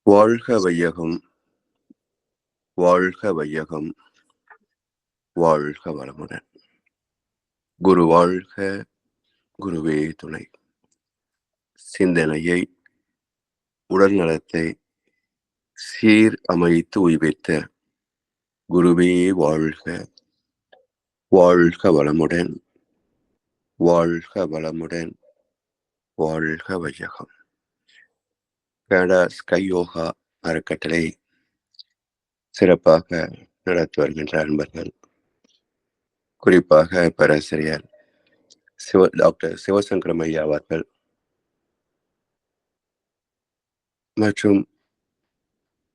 வாழ்க வையகம், வாழ்க வையகம், வாழ்க வளமுடன். குரு வாழ்க, குருவே துணை. சிந்தனையை, உடல் நலத்தை சீர் அமைத்து உய்வித்த குருவே வாழ்க, வாழ்க வளமுடன், வாழ்க வளமுடன், வாழ்க வையகம். கனடா ஸ்கை யோகா அறக்கட்டளை சிறப்பாக நடத்தி வருகின்ற அன்பர்கள், குறிப்பாக பேராசிரியர் டாக்டர் சிவசங்கரம் ஐயா அவர்கள் மற்றும்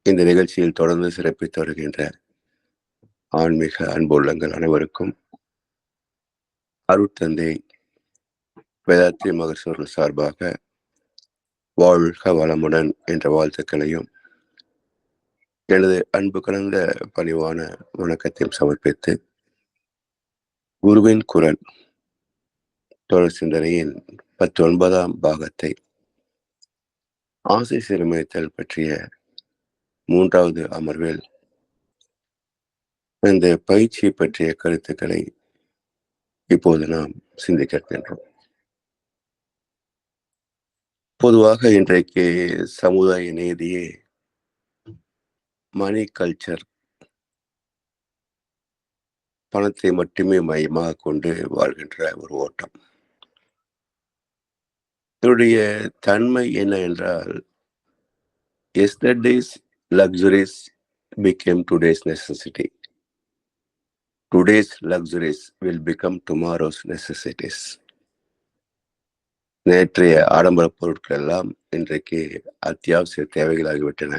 இந்த நிகழ்ச்சியில் தொடர்ந்து சிறப்பித்து வருகின்ற ஆன்மீக அன்புள்ளங்கள் அனைவருக்கும் அருட்தந்தை வேதாத்ரி மகர்ஷியர்கள் சார்பாக வாழ்க வளமுடன் என்ற வாழ்த்துக்களையும் எனது அன்பு கலந்த பணிவான வணக்கத்தையும் சமர்ப்பித்து குருவின் குரல் தொடர் சிந்தனையின் 19ஆம் பாகத்தை ஆசை சீரமைத்தல் பற்றிய 3வது அமர்வில் இந்த பயிற்சியை பற்றிய கருத்துக்களை இப்போது நாம் சிந்திக்கின்றோம். பொதுவாக இன்றைக்கு சமுதாய நீதியே மணி கல்ச்சர், பணத்தை மட்டுமே மையமாக கொண்டு வாழ்கின்ற ஒரு ஓட்டம். இதனுடைய தன்மை என்ன என்றால், yesterday's luxuries became today's necessity. Today's luxuries will become tomorrow's necessities. நேற்றைய ஆடம்பர பொருட்கள் எல்லாம் இன்றைக்கு அத்தியாவசிய தேவைகளாகிவிட்டன.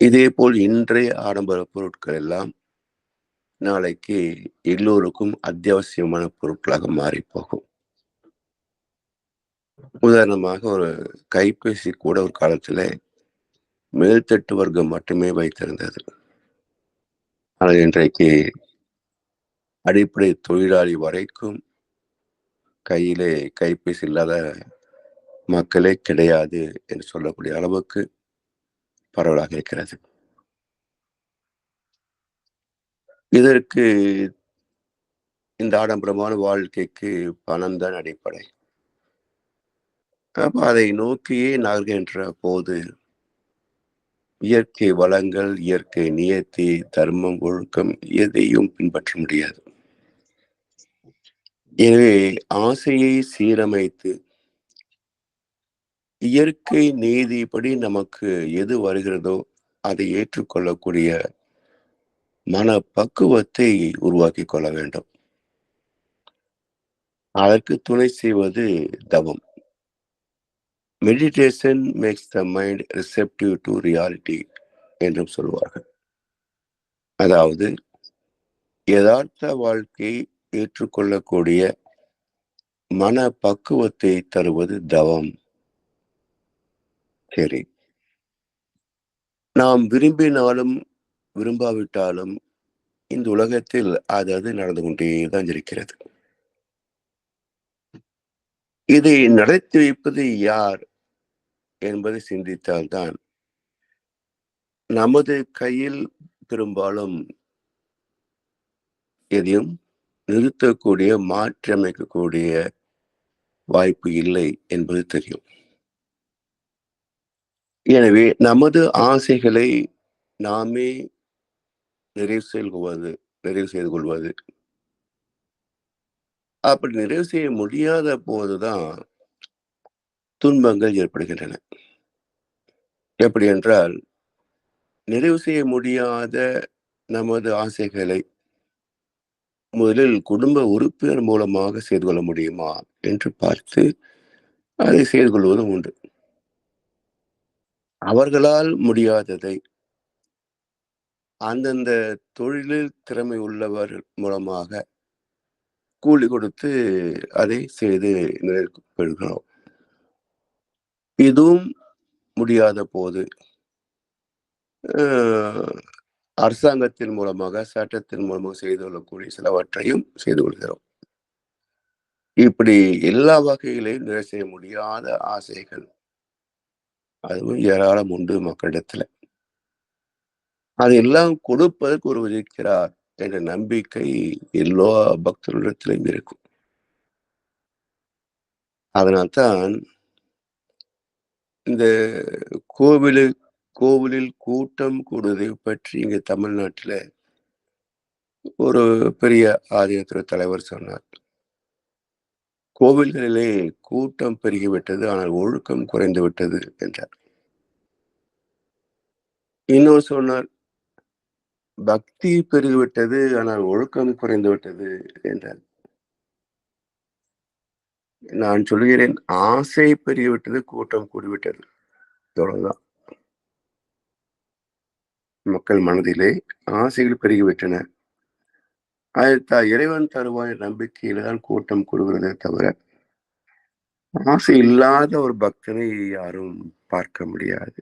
இதே போல் இன்றைய ஆடம்பர பொருட்கள் எல்லாம் நாளைக்கு எல்லோருக்கும் அத்தியாவசியமான பொருட்களாக மாறி போகும். உதாரணமாக, ஒரு கைபேசி கூட ஒரு காலத்துல மேல்தட்டு வர்க்கம் மட்டுமே வைத்திருந்தது. ஆனால் இன்றைக்கு அடிப்படை தொழிலாளி வரைக்கும் கையிலே கைபேசி இல்லாத மக்களே கிடையாது என்று சொல்லக்கூடிய அளவுக்கு பரவலாக இருக்கிறது. இதற்கு இந்த ஆடம்பரமான வாழ்க்கைக்கு பணம் தான் அடிப்படை. அப்ப அதை நோக்கியே நகர்கின்ற போது இயற்கை வளங்கள், இயற்கை நியத்தி, தர்மம், ஒழுக்கம் எதையும் பின்பற்ற முடியாது. எனவே ஆசையை சீரமைத்து இயற்கை நீதிப்படி நமக்கு எது வருகிறதோ அதை ஏற்றுக்கொள்ளக்கூடிய மன பக்குவத்தை உருவாக்கி கொள்ள வேண்டும். அதற்கு துணை செய்வது தவம். Meditation makes the mind receptive to reality என்றும் சொல்வார்கள். அதாவது யதார்த்த வாழ்க்கையை ஏற்றுக்கொள்ளக்கூடிய மன பக்குவத்தை தருவது தவம். சரி, நாம் விரும்பினாலும் விரும்பாவிட்டாலும் இந்த உலகத்தில் அது நடந்து கொண்டேதான் இருக்கிறது. இதை நடத்தி வைப்பது யார் என்பதை சிந்தித்தால்தான் நமது கையில் பெரும்பாலும் எதையும் நிறுத்தக்கூடிய, மாற்றியமைக்கக்கூடிய வாய்ப்பு இல்லை என்பது தெரியும். எனவே நமது ஆசைகளை நாமே நிறைவு செய்து கொள்வது, அப்படி நிறைவு செய்ய முடியாத போதுதான் துன்பங்கள் ஏற்படுகின்றன. எப்படி என்றால், நிறைவு செய்ய முடியாத நமது ஆசைகளை முதலில் குடும்ப உறுப்பினர் மூலமாக செய்து கொள்ள முடியுமா என்று பார்த்து அதை செய்து கொள்வதும் உண்டு. அவர்களால் முடியாததை அந்தந்த தொழிலில் திறமை உள்ளவர் மூலமாக கூலி கொடுத்து அதை செய்து நிறைவேற்றுகிறோம். இதுவும் முடியாத போது அரசாங்கத்தின் மூலமாக, சட்டத்தின் மூலமாக செய்து கொள்ளக்கூடிய சிலவற்றையும் செய்து கொள்கிறோம். இப்படி எல்லா வகையிலையும் நிறைவு செய்ய முடியாத ஆசைகள் அதுவும் ஏராளம் உண்டு மக்களிடத்துல. அதையெல்லாம் கொடுப்பதற்கு ஒருவர் இருக்கிறார் என்ற நம்பிக்கை எல்லா பக்தர்களிடத்திலும் இருக்கும். அதனால்தான் இந்த கோவிலு கோவிலில் கூட்டம் கூடுவதை பற்றி இங்க தமிழ்நாட்டில ஒரு பெரிய ஆதீனத்தின் தலைவர் சொன்னார். கோவில்களிலே கூட்டம் பெருகிவிட்டது, ஆனால் ஒழுக்கம் குறைந்து விட்டது என்றார். இன்னொரு சொன்னார், பக்தி பெருகிவிட்டது, ஆனால் ஒழுக்கம் குறைந்து விட்டது என்றார். நான் சொல்கிறேன், ஆசை பெருகிவிட்டது, கூட்டம் கூடிவிட்டது. அவ்வளவுதான். மக்கள் மனதிலே ஆசைகள் பெருகிவிட்டன. இறைவன் தருவாய் நம்பிக்கையில தான் கூட்டம் கூடுகிறதே தவிர, ஆசை இல்லாத ஒரு பக்தனை யாரும் பார்க்க முடியாது.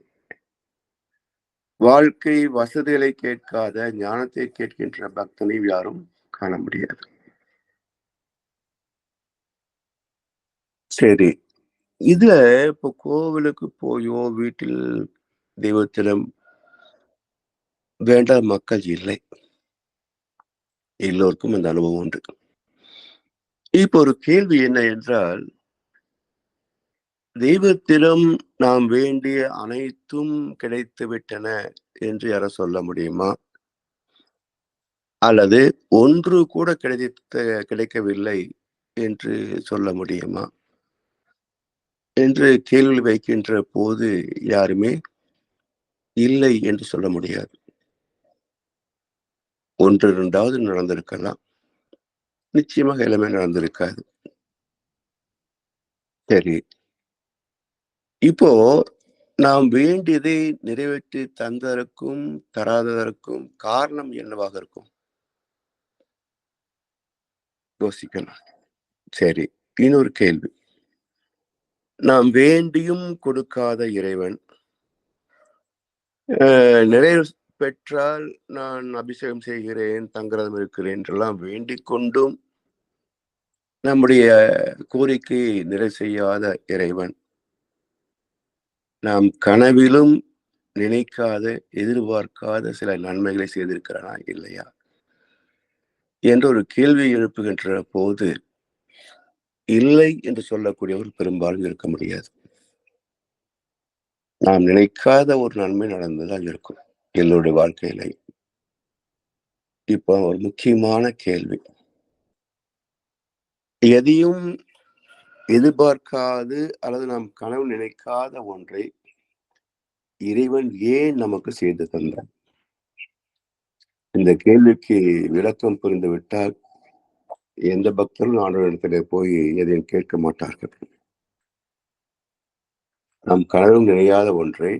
வாழ்க்கை வசதிகளை கேட்காத ஞானத்தை கேட்கின்ற பக்தனை யாரும் காண முடியாது. சரி, இதுல இப்போ கோவிலுக்கு போயோ வீட்டில் தெய்வத்திடம் வேண்டாத மக்கள் இல்லை. எல்லோருக்கும் அந்த அனுபவம் உண்டு. இப்போ ஒரு கேள்வி என்ன என்றால், தெய்வத்திடம் நாம் வேண்டிய அனைத்தும் கிடைத்து விட்டன என்று யாரும் சொல்ல முடியுமா? அல்லது ஒன்று கூட கிடைக்கவில்லை என்று சொல்ல முடியுமா? என்று கேள்வி வைக்கின்ற போது யாருமே இல்லை என்று சொல்ல முடியாது. 1, 2வது நடந்திருக்கலாம். நிச்சயமாக எல்லாமே நடந்திருக்காது. சரி. இப்போ நாம் வேண்டியதை நிறைவேற்றி தந்ததற்கும், தராததற்கும் காரணம் என்னவாக இருக்கும்? யோசிக்கணும். சரி. இன்னொரு கேள்வி. நாம் வேண்டியும் கொடுக்காத இறைவன், நிறைவு பெற்றால் நான் அபிஷேகம் செய்கிறேன், தங்கரதம் இருக்கிறேன் என்றெல்லாம் வேண்டிக் கொண்டும் நம்முடைய கோரிக்கையை நிறைவு செய்யாத இறைவன், நாம் கனவிலும் நினைக்காத, எதிர்பார்க்காத சில நன்மைகளை செய்திருக்கிறானா இல்லையா என்ற ஒரு கேள்வி எழுப்புகின்ற போது, இல்லை என்று சொல்லக்கூடியவர் பெரும்பாலும் இருக்க முடியாது. நாம் நினைக்காத ஒரு நன்மை நடந்துதான் இருக்கும் எல்லோருடைய வாழ்க்கையில. இப்போ ஒரு முக்கியமான கேள்வி. எதையும் எதிர்பார்க்காது அல்லது நாம் கனவு நினைக்காத ஒன்றை இறைவன் ஏன் நமக்கு செய்து தந்தார்? இந்த கேள்விக்கு விளக்கம் புரிந்துவிட்டால் எந்த பக்தரும் ஆண்டவரிடத்திலே போய் எதையும் கேட்க மாட்டார்கள். நாம் கனவு நினையாத ஒன்றை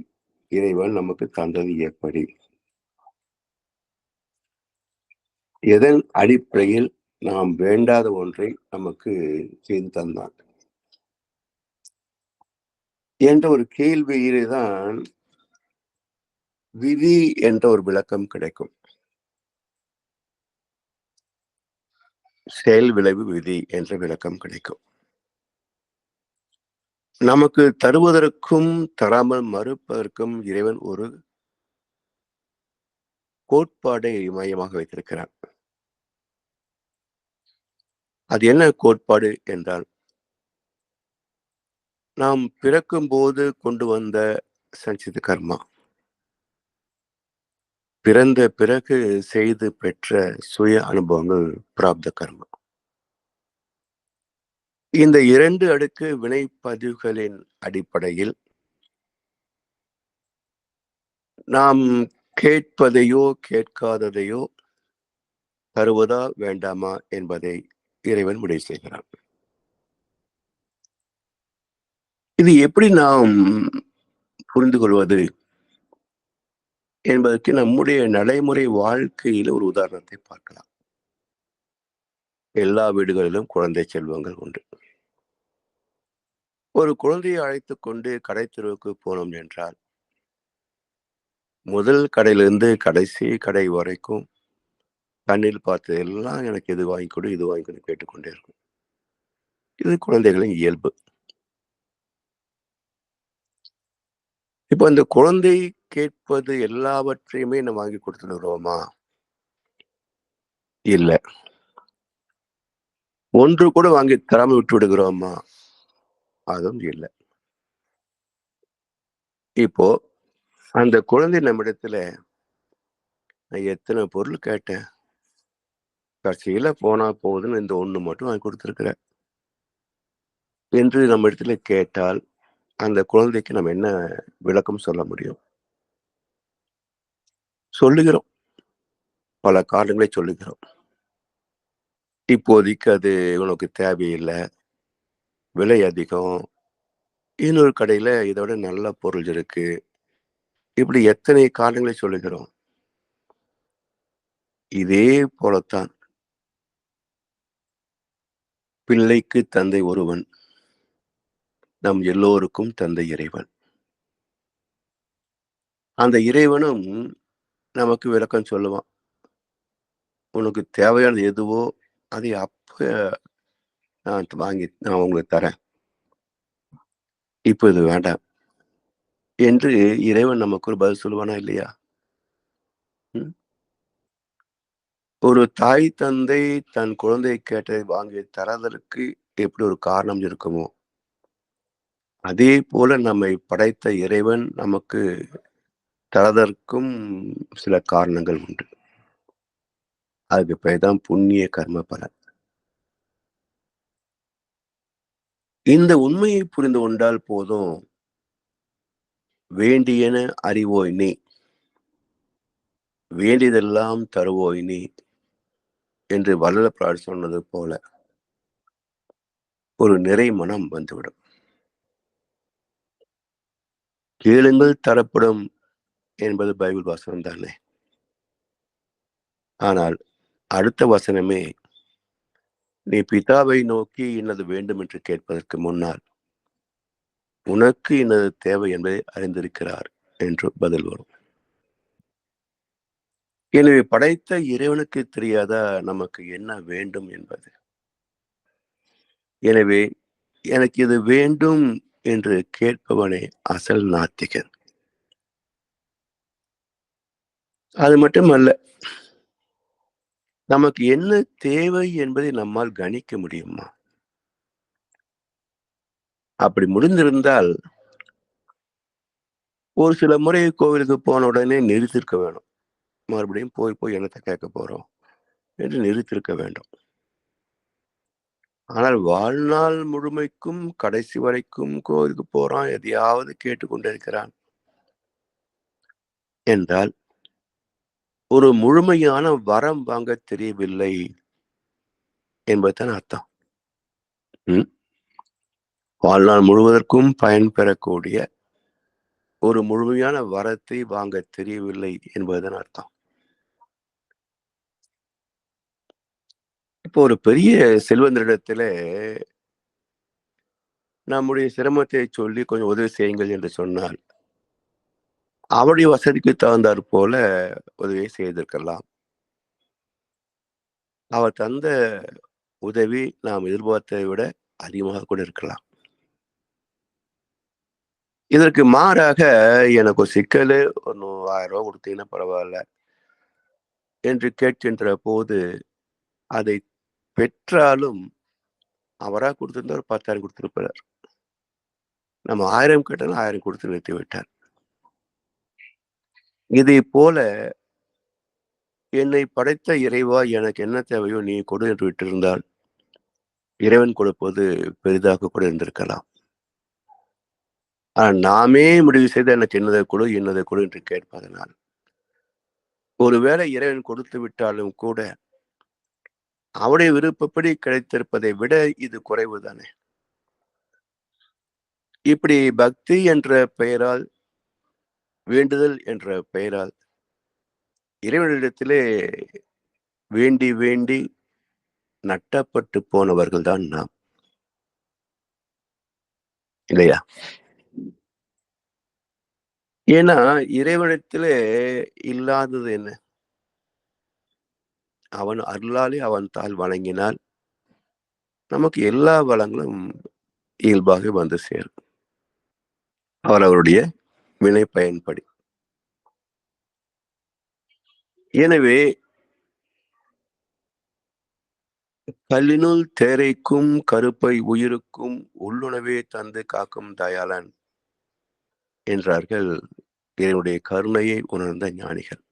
இறைவன் நமக்கு தந்தது எப்படி? எதன் அடிப்படையில் நாம் வேண்டாத ஒன்றை நமக்கு செய்து தந்தான் என்ற ஒரு கேள்வியிலே தான் விதி என்ற ஒரு விளக்கம் கிடைக்கும். செயல் விளைவு விதி என்ற விளக்கம் கிடைக்கும். நமக்கு தருவதற்கும் தராமல் மறுப்பதற்கும் இறைவன் ஒரு கோட்பாடை மையமாக வைத்திருக்கிறான். அது என்ன கோட்பாடு என்றால், நாம் பிறக்கும் போது கொண்டு வந்த சஞ்சித கர்மா, பிறந்த பிறகு செய்து பெற்ற சுய அனுபவங்கள் பிராப்த கர்மா. இந்த 2 அடுக்கு வினைப்பதிவுகளின் அடிப்படையில் நாம் கேட்பதையோ கேட்காததையோ தருவதா வேண்டாமா என்பதை இறைவன் முடிவு செய்கிறான். இது எப்படி நாம் புரிந்து கொள்வது என்பதற்கு நம்முடைய நடைமுறை வாழ்க்கையில் ஒரு உதாரணத்தை பார்க்கலாம். எல்லா வீடுகளிலும் குழந்தை செல்வங்கள் உண்டு. ஒரு குழந்தையை அழைத்துக் கொண்டு கடை தெருவுக்கு போனோம் என்றால், முதல் கடையிலிருந்து கடைசி கடை வரைக்கும் கண்ணில் பார்த்தது எல்லாம் எனக்கு இது வாங்கி கொடு, இது வாங்கி கொடு கேட்டுக்கொண்டே இருக்கும். இது குழந்தைகளின் இயல்பு. இப்போ அந்த குழந்தை கேட்பது எல்லாவற்றையுமே நம்ம வாங்கி கொடுத்துடுறோமா? இல்ல. ஒன்று கூட வாங்கி தராம விட்டு விடுகிறோமா? அதுவும் இல்ல. இப்போ அந்த குழந்தை நம்மிடத்துல, நான் எத்தன பொருள் கேட்டேன். கடைசியில போனா போதுன்னு இந்த ஒண்ணு மட்டும் வாங்கி குடுத்துருக்கிற. என்று நம்மிடத்துல கேட்டால், அந்த குழந்தைக்கு நம்ம என்ன விளக்கம் சொல்ல முடியும்? சொல்லுகிறோம். பல காரணங்களை சொல்லுகிறோம். இப்போதைக்கு அது உனக்கு தேவையில்ல. விலை அதிகம். இன்னொரு கடையில இத விட நல்ல பொருள் இருக்கு. இப்படி எத்தனை காரணங்களை சொல்லுகிறோம். இதே போலத்தான் பிள்ளைக்கு தந்தை ஒருவன். நம் எல்லோருக்கும் தந்தை இறைவன். அந்த இறைவனும் நமக்கு விளக்கம் சொல்லுவான். உனக்கு தேவையானது எதுவோ, அதை அப்ப நான் உங்களுக்கு தரேன். இப்ப இது வேண்டாம். என்று இறைவன் நமக்கு ஒரு பதில் சொல்லுவானா இல்லையா? ம். ஒரு தாய், தந்தை தன் குழந்தை கேட்டதை வாங்கி தராதற்கு எப்படி ஒரு காரணம் இருக்குமோ, அதே போல நம்மை படைத்த இறைவன் நமக்கு தரதற்கும் சில காரணங்கள் உண்டு. அதுக்கு பேர் தான் புண்ணிய கர்ம பலன். இந்த உண்மையை புரிந்து கொண்டால் போதும், வேண்டியன அறிவோய் நீ, வேண்டியதெல்லாம் தருவோய் நீ என்று வள்ளலார் சொன்னது போல ஒரு நிறை மனம் வந்துவிடும். கேளுங்கள் தரப்படும் என்பது பைபிள் வசனம் தானே. ஆனால் அடுத்த வசனமே, நீ பிதாவை நோக்கி இன்னது வேண்டும் என்று கேட்பதற்கு முன்னால் உனக்கு இன்னது தேவை என்பதை அறிந்திருக்கிறார் என்று பதில் வரும். எனவே படைத்த இறைவனுக்கு தெரியாதா நமக்கு என்ன வேண்டும் என்பது? எனவே எனக்கு இது வேண்டும் என்று கேட்பவனே அசல் நாத்திகன். அது மட்டுமல்ல, நமக்கு என்ன தேவை என்பதை நம்மால் கணிக்க முடியுமா? அப்படி முடிந்திருந்தால், ஒரு சில முறை கோவிலுக்கு போன உடனே நிறுத்தியிருக்க வேணும். மறுபடியும் போய் போய் என்னத்த கேட்க போறோம் என்று நிறுத்தியிருக்க வேண்டும். ஆனால் வாழ்நாள் முழுமைக்கும் கடைசி வரைக்கும் கோவிலுக்கு போறான், எதையாவது கேட்டுக்கொண்டிருக்கிறான் என்றால், ஒரு முழுமையான வரம் வாங்க தெரியவில்லை என்பதுதான் அர்த்தம். ம். வாழ்நாள் முழுவதற்கும் பயன் பெறக்கூடிய ஒரு முழுமையான வரத்தை வாங்க தெரியவில்லை என்பதுதான் அர்த்தம். இப்போ ஒரு பெரிய செல்வந்தரிடத்திலே நம்முடைய சிரமத்தை சொல்லி கொஞ்சம் உதவி செய்யுங்கள் என்று சொன்னால், அவருடைய வசதிக்கு தகுந்தாற் போல உதவியை செய்திருக்கலாம். அவர் தந்த உதவி நாம் எதிர்பார்த்ததை விட அதிகமாக கூட இருக்கலாம். இதற்கு மாறாக எனக்கு ஒரு சிக்கலு, ஒரு ரூ. 1000 குடுத்தீங்கன்னா பரவால்ல என்று கேட்கின்ற போது, அதை பெற்றாலும் அவரா குடுத்திருந்தா ஒரு 10,000 குடுத்திருப்பார். நம்ம 1000 கேட்டாலும் 1000 குடுத்து நிறுத்தி விட்டார். இதைப் போல என்னை படைத்த இறைவா எனக்கு என்ன தேவையோ நீ கொடு என்று விட்டிருந்தால், இறைவன் கொடுப்பது பெரிதாக கூட இருந்திருக்கலாம். ஆனால் நாமே முடிவு செய்து எனக்கு இன்னதை கொடு, இன்னதை கொடு என்று கேட்பதனால், ஒருவேளை இறைவன் கொடுத்து விட்டாலும் கூட, அவருடைய விருப்பப்படி கிடைத்திருப்பதை விட இது குறைவுதானே. இப்படி பக்தி என்ற பெயரால், வேண்டுதல் என்ற பெயரால், இறைவனிடத்திலே வேண்டி வேண்டி நட்டப்பட்டு போனவர்கள் தான் நாம். இல்லையா? ஏன்னா, இறைவனிடத்திலே இல்லாதது என்ன? அவன் அருளாலே அவன் தாள் வணங்கினால், நமக்கு எல்லா வளங்களும் இயல்பாக வந்து சேரும். அவரவருடைய வினை பயன்படி. எனவே கல்லினுள் தேரைக்கும் கருப்பை உயிருக்கும் உள்ளுணவே தந்து காக்கும் தயாளன் என்றார்கள் என்னுடைய கருணையை உணர்ந்த ஞானிகள்.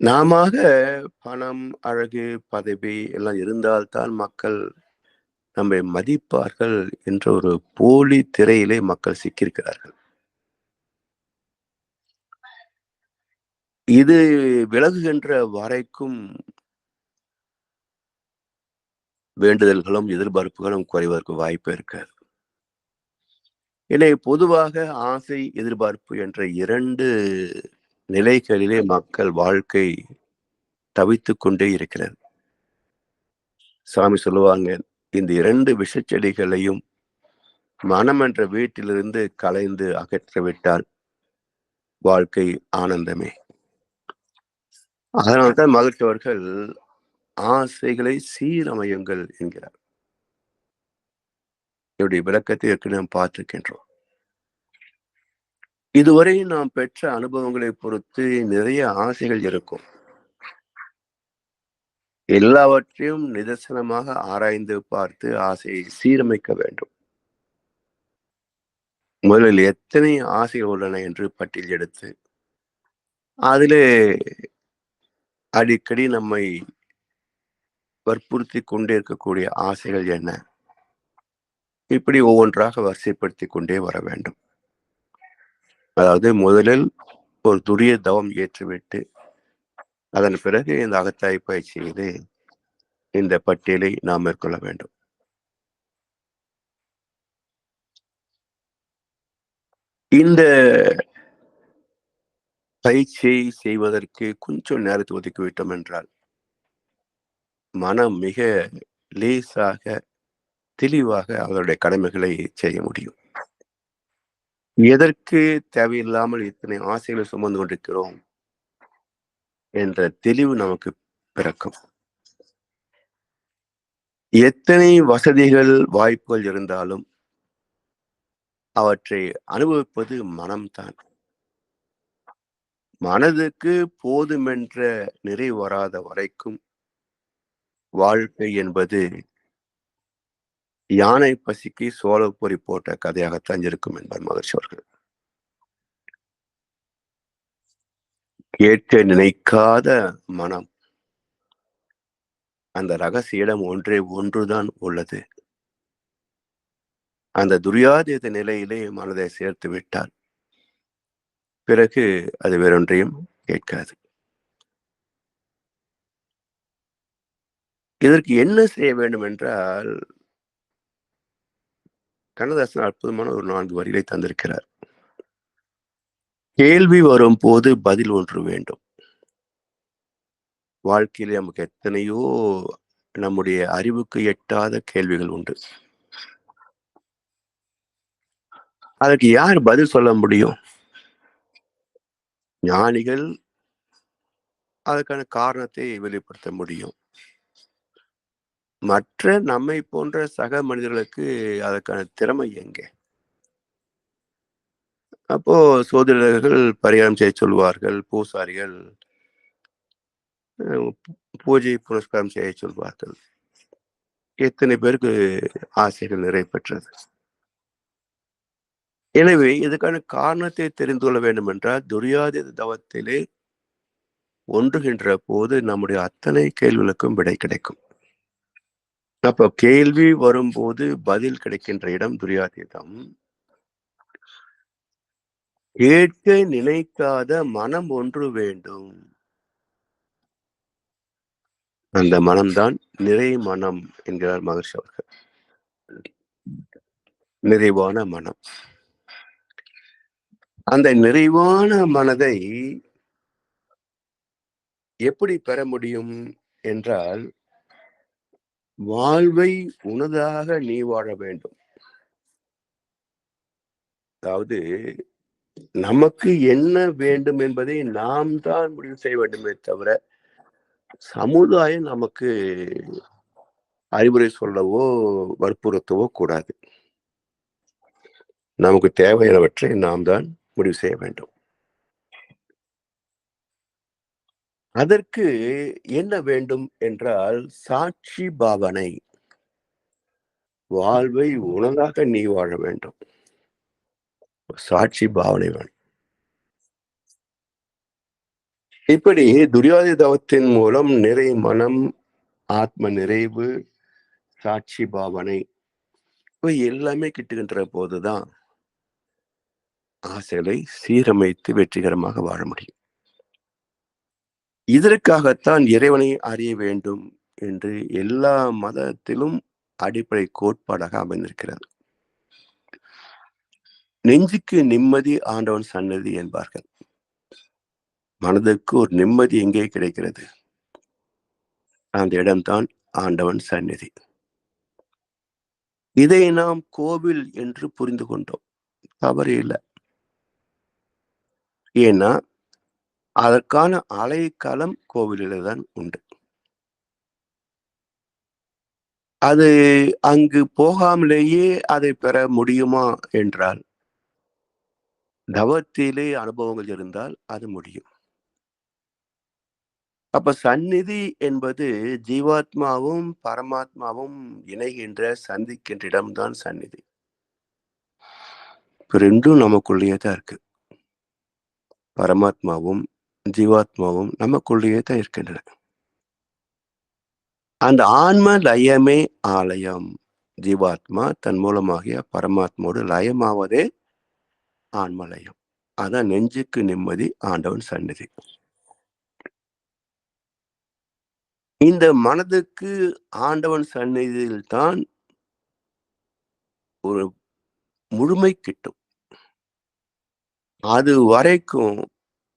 நாமாக பணம், அழகு, பதவி எல்லாம் இருந்தால்தான் மக்கள் நம்மை மதிப்பார்கள் என்ற ஒரு போலி திரையிலே மக்கள் சிக்கியிருக்கிறார்கள். இது விலகுகின்ற வரைக்கும் வேண்டுதல்களும் எதிர்பார்ப்புகளும் குறைவதற்கு வாய்ப்பு இருக்காது. எனவே பொதுவாக ஆசை, எதிர்பார்ப்பு என்ற 2 நிலைகளிலே மக்கள் வாழ்க்கை தவித்துக் கொண்டே இருக்கிறது. சாமி சொல்லுவாங்க, இந்த 2 விஷச்செடிகளையும் மனம் என்ற வீட்டிலிருந்து கலைந்து அகற்றிவிட்டால் வாழ்க்கை ஆனந்தமே. அதனால்தான் மகிழ்ச்சி அவர்கள் ஆசைகளை சீரமையுங்கள் என்கிறார். என்னுடைய விளக்கத்தை நாம் பார்த்திருக்கின்றோம். இதுவரை நாம் பெற்ற அனுபவங்களை பொறுத்து நிறைய ஆசைகள் இருக்கும். எல்லாவற்றையும் நிதர்சனமாக ஆராய்ந்து பார்த்து ஆசையை சீரமைக்க வேண்டும். முதலில் எத்தனை ஆசைகள் உள்ளன என்று பட்டியல் எடுத்து அதிலே அடிக்கடி நம்மை வற்புறுத்தி கொண்டே இருக்கக்கூடிய ஆசைகள் என்ன, இப்படி ஒவ்வொன்றாக வரிசைப்படுத்தி கொண்டே வர வேண்டும். அதாவது முதலில் ஒரு துரிய தவம் ஏற்றுவிட்டு அதன் பிறகு இந்த அகத்தாய்ப்பை செய்து இந்த பட்டியலை நாம் மேற்கொள்ள வேண்டும். இந்த பயிற்சியை செய்வதற்கு கொஞ்சம் நேரத்தை ஒதுக்கிவிட்டோம் என்றால் மனம் மிக லேசாக தெளிவாக அவருடைய கடமைகளை செய்ய முடியும். எதற்கு தேவையில்லாமல் இத்தனை ஆசைகளை சுமந்து கொண்டிருக்கிறோம் என்ற தெளிவு நமக்கு பிறக்கும். எத்தனை வசதிகள், வாய்ப்புகள் இருந்தாலும் அவற்றை அனுபவிப்பது மனம்தான். மனதுக்கு போதுமென்ற நிறைவு வராத வரைக்கும் வாழ்க்கை என்பது யானை பசிக்கு சோளப்பொறி போட்ட கதையாகத்தான் இருக்கும் என்பார் மகர்ஷி அவர்கள். கேட்க நினைக்காத மனம், அந்த ரகசிய இடம் ஒன்றுதான் உள்ளது. அந்த துரியாதீத நிலையிலே மனதை சேர்த்து விட்டால் பிறகு அது வேறொன்றையும் கேட்காது. இதற்கு என்ன செய்ய வேண்டும் என்றால், கண்ணதாசன் அற்புதமான ஒரு 4 வரிகளை தந்திருக்கிறார். கேள்வி வரும் போது பதில் ஒன்று வேண்டும். வாழ்க்கையிலே நமக்கு எத்தனையோ நம்முடைய அறிவுக்கு எட்டாத கேள்விகள் உண்டு. அதற்கு யார் பதில் சொல்ல முடியும்? ஞானிகள் அதற்கான காரணத்தை வெளிப்படுத்த முடியும். மற்ற நம்மை போன்ற சக மனிதர்களுக்கு அதற்கான திறமை எங்கே? அப்போ சோதிடர்கள் பரிகாரம் செய்ய சொல்வார்கள், பூசாரிகள் பூஜை புனஸ்காரம் செய்ய சொல்வார்கள். எத்தனை பேருக்கு ஆசைகள் நிறைவேற்றது? எனவே இதுக்கான காரணத்தை தெரிந்து கொள்ள வேண்டும் என்றால் துரியாதீத தவத்திலே ஒன்றுகின்ற போது நம்முடைய அத்தனை கேள்விகளுக்கும் விடை கிடைக்கும். அப்போ கேள்வி வரும்போது பதில் கிடைக்கின்ற இடம் துரியாதீதம். கேட்க நினைக்காத மனம் ஒன்று வேண்டும். அந்த மனம்தான் நிறை மனம் என்கிறார் மகர்ஷி அவர்கள். நிறைவான மனம். அந்த நிறைவான மனதை எப்படி பெற முடியும் என்றால், வாழ்வை உனதாக நீ வாழ வேண்டும். அதாவது நமக்கு என்ன வேண்டும் என்பதை நாம் தான் முடிவு செய்ய வேண்டுமே தவிர சமுதாயம் நமக்கு அறிவுரை சொல்லவோ வற்புறுத்தவோ கூடாது. நமக்கு தேவையானவற்றை நாம் தான் முடிவு செய்ய வேண்டும். அதற்கு என்ன வேண்டும் என்றால் சாட்சி பாவனை. வாழ்வை உனதாக நீ வாழ வேண்டும். சாட்சி பாவனை வேணும். இப்படி துரியோதன தவத்தின் மூலம் நிறை மனம், ஆத்ம நிறைவு, சாட்சி பாவனை இவை எல்லாமே கிட்டுகின்ற போதுதான் ஆசைகளை சீரமைத்து வெற்றிகரமாக வாழ முடியும். இதற்காகத்தான் இறைவனை அறிய வேண்டும் என்று எல்லா மதத்திலும் அடிப்படை கோட்பாடாக அமைந்திருக்கிறது. நெஞ்சுக்கு நிம்மதி ஆண்டவன் சன்னதி என்பார்கள். மனதுக்கு ஒரு நிம்மதி எங்கே கிடைக்கிறது? அந்த இடம்தான் ஆண்டவன் சந்நிதி. இதை நாம் கோவில் என்று புரிந்து கொண்டோம். தவறு இல்லை. ஏன்னா அதற்கான அலைக்களம் கோவிலில் தான் உண்டு. அது அங்கு போகாமலேயே அதை பெற முடியுமா என்றால், தவத்திலே அனுபவங்கள் இருந்தால் அது முடியும். அப்ப சந்நிதி என்பது ஜீவாத்மாவும் பரமாத்மாவும் இணைகின்ற சந்திக்கின்ற இடம்தான் சந்நிதி. ரெண்டும் நமக்குள்ளேயே தான் இருக்கு. பரமாத்மாவும் ஜீவாத்மாவும் நமக்குள்ளேயே தான் இருக்கின்றன. அந்த ஆன்ம லயமே ஆலயம். ஜீவாத்மா தன் மூலமாகிய பரமாத்மாவோடு லயமாவதே ஆன்மலயம். அதான் நெஞ்சுக்கு நிம்மதி ஆண்டவன் சந்நிதி. இந்த மனதுக்கு ஆண்டவன் சந்நிதியில் தான் ஒரு முழுமை கிட்டும். அது வரைக்கும்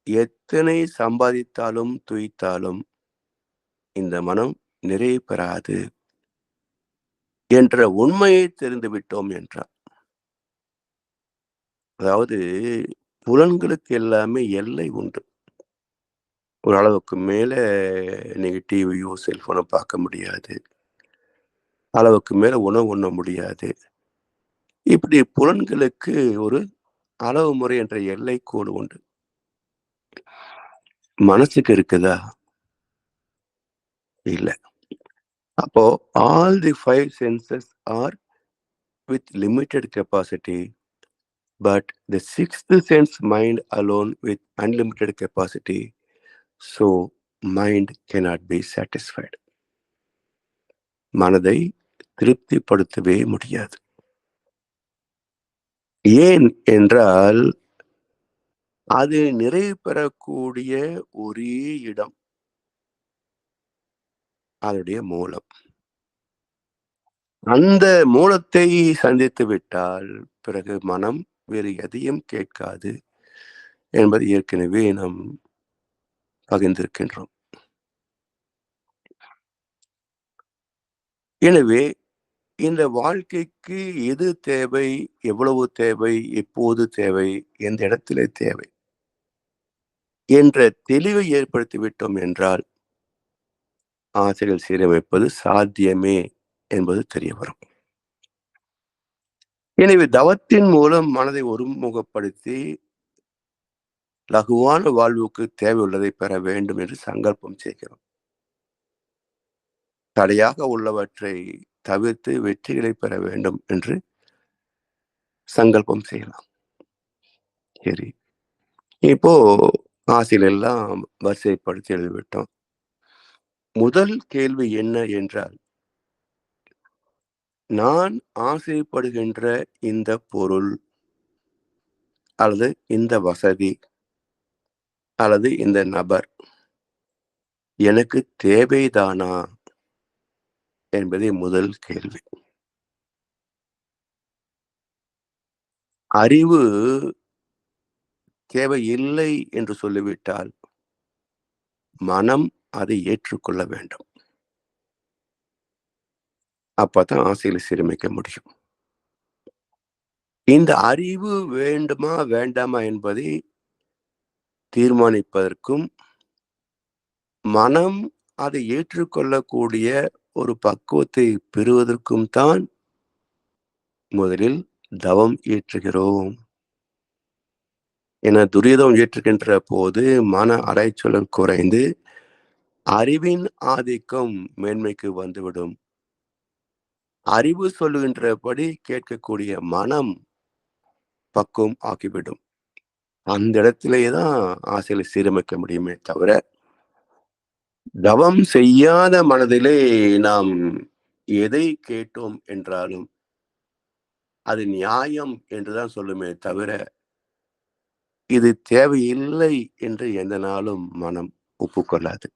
எத்தனை சம்பாதித்தாலும் துய்த்தாலும் இந்த மனம் நிறைவு பெறாது என்ற உண்மையை தெரிந்து விட்டோம் என்றார். அதாவது புலன்களுக்கு எல்லாமே எல்லை உண்டு. ஒரு அளவுக்கு மேல நீங்க டிவியோ செல்போனோ பார்க்க முடியாது. அளவுக்கு மேல உணவு உண்ண முடியாது. இப்படி புலன்களுக்கு ஒரு அளவு முறை என்ற எல்லை கோடு உண்டு. மனசுக்கு இருக்குதா? இல்ல. அப்போ all the 5 senses are with limited capacity, but the 6th sense mind alone with unlimited capacity, so mind cannot be satisfied. மனதை திருப்திப்படுத்தவே முடியாது. ஏன் என்றால் அது நிறைவு பெறக்கூடிய ஒரே இடம் அதனுடைய மூலம். அந்த மூலத்தை சந்தித்து விட்டால் பிறகு மனம் வேறு எதையும் கேட்காது என்பதை ஏற்கனவே நாம் பகிர்ந்திருக்கின்றோம். எனவே இந்த வாழ்க்கைக்கு எது தேவை, எவ்வளவு தேவை, எப்போது தேவை, எந்த இடத்திலே தேவை என்ற தெளிவை ஏற்படுத்திவிட்டோம் என்றால் ஆசைகள் சீரமைப்பது சாத்தியமே என்பது தெரிய வரும். எனவே தவத்தின் மூலம் மனதை ஒருமுகப்படுத்தி லகுவான வாழ்வுக்கு தேவையுள்ளதை பெற வேண்டும் என்று சங்கல்பம் செய்கிறோம். தடையாக உள்ளவற்றை தவிர்த்து வெற்றிகளை பெற வேண்டும் என்று சங்கல்பம் செய்யலாம். சரி, இப்போ ஆசைகள் எல்லாம் வரிசைப்படுத்தி எழுதிவிட்டோம். முதல் கேள்வி என்ன என்றால், நான் ஆசைப்படுகின்ற இந்த பொருள் அல்லது இந்த வசதி அல்லது இந்த நபர் எனக்கு தேவைதானா என்பதே முதல் கேள்வி. அறிவு தேவையில்லை என்று சொல்லிவிட்டால் மனம் அதை ஏற்றுக்கொள்ள வேண்டும். அப்பதான் ஆசைகளை சீரமைக்க முடியும். இந்த அறிவு வேண்டுமா வேண்டாமா என்பதை தீர்மானிப்பதற்கும் மனம் அதை ஏற்றுக்கொள்ளக்கூடிய ஒரு பக்குவத்தை பெறுவதற்கும் தான் முதலில் தவம் இயற்றுகிறோம் என துரிதம் இயற்றுகின்ற போது மன அலைச்சல் குறைந்து அறிவின் ஆதிக்கம் மேன்மைக்கு வந்துவிடும். அறிவு சொல்லுகின்றபடி கேட்கக்கூடிய மனம் பக்குவம் ஆக்கிவிடும். அந்த இடத்திலேயே தான் ஆசைகளை சீரமைக்க முடியுமே தவிர, தவம் செய்யாத மனதிலே நாம் எதை கேட்டோம் என்றாலும் அது நியாயம் என்றுதான் சொல்லுமே தவிர, இது தேவையில்லை என்று எந்த நாளும் மனம் ஒப்புக்கொள்ளாது.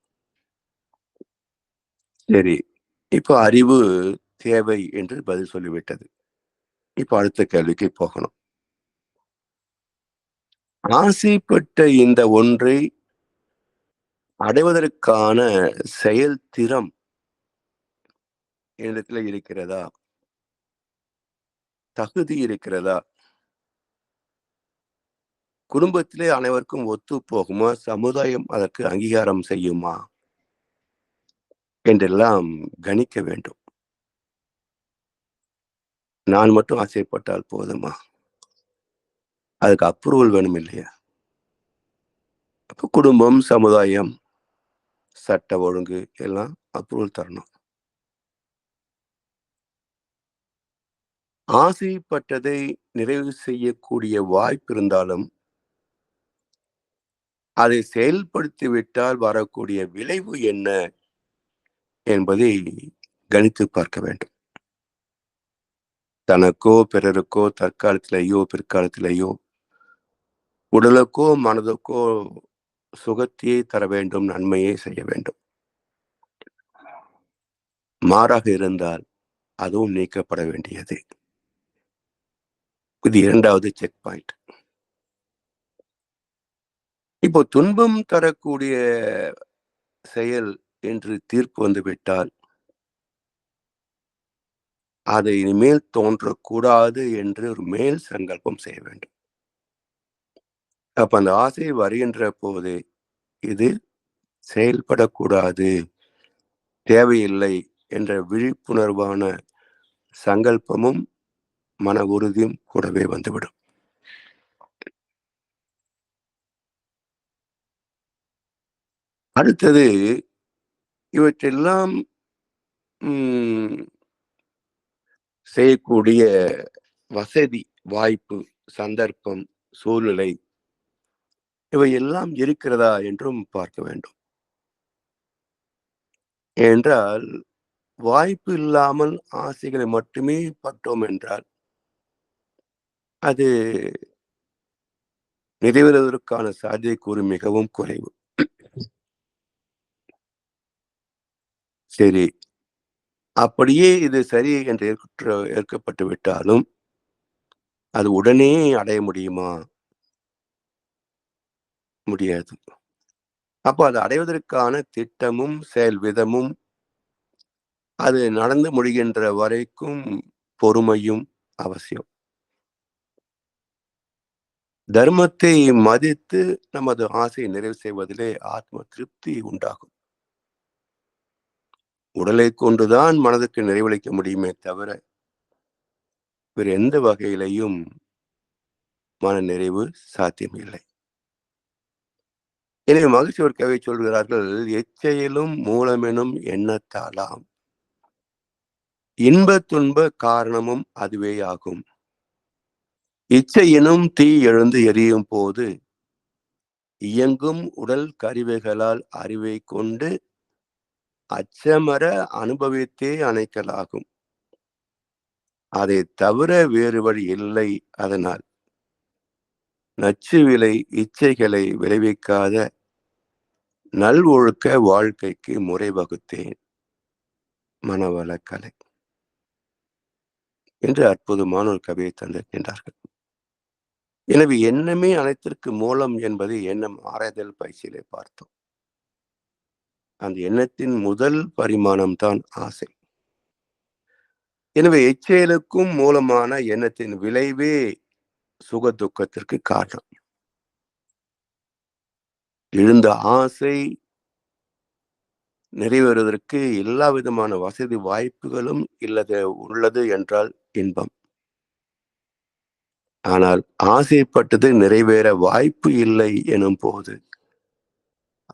சரி, இப்போ அறிவு தேவை என்று பதில் சொல்லிவிட்டது. இப்போ அடுத்த கேள்விக்கு போகணும். ஆசைப்பட்ட இந்த ஒன்றை அடைவதற்கான செயல்திறம் என்னிடத்துல இருக்கிறதா? தகுதி இருக்கிறதா? குடும்பத்திலே அனைவருக்கும் ஒத்து போகுமா? சமுதாயம் அதற்கு அங்கீகாரம் செய்யுமா? என்றெல்லாம் கணிக்க வேண்டும். நான் மட்டும் ஆசைப்பட்டால் போதுமா? அதுக்கு அப்ரூவல் வேணும் இல்லையா? அப்ப குடும்பம், சமுதாயம், சட்ட ஒழுங்கு எல்லாம் அப்ரூவல் தரணும். ஆசைப்பட்டதை நிறைவு செய்யக்கூடிய வாய்ப்பு இருந்தாலும், அதை செயல்படுத்திவிட்டால் வரக்கூடிய விளைவு என்ன என்பதை கணித்து பார்க்க வேண்டும். தனக்கோ, பிறருக்கோ, தற்காலத்திலேயோ, பிற்காலத்திலேயோ உடலுக்கோ, மனதுக்கோ சுகத்தையே தர வேண்டும், நன்மையே செய்ய வேண்டும். மாறாக இருந்தால் அதுவும் நீக்கப்பட வேண்டியது. இது 2வது செக் பாயிண்ட். இப்போ துன்பம் தரக்கூடிய செயல் என்று தீர்ப்பு வந்துவிட்டால், அதை இனிமேல் தோன்றக்கூடாது என்று ஒரு மேல் சங்கல்பம் செய்ய வேண்டும். அப்ப அந்த ஆசை வருகின்ற போது இது செயல்படக்கூடாது, தேவையில்லை என்ற விழிப்புணர்வான சங்கல்பமும் மன உறுதியும் கூடவே வந்துவிடும். அடுத்தது இவற்றெல்லாம் செய்யக்கூடிய வசதி, வாய்ப்பு, சந்தர்ப்பம், சூழ்நிலை இவை எல்லாம் இருக்கிறதா என்றும் பார்க்க வேண்டும். என்றால் வாய்ப்பு இல்லாமல் ஆசைகளை மட்டுமே பட்டோம் என்றால் அது நிறைவேறுவதற்கான சாத்தியக்கூறு மிகவும் குறைவு. சரி, அப்படியே இது சரி என்று ஏற்கப்பட்டு விட்டாலும் அது உடனே அடைய முடியுமா? முடியாது. அப்போ அது அடைவதற்கான திட்டமும் செயல் விதமும் அது நடந்து முடிகின்ற வரைக்கும் பொறுமையும் அவசியம். தர்மத்தை மதித்து நமது ஆசையை நிறைவு செய்வதிலே ஆத்ம திருப்தி உண்டாகும். உடலை கொண்டுதான் மனதுக்கு நிறைவளிக்க முடியுமே தவிர வேறு எந்த வகையிலையும் மன நிறைவு சாத்தியமில்லை. எனவே மகிழ்ச்சி ஒரு கவி சொல்கிறார்கள், எச்செயலும் மூலமெனும் எண்ணத்தாலாம் இன்ப துன்ப காரணமும் அதுவேயாகும். இச்சையினும் தீ எழுந்து எரியும் போது இயங்கும் உடல் கருவிகளால் அறிவை கொண்டு அச்சமர அனுபவித்தே அணைக்கலாகும். அதை தவிர வேறு வழி இல்லை. அதனால் நச்சு விலை இச்சைகளை விளைவிக்காத நல்ஒழுக்க வாழ்க்கைக்கு முறை வகுத்தேன் மனவளக்கலை என்று அற்புதமான ஒரு கவியை தந்திருக்கின்றார்கள். எனவே எண்ணமே அனைத்திற்கு மூலம் என்பதை எண்ணம் ஆராய்தல் பயிற்சியிலே பார்த்தோம். அந்த எண்ணத்தின் முதல் பரிமாணம் தான் ஆசை. எனவே எச்செயலுக்கும் மூலமான எண்ணத்தின் விளைவே சுக துக்கத்திற்கு காரணம். எழுந்த ஆசை நிறைவேறுவதற்கு எல்லா விதமான வசதி வாய்ப்புகளும் உள்ளது என்றால் இன்பம். ஆனால் ஆசைப்பட்டது நிறைவேற வாய்ப்பு இல்லை எனும் போது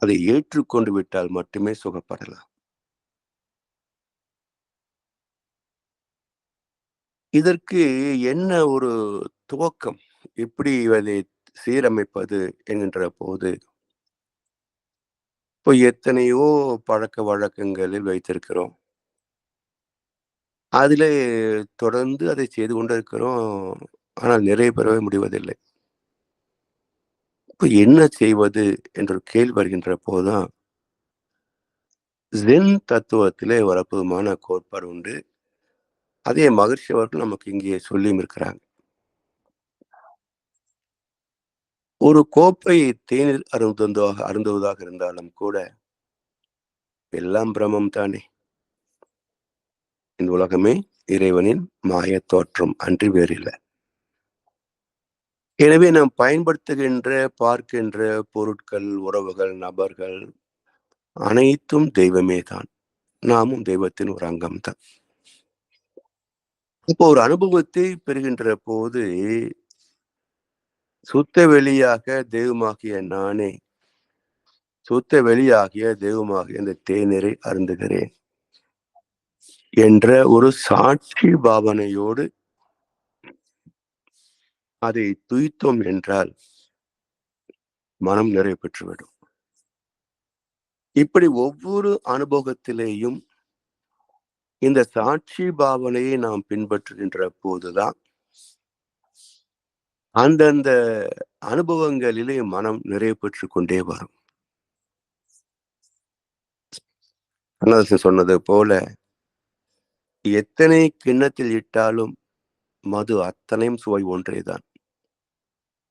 அதை ஏற்றுக்கொண்டு விட்டால் மட்டுமே சுகப்படலாம். இதற்கு என்ன ஒரு துவக்கம்? எப்படி அதை சீரமைப்பது என்கின்ற போது, இப்போ எத்தனையோ பழக்க வழக்கங்களில் வைத்திருக்கிறோம். அதிலே தொடர்ந்து அதை செய்து கொண்டு இருக்கிறோம். ஆனால் நிறைவு பெறவே முடிவதில்லை. இப்ப என்ன செய்வது என்ற ஒரு கேள்வி வருகின்ற போதுதான், ஜென் தத்துவத்திலே ஒரு அற்புதமான கோட்பாடு உண்டு. அதே மகரிஷி அவர்கள் நமக்கு இங்கே சொல்லியும் இருக்கிறாங்க. ஒரு கோப்பை தேநீர் அருந்துவதாக இருந்தாலும் கூட, எல்லாம் பிரமம் தானே. இந்த உலகமே இறைவனின் மாயத் தோற்றம் அன்றி வேறில்ல. எனவே நாம் பயன்படுத்துகின்ற, பார்க்கின்ற பொருட்கள், உறவுகள், நபர்கள் அனைத்தும் தெய்வமே தான். நாமும் தெய்வத்தின் ஒரு அங்கம் தான். இப்போ ஒரு அனுபவத்தை பெறுகின்ற போது, சுத்த வெளியாக தெய்வமாகிய நானே, சுத்த வெளியாகிய தெய்வமாகிய இந்த தேநீரை அருந்துகிறேன் என்ற ஒரு சாட்சி பாவனையோடு அதை துய்த்தோம் என்றால் மனம் நிறைவு பெற்றுவிடும். இப்படி ஒவ்வொரு அனுபவத்திலேயும் இந்த சாட்சி பாவனையை நாம் பின்பற்றுகின்ற போதுதான் அந்தந்த அனுபவங்களிலே மனம் நிறைவு பெற்று கொண்டே வரும். கண்ணதாசன் சொன்னது போல, எத்தனை கிண்ணத்தில் இட்டாலும் மது அத்தனையும் சுவை ஒன்றேதான்.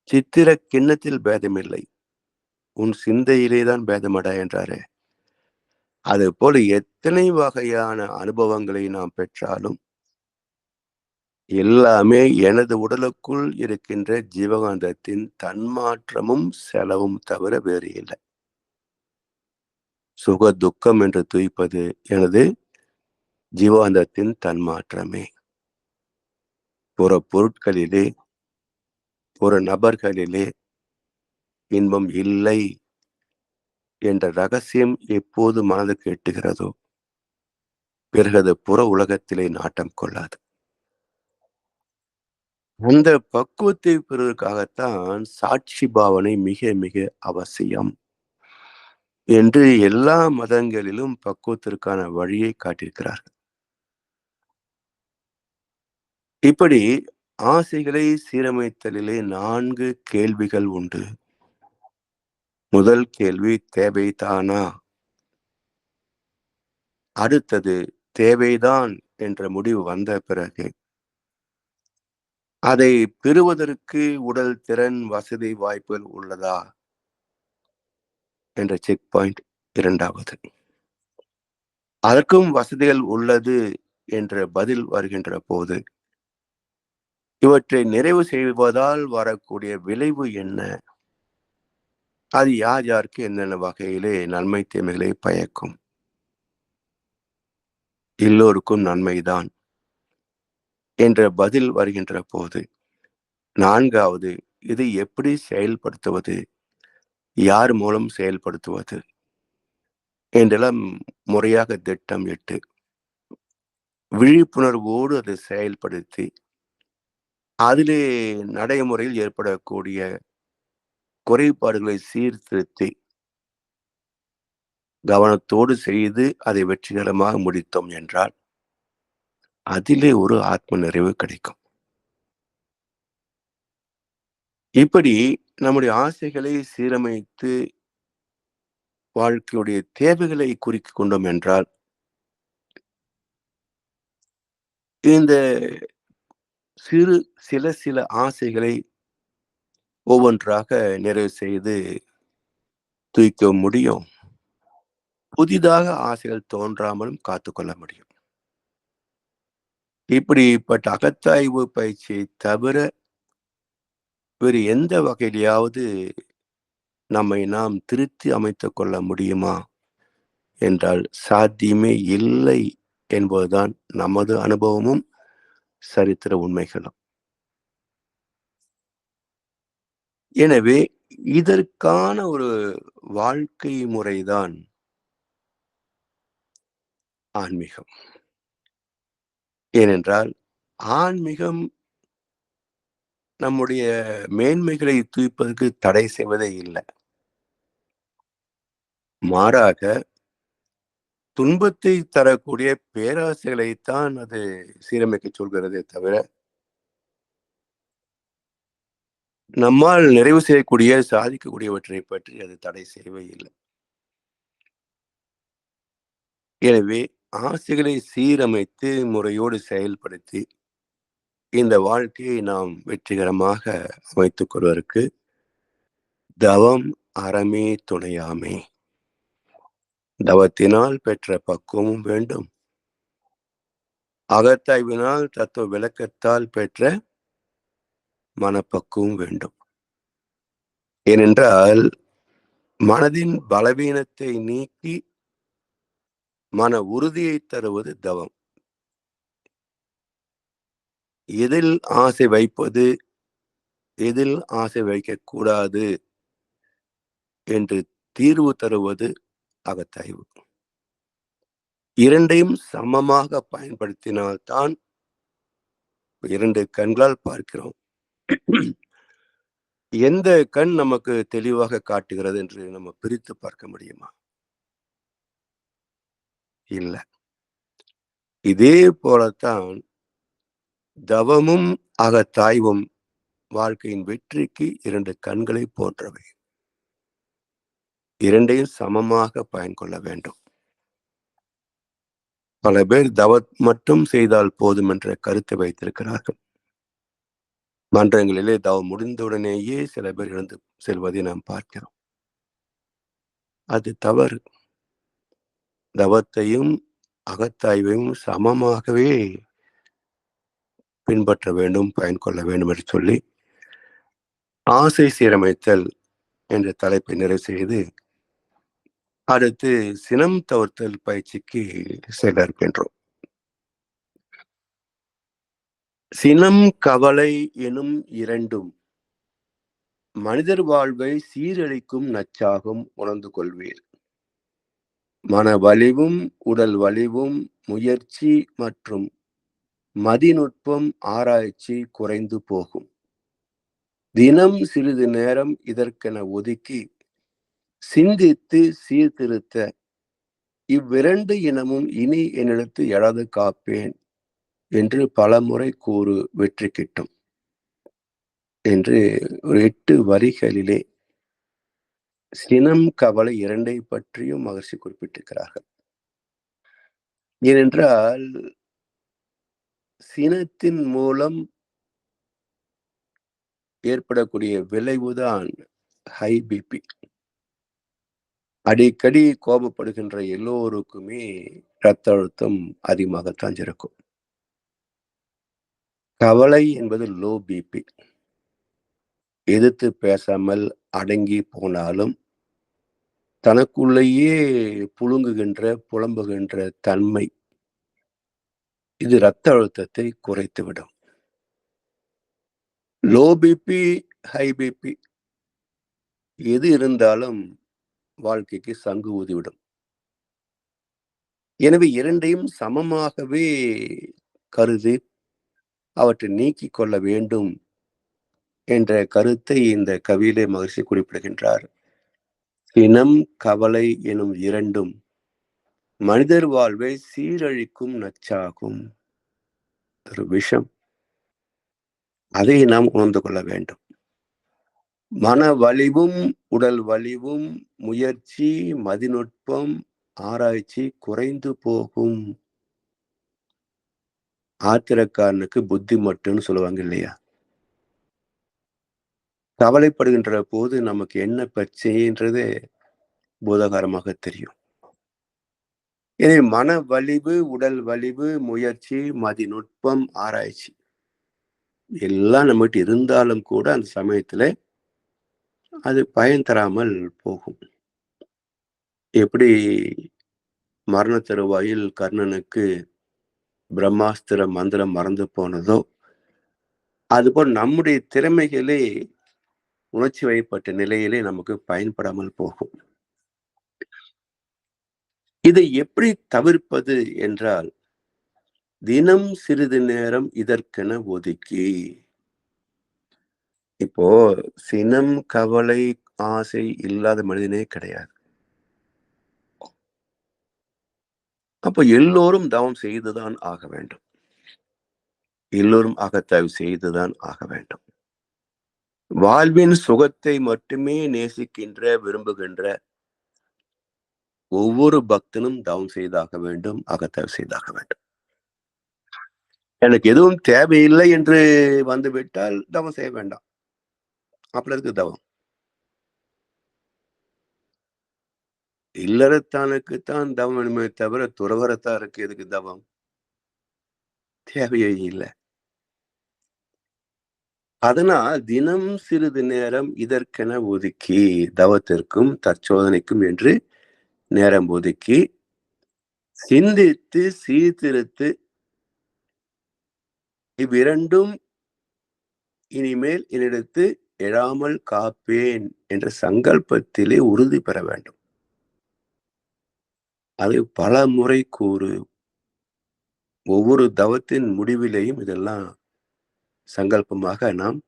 சித்திர கிண்ணத்தில் பேதமில்லை, உன் சிந்தையிலேதான் பேதமடா என்றாரே. அது போல எத்தனை வகையான அனுபவங்களை நாம் பெற்றாலும் எல்லாமே எனது உடலுக்குள் இருக்கின்ற ஜீவகாந்தத்தின் தன்மாற்றமும் செலவும் தவிர வேறு இல்லை. சுக துக்கம் என்று துய்ப்பது எனது ஜீவாந்தத்தின் தன்மாற்றமே. புற பொருட்களிலே, புற நபர்களிலே இன்பம் இல்லை என்ற ரகசியம் எப்போது மனதுக்கு எட்டுகிறதோ, பிறகு அது புற உலகத்திலே நாட்டம் கொள்ளாது. அந்த பக்குவத்தை பெறுவதற்காகத்தான் சாட்சி பாவனை மிக மிக அவசியம் என்று எல்லா மதங்களிலும் பக்குவத்திற்கான வழியை காட்டியிருக்கிறார்கள். இப்படி ஆசைகளை சீரமைத்தலிலே 4 கேள்விகள் உண்டு. முதல் கேள்வி தேவைதானா? அடுத்தது தேவைதான் என்ற முடிவு வந்த பிறகு அதை பெறுவதற்கு உடல் திறன், வசதி, வாய்ப்புகள் உள்ளதா என்ற செக் பாயிண்ட் 2வது. அதற்கும் வசதிகள் உள்ளது என்ற பதில் வருகின்ற போது இவற்றை நிறைவு செய்வதால் வரக்கூடிய விளைவு என்ன? அது யார் யாருக்கு என்னென்ன வகையிலே நன்மை தீமைகளை பயக்கும்? எல்லோருக்கும் நன்மைதான் என்ற பதில் வருகின்ற போது 4வது, இதை எப்படி செயல்படுத்துவது? யார் மூலம் செயல்படுத்துவது? என்றெல்லாம் முறையாக திட்டமிட்டு விழிப்புணர்வோடு அதை செயல்படுத்தி அதிலே நடைமுறையில் ஏற்படக்கூடிய குறைபாடுகளை சீர்திருத்தி கவனத்தோடு செய்து அதை வெற்றிகரமாக முடித்தோம் என்றால் அதிலே ஒரு ஆத்ம நிறைவு கிடைக்கும். இப்படி நம்முடைய ஆசைகளை சீரமைத்து வாழ்க்கையுடைய தேவைகளை குறிக்கிக் கொண்டோம் என்றால் இந்த சில ஆசைகளை ஒவ்வொன்றாக நிறைவு செய்து தூய்க்க முடியும். புதிதாக ஆசைகள் தோன்றாமலும் காத்துக்கொள்ள முடியும். இப்படிப்பட்ட அகத்தாய்வு பயிற்சியை தவிர வேறு எந்த வகையிலாவது நம்மை நாம் திருத்தி அமைத்துக் கொள்ள முடியுமா என்றால் சாத்தியமே இல்லை என்பதுதான் நமது அனுபவமும் சரித்திர உண்மைகளும். எனவே இதற்கான ஒரு வாழ்க்கை முறைதான் ஆன்மீகம். ஏனென்றால் ஆன்மீகம் நம்முடைய மேன்மைகளை தூய்ப்பதற்கு தடை செய்வதே இல்லை. மாறாக துன்பத்தை தரக்கூடிய பேராசைகளைத்தான் அது சீரமைக்க சொல்கிறதே தவிர, நம்மால் நிறைவு செய்யக்கூடிய, சாதிக்கக்கூடியவற்றை பற்றி அது தடை செய்யவே இல்லை. எனவே ஆசைகளை சீரமைத்து முறையோடு செயல்படுத்தி இந்த வாழ்க்கையை நாம் வெற்றிகரமாக அமைத்துக் கொள்வதற்கு தவம் அறமே துணையாமே. தவத்தினால் பெற்ற பக்குவமும் வேண்டும், அகத்தாய்வினால் தத்துவ விளக்கத்தால் பெற்ற மனப்பக்குவம் வேண்டும். ஏனென்றால் மனதின் பலவீனத்தை நீக்கி மன உறுதியை தருவது தவம். எதில் ஆசை வைப்பது, எதில் ஆசை வைக்கக்கூடாது என்று தீர்வு தருவது அகத்தாய்வு. இரண்டையும் சமமாக பயன்படுத்தினால்தான், இரண்டு கண்களால் பார்க்கிறோம், எந்த கண் நமக்கு தெளிவாக காட்டுகிறது என்று நம்ம பிரித்து பார்க்க முடியுமா? இல்ல. இதே போலத்தான் தவமும் அகத்தாய்வும் வாழ்க்கையின் வெற்றிக்கு இரண்டு கண்களை போன்றவை. இரண்டையும் சமமாக பயன் கொள்ள வேண்டும். பல பேர் தவம் மட்டும் செய்தால் போதும் என்ற கருத்தை வைத்திருக்கிறார்கள். மன்றங்களிலே தவம் முடிந்தவுடனேயே சில பேர் இழந்து செல்வதை நாம் பார்க்கிறோம். அது தவறு. தவத்தையும் அகத்தாய்வையும் சமமாகவே பின்பற்ற வேண்டும், பயன் கொள்ள வேண்டும் என்று சொல்லி ஆசை சீரமைத்தல் என்ற தலைப்பை நிறைவு செய்து அடுத்து சினம் தவிர்த்தல் பயிற்சிக்கு செல்ல இருக்கின்றோம். சினம் கவலை எனும் இரண்டும் மனிதர் வாழ்வை சீரழிக்கும் நச்சாகும் உணர்ந்து கொள்வீர். மன வலிவும் உடல் வலிவும் முயற்சி மற்றும் மதிநுட்பம் ஆராய்ச்சி குறைந்து போகும். தினம் சிறிது நேரம் இதற்கென ஒதுக்கி சிந்தித்து சீர்திருத்த இவ்விரண்டு இனமும் இனி என்னிடத்து எழாது காப்பேன் என்று பலமுறை கூறு வெற்றி கிட்டும் என்று ஒரு 8 வரிகளிலே சினம் கவலை இரண்டை பற்றியும் மகர்ஷி குறிப்பிட்டிருக்கிறார்கள். ஏனென்றால் சினத்தின் மூலம் ஏற்படக்கூடிய விளைவுதான் ஹை பிபி. அடிக்கடி கோபப்படுகின்ற எல்லோருக்குமே இரத்த அழுத்தம் அதிகமாகத்தான் இருக்கும். கவலை என்பது லோ பிபி. எதிர்த்து பேசாமல் அடங்கி போனாலும் தனக்குள்ளேயே புழுங்குகின்ற புலம்புகின்ற தன்மை, இது இரத்த அழுத்தத்தை குறைத்துவிடும். லோ பிபி ஹை பிபி எது இருந்தாலும் வாழ்க்கைக்கு சங்கு ஊதிவிடும். எனவே இரண்டையும் சமமாகவே கருதி அவற்றை நீக்கிக் கொள்ள வேண்டும் என்ற கருத்தை இந்த கவியிலே மகர்ஷி குறிப்பிடுகின்றார். சினம் கவலை எனும் இரண்டும் மனிதர் வாழ்வை சீரழிக்கும் நச்சாகும். ஒரு விஷம். அதை நாம் உணர்ந்து கொள்ள வேண்டும். மன வலிவும் உடல் வலிவும் முயற்சி மதிநுட்பம் ஆராய்ச்சி குறைந்து போகும். ஆத்திரக்காரனுக்கு புத்தி மட்டும்னு சொல்லுவாங்க இல்லையா? கவலைப்படுகின்ற போது நமக்கு என்ன பிரச்சனைன்றது பூதாகாரமாக தெரியும். எனவே மன வலிவு உடல் வலிவு முயற்சி மதிநுட்பம் ஆராய்ச்சி எல்லாம் நம்மகிட்ட இருந்தாலும் கூட அந்த சமயத்துல அது பயன் தராமல் போகும். எப்படி மரண தருவாயில் கர்ணனுக்கு பிரம்மாஸ்திர மந்திரம் மறந்து போனதோ, அதுபோல் நம்முடைய திறமைகளே உணர்ச்சி வயப்பட்ட நிலையிலே நமக்கு பயன்படாமல் போகும். இதை எப்படி தவிர்ப்பது என்றால், தினம் சிறிது நேரம் இதற்கென ஒதுக்கி, இப்போ சினம், கவலை, ஆசை இல்லாத மனிதனே கிடையாது. அப்ப எல்லோரும் தவம் செய்துதான் ஆக வேண்டும். எல்லோரும் அகத்தாய்வு செய்துதான் ஆக வேண்டும். வாழ்வின் சுகத்தை மட்டுமே நேசிக்கின்ற, விரும்புகின்ற ஒவ்வொரு பக்தனும் தவம் செய்தாக வேண்டும், அகத்தாய்வு செய்தாக வேண்டும். எனக்கு எதுவும் தேவையில்லை என்று வந்துவிட்டால் தவம் செய்ய வேண்டாம். அப்புறம் இருக்கு தவம். இல்லறத்தானுக்குத்தான் தவம் வேணுமே தவிர, துறவறத்தாருக்கு எதுக்கு தவம்? தேவையே இல்லை. அதனால் தினம் சிறிது நேரம் இதற்கென ஒதுக்கி, தவத்திற்கும் தற்சோதனைக்கும் என்று நேரம் ஒதுக்கி, சிந்தித்து சீர்திருத்து இவ்விரண்டும் இனிமேல் என்னிடத்து எழாமல் காப்பேன் என்ற சங்கல்பத்திலே உறுதி பெற வேண்டும். அது பல முறை கூறு. ஒவ்வொரு தவத்தின் முடிவிலேயும் இதெல்லாம் சங்கல்பமாக நாம்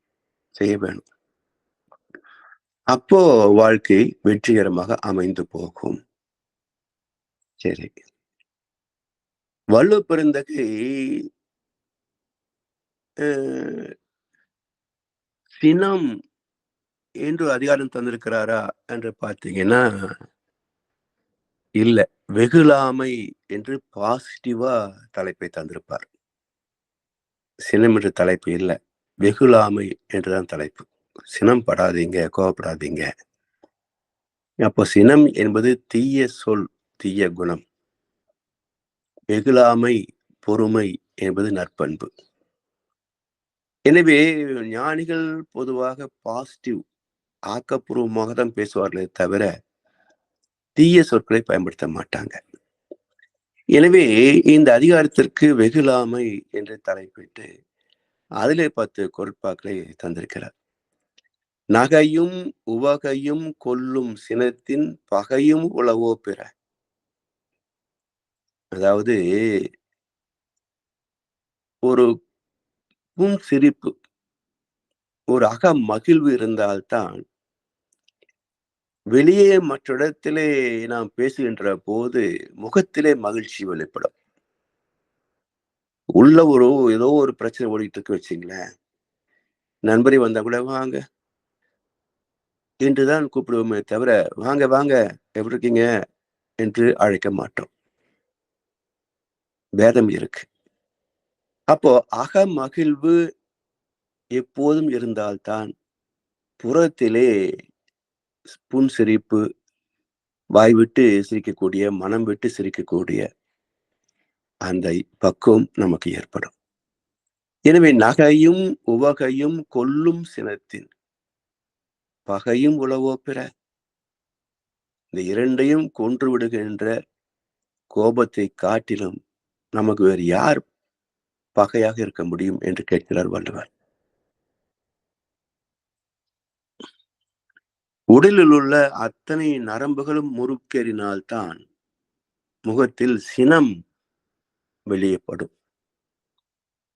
செய்ய வேண்டும். அப்போ வாழ்க்கை வெற்றிகரமாக அமைந்து போகும். சரி. வள்ளுவ பெருந்தகை சினம் என்று அதிகாரம் தந்திருக்கிறாரா என்று பார்த்தீங்கன்னா, இல்ல. வெகுளாமை என்று பாசிட்டிவா தலைப்பை தந்திருப்பார். சினம் என்ற தலைப்பு இல்ல. வெகுளாமை என்றுதான் தலைப்பு. சினம் படாதீங்க, கோவப்படாதீங்க. அப்போ சினம் என்பது தீய சொல், தீய குணம். வெகுளாமை, பொறுமை என்பது நற்பண்பு. எனவே ஞானிகள் பொதுவாக பாசிட்டிவ், ஆக்கப்பூர்வமாக தான் பேசுவார்களே தவிர தீய சொற்களை பயன்படுத்த மாட்டாங்க. எனவே இந்த அதிகாரத்திற்கு வெகுளாமை என்று தலைப்பிட்டு அதிலே 10 குறட்பாக்களை தந்திருக்கிறார். நகையும் உவகையும் கொல்லும் சினத்தின் பகையும் உளவோ பிற. அதாவது ஒரு சிரிப்பு, ஒரு அக மகிழ்வு இருந்தால்தான் வெளியே மற்ற இடத்திலே நாம் பேசுகின்ற போது முகத்திலே மகிழ்ச்சி வெளிப்படும். உள்ள ஏதோ ஒரு பிரச்சனை ஓடிட்டு இருக்கு வச்சுங்களேன், நண்பரை வந்தா கூட வாங்க என்றுதான் கூப்பிடுவோமே தவிர, வாங்க வாங்க எப்படி இருக்கீங்க என்று அழைக்க மாட்டோம். பேதம் இருக்கு. அப்போ அக மகிழ்வு எப்போதும் இருந்தால்தான் புறத்திலே புன்சிரிப்பு, வாய் விட்டு சிரிக்கக்கூடிய, மனம் விட்டு சிரிக்கக்கூடிய அந்த பக்குவம் நமக்கு ஏற்படும். எனவே நகையும் உவகையும் கொல்லும் சினத்தின் பகையும் உளவோ பிற. இந்த இரண்டையும் கொன்று விடுகின்ற கோபத்தை காட்டிலும் நமக்கு வேறு யார் பகையாக இருக்க முடியும் என்று கேட்கிறார் வள்ளுவர். உடலில் உள்ள அத்தனை நரம்புகளும் முறுக்கேறினால்தான் முகத்தில் சினம் வெளியப்படும்.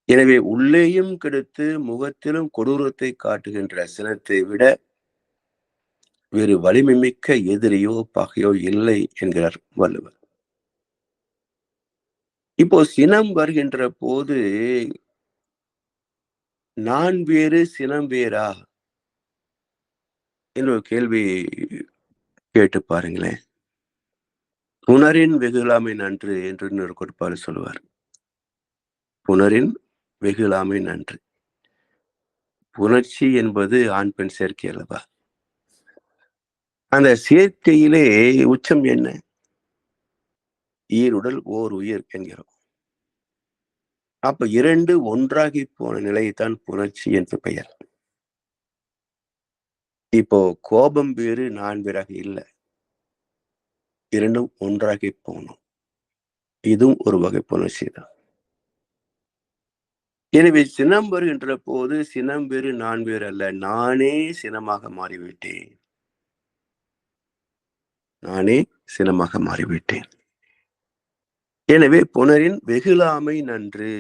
எனவே உள்ளேயும் கெடுத்து முகத்திலும் கொடூரத்தை காட்டுகின்ற சினத்தை விட வேறு வலிமை மிக்க எதிரியோ பகையோ இல்லை என்கிறார் வள்ளுவர். இப்போ சினம் வருகின்ற போது நான் வேறு சினம் வேறா என்ற ஒரு கேள்வி கேட்டு பாருங்களேன். புணரின் வெகுளாமை நன்று என்று ஒரு கோட்பாடு சொல்லுவார். புணரின் வெகுளாமை நன்று. புணர்ச்சி என்பது ஆண் பெண் சேர்க்கை அல்லவா? அந்த சேர்க்கையிலே உச்சம் என்ன? ஈருடல் ஓர் உயிர் என்கிறோம். அப்ப இரண்டு ஒன்றாகி போன நிலையைத்தான் புணர்ச்சி என்று பெயர். இப்போ கோபம் வேறு நான் வேறாக இல்லை, இரண்டும் ஒன்றாகி போகணும். இதுவும் ஒரு வகை புணர்ச்சி தான். எனவே சினம் வருகின்ற போது சினம் வேறு நான் வேறு அல்ல, நானே சினமாக மாறிவிட்டேன். நானே சினமாக மாறிவிட்டேன். எனவே புணரின் வெகுளாமை நன்று.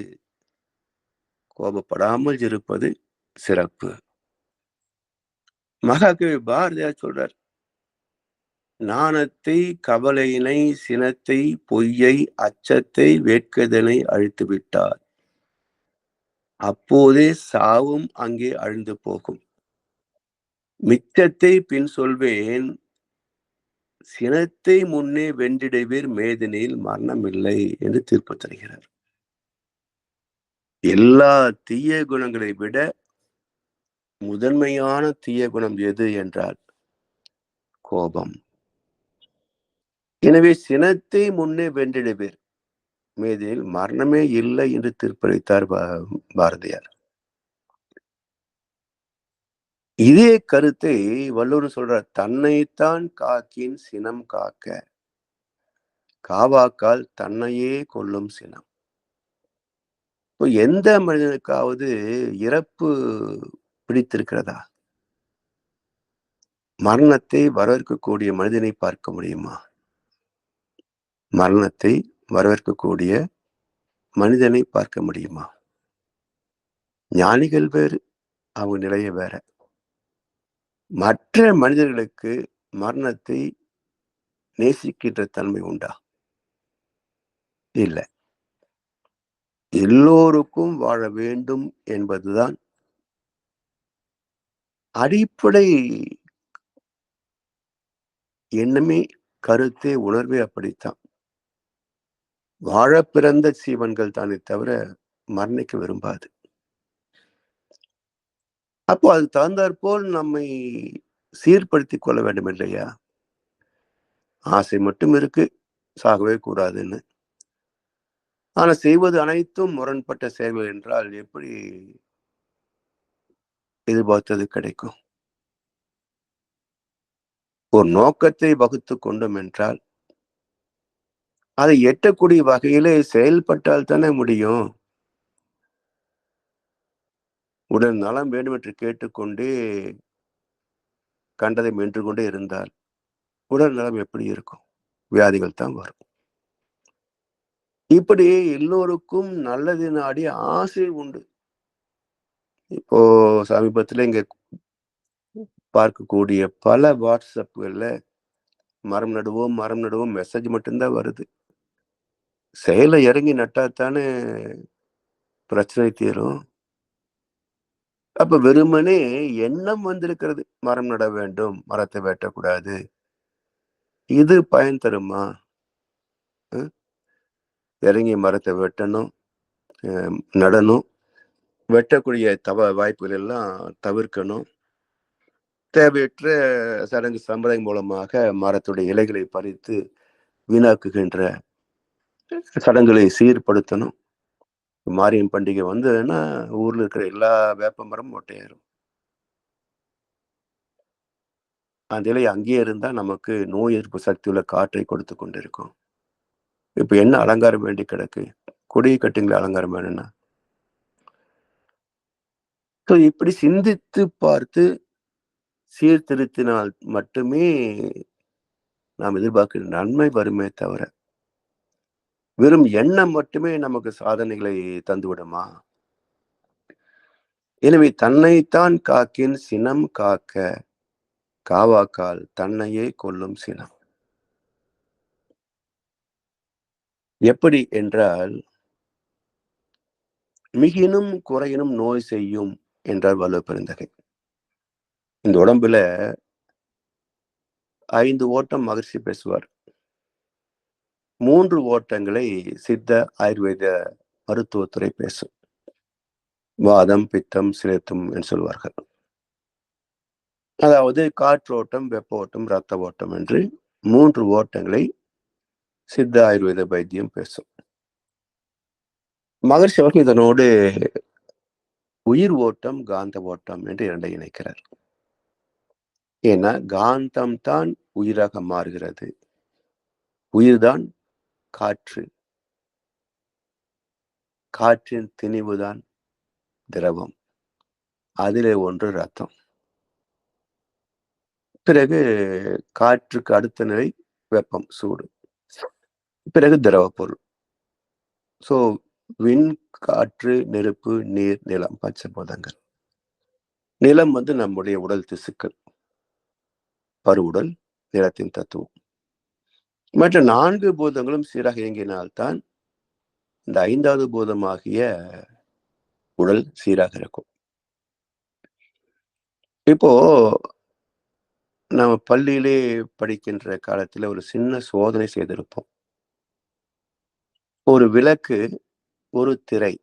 கோபப்படாமல் இருப்பது சிறப்பு. மகாகவி பாரதியார் சொல்றார், நாணத்தை, கவலையினை, சினத்தை, பொய்யை, அச்சத்தை, வேட்கதனை அழித்து விட்டார். அப்போதே சாவும் அங்கே அழிந்து போகும். மிச்சத்தை பின் சொல்வேன், சினத்தை முன்னே வென்றிடுவீர், மேதினில் மரணம் இல்லை என்று தீர்ப்பு தருகிறார். எல்லா தீய குணங்களை விட முதன்மையான தீய குணம் எது என்றால் கோபம். எனவே சினத்தை முன்னே வென்றிடுவீர், மேதினில் மரணமே இல்லை என்று தீர்ப்பளித்தார் பாரதியார். இதே கருத்தை வள்ளுவர் சொல்றார், தன்னைத்தான் காக்கின் சினம் காக்க, காவாக்கால் தன்னையே கொல்லும் சினம். இப்போ எந்த மனிதனுக்காவது இறப்பு பிடித்திருக்கிறதா? மரணத்தை வரவேற்கக்கூடிய மனிதனை பார்க்க முடியுமா? மரணத்தை வரவேற்கக்கூடிய மனிதனை பார்க்க முடியுமா? ஞானிகள் வேறு, அவங்க நிலைய வேற. மற்ற மனிதர்களுக்கு மரணத்தை நேசிக்கின்ற தன்மை உண்டா? இல்லை. எல்லோருக்கும் வாழ வேண்டும் என்பதுதான் அடிப்படை எண்ணமே, கருத்தே, உணர்வே அப்படித்தான். வாழ பிறந்த சீவன்கள் தானே தவிர மரணிக்க விரும்பாது. அப்போ அது தகுந்தாற்போல் நம்மை சீர்படுத்திக் கொள்ள வேண்டும் இல்லையா? ஆசை மட்டும் இருக்கு, சாகவே கூடாதுன்னு. ஆனா செய்வது அனைத்தும் முரண்பட்ட செயல்கள் என்றால் எப்படி எதிர்பார்த்தது கிடைக்கும்? ஒரு நோக்கத்தை வகுத்து கொண்டோம் என்றால் அதை எட்டக்கூடிய வகையிலே செயல்பட்டால் தானே முடியும். உடல் நலம் வேண்டும் என்று கேட்டுக்கொண்டே கண்டதை மென்று கொண்டே இருந்தால் உடல் நலம் எப்படி இருக்கும்? வியாதிகள் தான் வரும். இப்படி எல்லோருக்கும் நல்லது நாடி ஆசை உண்டு. இப்போ சமீபத்துல இங்க பார்க்கக்கூடிய பல வாட்ஸ்அப்கள்ல மரம் நடுவோம் மெசேஜ் மட்டும்தான் வருது. செயலை இறங்கி நட்டாத்தானே பிரச்சனை தீரும். அப்ப வெறுமனே எண்ணம் வந்திருக்கிறது, மரம் நட வேண்டும், மரத்தை வெட்டக்கூடாது. இது பயன் தருமா? இறங்கி மரத்தை வெட்டணும், நடணும், வெட்டக்கூடிய வாய்ப்புகள் எல்லாம் தவிர்க்கணும். தேவையற்ற சடங்கு சம்பிரதாயம் மூலமாக மரத்துடைய இலைகளை பறித்து வீணாக்குகின்ற சடங்குகளை சீர்படுத்தணும். மாரியம் பண்டிகை வந்ததுன்னா ஊர்ல இருக்கிற எல்லா வேப்ப மரமும் மொட்டையாயிரும். அந்த இலை அங்கேயே இருந்தா நமக்கு நோய் எதிர்ப்பு சக்தி உள்ள காற்றை கொடுத்து கொண்டிருக்கும். இப்ப என்ன அலங்காரம் வேண்டி கிடக்கு? கொடியை கட்டுங்களா அலங்காரம் வேணும்னா? இப்படி சிந்தித்து பார்த்து சீர்திருத்தினால் மட்டுமே நாம் எதிர்பார்க்கிற நன்மை வருமே தவிர வெறும் எண்ணம் மட்டுமே நமக்கு சாதனைகளை தந்துவிடுமா? எனவே தன்னைத்தான் காக்கின் சினம் காக்க, காவாக்கால் தன்னையே கொல்லும் சினம். எப்படி என்றால், மிகினும் குறையினும் நோய் செய்யும் என்றார் வள்ளுவ பெருந்தகை. இந்த உடம்புல 5 ஓட்டம் மகிழ்ச்சி பேசுவார். 3 ஓட்டங்களை சித்த ஆயுர்வேத மருத்துவத்துறை பேசும். வாதம், பித்தம், சிரத்தும் என்று சொல்வார்கள். அதாவது காற்றோட்டம், வெப்ப ஓட்டம், இரத்த ஓட்டம் என்று 3 ஓட்டங்களை சித்த ஆயுர்வேத வைத்தியம் பேசும். மகர்ஷி அவர்கள் இதனோடு உயிர் ஓட்டம், காந்த ஓட்டம் என்று 2 இணைக்கிறார். ஏன்னா காந்தம் தான் உயிராக மாறுகிறது. உயிர்தான் காற்று. காற்றின் திணிவுதான் திரவம், அதிலே ஒன்று ரத்தம். பிறகு காற்றுக்கு அடுத்த நிலை வெப்பம், சூடு. பிறகு திரவ பொருள். ஸோ விண், காற்று, நெருப்பு, நீர், நிலம், பஞ்சபூதங்கள். நிலம் நம்முடைய உடல் திசுக்கள், பருவுடல், நிலத்தின் தத்துவம். மற்ற 4 பூதங்களும் சீராக இயங்கினால்தான் இந்த 5வது பூதமாகிய உடல் சீராக இருக்கும். இப்போ நம்ம பள்ளியிலே படிக்கின்ற காலத்துல ஒரு சின்ன சோதனை செய்திருப்போம். ஒரு விளக்கு, ஒரு திரை,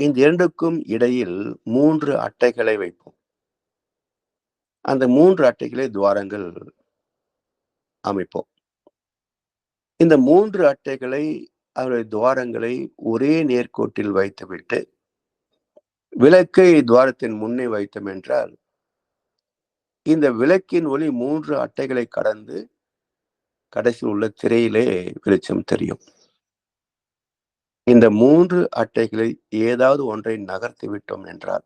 இந்த 2க்கும் இடையில் 3 அட்டைகளை வைப்போம். அந்த 3 அட்டைகளே துவாரங்கள் அமைப்போம். இந்த 3 அட்டைகளை, அதனுடைய துவாரங்களை ஒரே நேர்கோட்டில் வைத்துவிட்டு விளக்கை துவாரத்தின் முன்னே வைத்தோம் என்றால், இந்த விளக்கின் ஒளி 3 அட்டைகளை கடந்து கடைசியில் உள்ள திரையிலே வெளிச்சம் தெரியும். இந்த 3 அட்டைகளை ஏதாவது ஒன்றை நகர்த்தி விட்டோம் என்றால்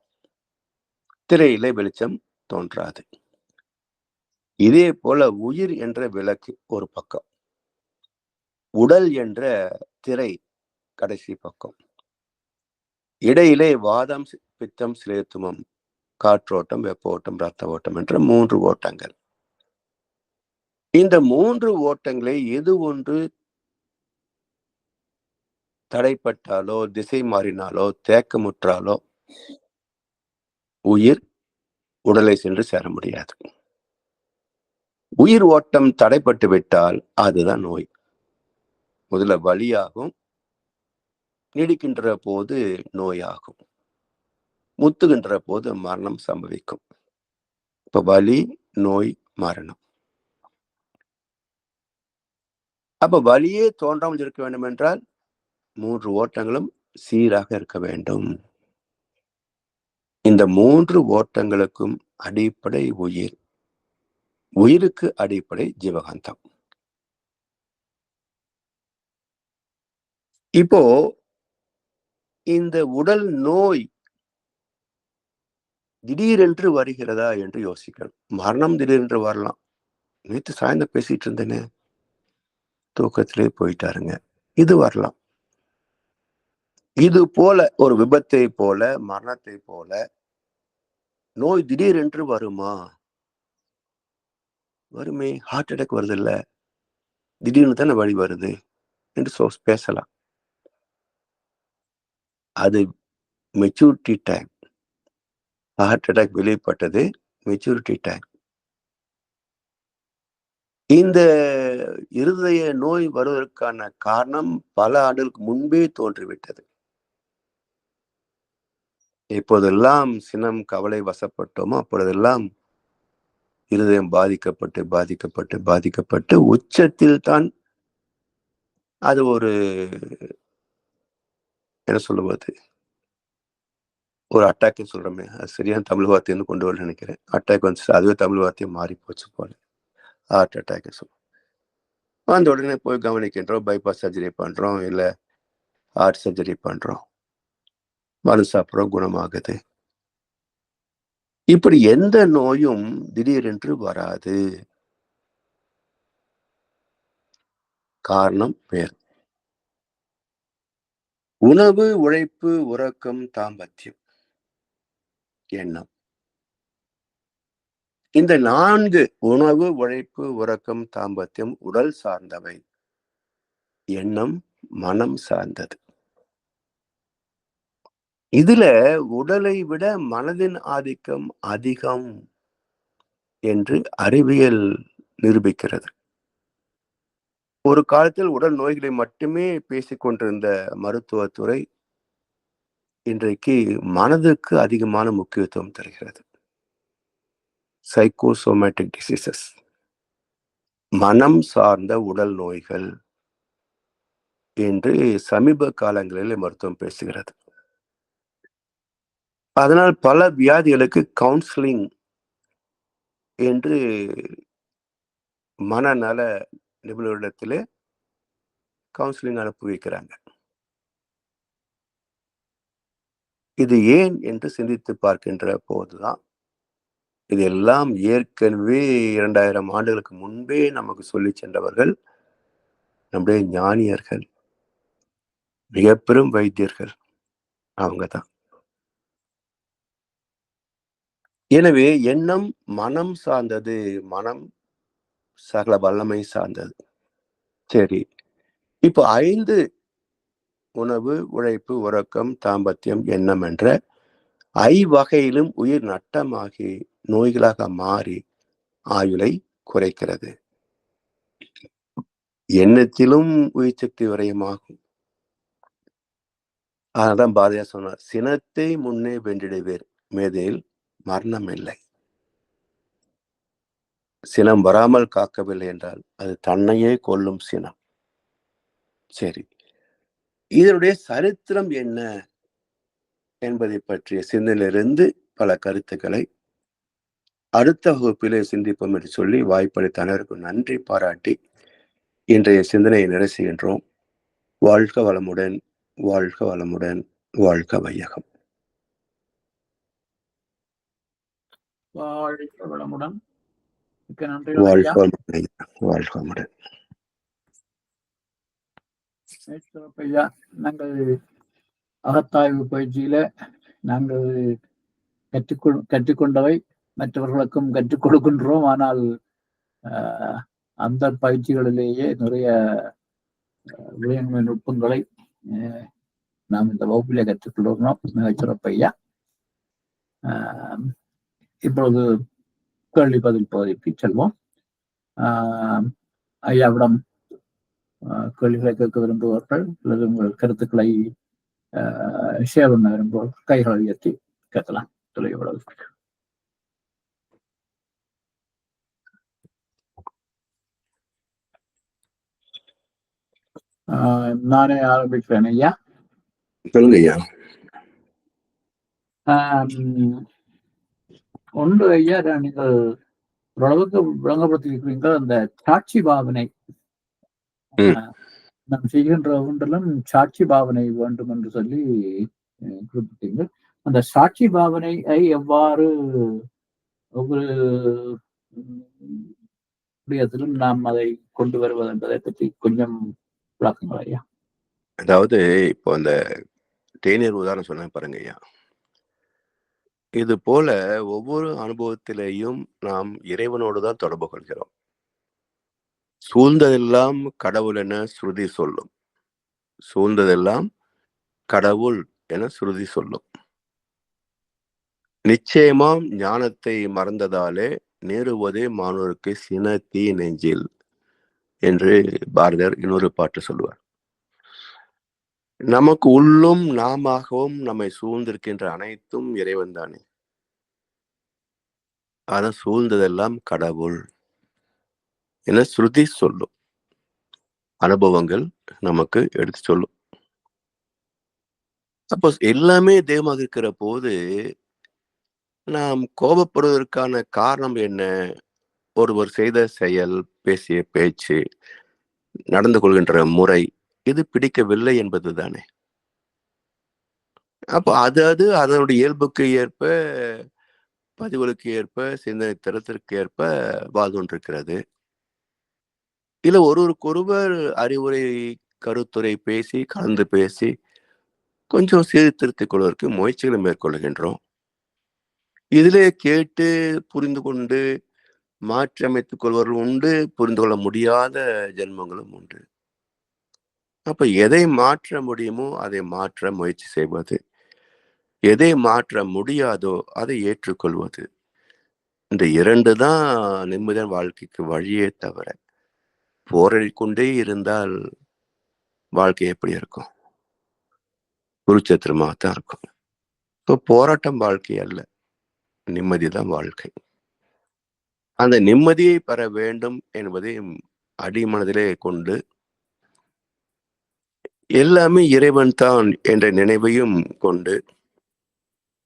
திரையிலே வெளிச்சம் தோன்றாது. இதே போல உயிர் என்ற விளக்கு ஒரு பக்கம், உடல் என்ற திரை கடைசி பக்கம், இடையிலே வாதம், பித்தம், சிலேத்துமம், காற்றோட்டம், வெப்ப ஓட்டம், ரத்த ஓட்டம் என்ற 3 ஓட்டங்கள். இந்த 3 ஓட்டங்களை எது ஒன்று தடைப்பட்டாலோ, திசை மாறினாலோ, தேக்கமுற்றாலோ உயிர் உடலை சென்று சேர முடியாது. உயிர் ஓட்டம் தடைப்பட்டு விட்டால் அதுதான் நோய். முதல்ல வலியாகும், நீடிக்கின்ற போது நோயாகும், முத்துகின்ற போது மரணம் சம்பவிக்கும். இப்ப வலி, நோய், மரணம். அப்ப வலியே தோன்றாமல் இருக்க வேண்டும் என்றால் 3 ஓட்டங்களும் சீராக இருக்க வேண்டும். இந்த 3 ஓட்டங்களுக்கும் அடிப்படை உயிர், உயிருக்கு அடிப்படை ஜீவகாந்தம். இப்போ இந்த உடல் நோய் திடீரென்று வருகிறதா என்று யோசிக்கணும். மரணம் திடீரென்று வரலாம். நேற்று சாயந்தரம் பேசிட்டு இருந்தேனே, தூக்கத்திலே போயிட்டாருங்க, இது வரலாம். இது போல ஒரு விபத்தை போல, மரணத்தை போல நோய் திடீரென்று வருமா? வருமே. ஹார்ட் அட்டாக் வருது இல்ல, திடீர்னு தானே வழி வருது என்று பேசலாம். அது மெச்சூரிட்டி டைம். ஹார்ட் அட்டாக் வெளிப்பட்டது மெச்சூரிட்டி டைம். இந்த இருதய நோய் வருவதற்கான காரணம் பல ஆண்டுகளுக்கு முன்பே தோன்றிவிட்டது. எப்போதெல்லாம் சினம், கவலை வசப்பட்டோமோ அப்பொழுதெல்லாம் இருதயம் பாதிக்கப்பட்டு பாதிக்கப்பட்டு பாதிக்கப்பட்டு உச்சத்தில் தான் அது ஒரு, என்ன சொல்லுவது, ஒரு அட்டாக் சொல்றோமே, அது சரியான தமிழ் வார்த்தைன்னு கொண்டு வர நினைக்கிறேன். அட்டாக் வந்துச்சு, அதுவே தமிழ் வார்த்தையை மாறி போச்சு போல. ஹார்ட் அட்டாக் சொல்லுவோம். அந்த உடனே போய் கவனிக்கின்றோம், பைபாஸ் சர்ஜரி பண்றோம், இல்ல ஹார்ட் சர்ஜரி பண்றோம், மருந்து சாப்பிட்றோம், குணமாகுது. இப்படி எந்த நோயும் திடீரென்று வராது. காரணம் வேறு. உணவு, உழைப்பு, உறக்கம், தாம்பத்தியம், எண்ணம். இந்த 4 உணவு, உழைப்பு, உறக்கம், தாம்பத்தியம் உடல் சார்ந்தவை. எண்ணம் மனம் சார்ந்தது. இதுல உடலை விட மனதின் ஆதிக்கம் அதிகம் என்று அறிவியல் நிரூபிக்கிறது. ஒரு காலத்தில் உடல் நோய்களை மட்டுமே பேசிக் கொண்டிருந்த மருத்துவத்துறை இன்றைக்கு மனதுக்கு அதிகமான முக்கியத்துவம் தருகிறது. சைக்கோசோமேட்டிக் டிசீசஸ், மனம் சார்ந்த உடல் நோய்கள் என்று சமீப காலங்களில் மருத்துவம் பேசுகிறது. அதனால் பல வியாதிகளுக்கு கவுன்சிலிங் என்று மனநல நிபுணரிடத்திலே கவுன்சிலிங் அனுப்பி வைக்கிறாங்க. இது ஏன் என்று சிந்தித்து பார்க்கின்ற போதுதான் இதெல்லாம் ஏற்கனவே 2000 ஆண்டுகளுக்கு முன்பே நமக்கு சொல்லி சென்றவர்கள் நம்முடைய ஞானியர்கள், மிக பெரும் வைத்தியர்கள் அவங்கதான். எனவே எண்ணம் மனம் சார்ந்தது, மனம் சகல வல்லமை சார்ந்தது. சரி, இப்போ 5 உணவு, உழைப்பு, உறக்கம், தாம்பத்தியம், எண்ணம் என்ற ஐவகையிலும் உயிர் நட்டமாகி நோய்களாக மாறி ஆயுளை குறைக்கிறது. எண்ணத்திலும் உயிர் சக்தி விரயமாகும். அதனால்தான் பாரதியார் சொன்னார், சினத்தை முன்னே வென்றிடுவீர், மேதையில் மரணம் இல்லை. சினம் வராமல் காக்கவில்லை என்றால் அது தன்னையே கொல்லும் சினம். சரி, இதனுடைய சரித்திரம் என்ன என்பதை பற்றிய சிந்தனையிலிருந்து பல கருத்துக்களை அடுத்த வகுப்பிலே சிந்திப்போம் என்று சொல்லி வாய்ப்பளித்த அனைவருக்கும் நன்றி பாராட்டி இன்றைய சிந்தனையை நிறைவு செய்கின்றோம். வாழ்க வளமுடன், வாழ்க வளமுடன், வாழ்க வையகம். வாழ்க வளமுடன். வாழ்க வளமுடன், வாழ்க வளமுடன். ஐயா, நாங்கள் அகத்தாய்வு பயிற்சியில நாங்கள் கற்றுக்கொண்டவை மற்றவர்களுக்கும் கற்றுக் கொடுக்கின்றோம். ஆனால் அந்த பயிற்சிகளிலேயே நிறைய விளையாண்மை நுட்பங்களை நாம் இந்த வகுப்பிலே கற்றுக்கொள்கிறோம். மிகச் சிறப்பு ஐயா. இப்பொழுது கேள்வி பதில் பகுதிக்கு செல்வோம். ஐயாவிடம் கேள்விகளை கேட்க விரும்புவார்கள் அல்லது உங்கள் கருத்துக்களை ஷேர் பண்ண விரும்புவார்கள் கைகளை உயர்த்தி கேட்கலாம். தொலைவுள்ளது. நானே ஆரம்பிக்கிறேன் ஐயா. சொல்லுங்க ஐயா. ஒன்று ஐயா, நீங்கள் ஓரளவுக்கு விளங்கப்படுத்திருக்கிறீங்க. அந்த சாட்சி பாவனை நாம் செய்கின்ற ஒன்றிலும் சாட்சி பாவனை வேண்டும் என்று சொல்லி குறிப்பிட்டீங்க. அந்த சாட்சி பாவனையை எவ்வாறு ஒவ்வொரு விடயத்திலும் நாம் அதை கொண்டு வருவது என்பதை பற்றி கொஞ்சம் விளக்குங்கள் ஐயா. அதாவது இப்போ அந்த தேநீர் உதாரணம் சொன்ன பாருங்க ஐயா, இது போல ஒவ்வொரு அனுபவத்திலேயும் நாம் இறைவனோடு தான் தொடர்பு கொள்கிறோம். சூழ்ந்ததெல்லாம் கடவுள் என ஸ்ருதி சொல்லும். சூழ்ந்ததெல்லாம் கடவுள் என ஸ்ருதி சொல்லும். நிச்சயமாம் ஞானத்தை மறந்ததாலே நேருவதே மாணவருக்கு சினத்தி நெஞ்சில் என்று பாரதியார் இன்னொரு பாட்டு சொல்லுவார். நமக்கு உள்ளும் நாமாகவும் நம்மை சூழ்ந்திருக்கின்ற அனைத்தும் இறைவன் தானே. ஆனா சூழ்ந்ததெல்லாம் கடவுள் என ஸ்ருதி சொல்லும். அனுபவங்கள் நமக்கு எடுத்து சொல்லும். அப்போ எல்லாமே தெய்வமாக இருக்கிற போது நாம் கோபப்படுவதற்கான காரணம் என்ன? ஒருவர் செய்த செயல், பேசிய பேச்சு, நடந்து கொள்கின்ற முறை, இது பிடிக்கவில்லை என்பது தானே. அப்போ அது அதனுடைய இயல்புக்கு ஏற்ப, பதிவுகளுக்கு ஏற்ப, சிந்தனை தரத்திற்கு ஏற்ப வாழ்ந்துകൊണ്ടിருக்கிறது. இல்ல ஒருவருக்கொருவர் அறிவுரை, கருத்துரை பேசி, கலந்து பேசி கொஞ்சம் சீர்திருத்திக் கொள்வதற்கு முயற்சிகளை மேற்கொள்கின்றோம். இதிலே கேட்டு புரிந்து கொண்டு மாற்றி அமைத்துக் கொள்வர்கள் உண்டு, புரிந்து கொள்ள முடியாத ஜென்மங்களும் உண்டு. அப்ப எதை மாற்ற முடியுமோ அதை மாற்ற முயற்சி செய்வது, எதை மாற்ற முடியாதோ அதை ஏற்றுக்கொள்வது, இந்த 2 தான் நிம்மதியான வாழ்க்கைக்கு வழியே தவிர போராடி கொண்டே இருந்தால் வாழ்க்கை எப்படி இருக்கும்? குருச்சத்திரமாகத்தான் இருக்கும். இப்போ போராட்டம் வாழ்க்கை அல்ல, நிம்மதிதான் வாழ்க்கை. அந்த நிம்மதியை பெற வேண்டும் என்பதை அடிமனதிலே கொண்டு எல்லாமே இறைவன் தான் என்ற நினைவையும் கொண்டு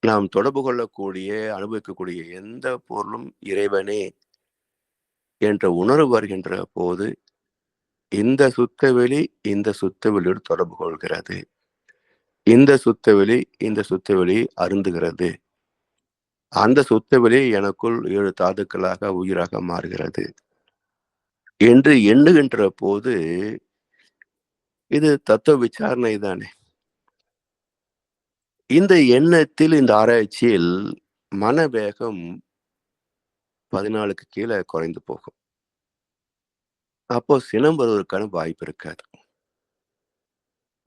நாம் தொடர்பு கொள்ளக்கூடிய, அனுபவிக்கக்கூடிய எந்த பொருளும் இறைவனே என்ற உணர்வு வருகின்ற போது இந்த சுத்தவெளி இந்த சுத்தவெளியோடு தொடர்பு கொள்கிறது. இந்த சுத்தவெளி அருந்துகிறது. அந்த சுத்தவெளி எனக்குள் 7 தாதுக்களாக உயிராக மாறுகிறது என்று எண்ணுகின்ற போது இது தத்துவ விசாரணை தானே. இந்த எண்ணத்தில், இந்த ஆராய்ச்சியில் மனவேகம் 14க்கு கீழே குறைந்து போகும். அப்போ சினம் வருவதற்கான வாய்ப்பு இருக்காது.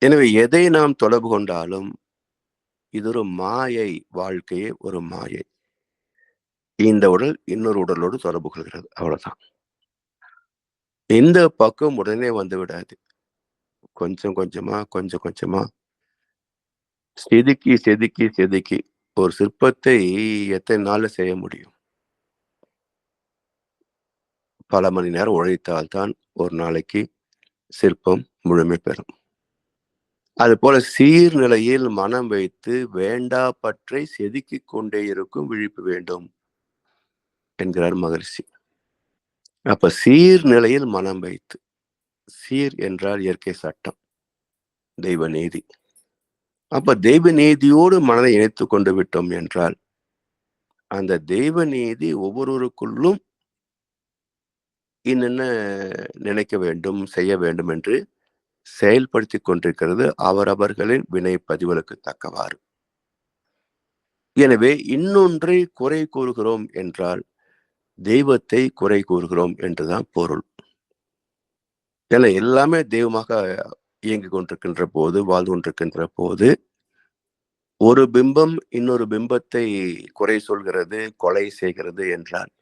எனவே எதை நாம் தொடர்பு கொண்டாலும் இது ஒரு மாயை, வாழ்க்கையே ஒரு மாயை. இந்த உடல் இன்னொரு உடலோடு தொடர்பு கொள்கிறது, அவ்வளவுதான். இந்த பக்கம் உடனே வந்து விடாது. கொஞ்சம் கொஞ்சமா செதுக்கி ஒரு சிற்பத்தை எத்தனை நாள்ல செய்ய முடியும்? பல மணி நேரம் உழைத்தால்தான் ஒரு நாளைக்கு சிற்பம் முழுமை பெறும். அதுபோல சீர்நிலையில் மனம் வைத்து வேண்டா பற்றை செதுக்கிக் கொண்டே இருக்கும் விழிப்பு வேண்டும் என்கிறார் மகரிஷி. அப்ப சீர்நிலையில் மனம் வைத்து, சீர் என்றால் இயற்கை சட்டம், தெய்வ நீதி. அப்ப தெய்வ நீதியோடு மனதை இணைத்துக் கொண்டு விட்டோம் என்றால் அந்த தெய்வ நீதி ஒவ்வொருவருக்குள்ளும் என்னென்ன நினைக்க வேண்டும், செய்ய வேண்டும் என்று செயல்படுத்தி கொண்டிருக்கிறது, அவரவர்களின் வினை பதிவுகளுக்கு தக்கவாறு. எனவே இன்னொன்றை குறை கூறுகிறோம் என்றால் தெய்வத்தை குறை கூறுகிறோம் என்றுதான் பொருள். ஏன்னா எல்லாமே தெய்வமாக இயங்கிக் கொண்டிருக்கின்ற போது, வாழ்ந்து கொண்டிருக்கின்ற போது, ஒரு பிம்பம் இன்னொரு பிம்பத்தை குறை சொல்கிறது, கொலை செய்கிறது என்றால்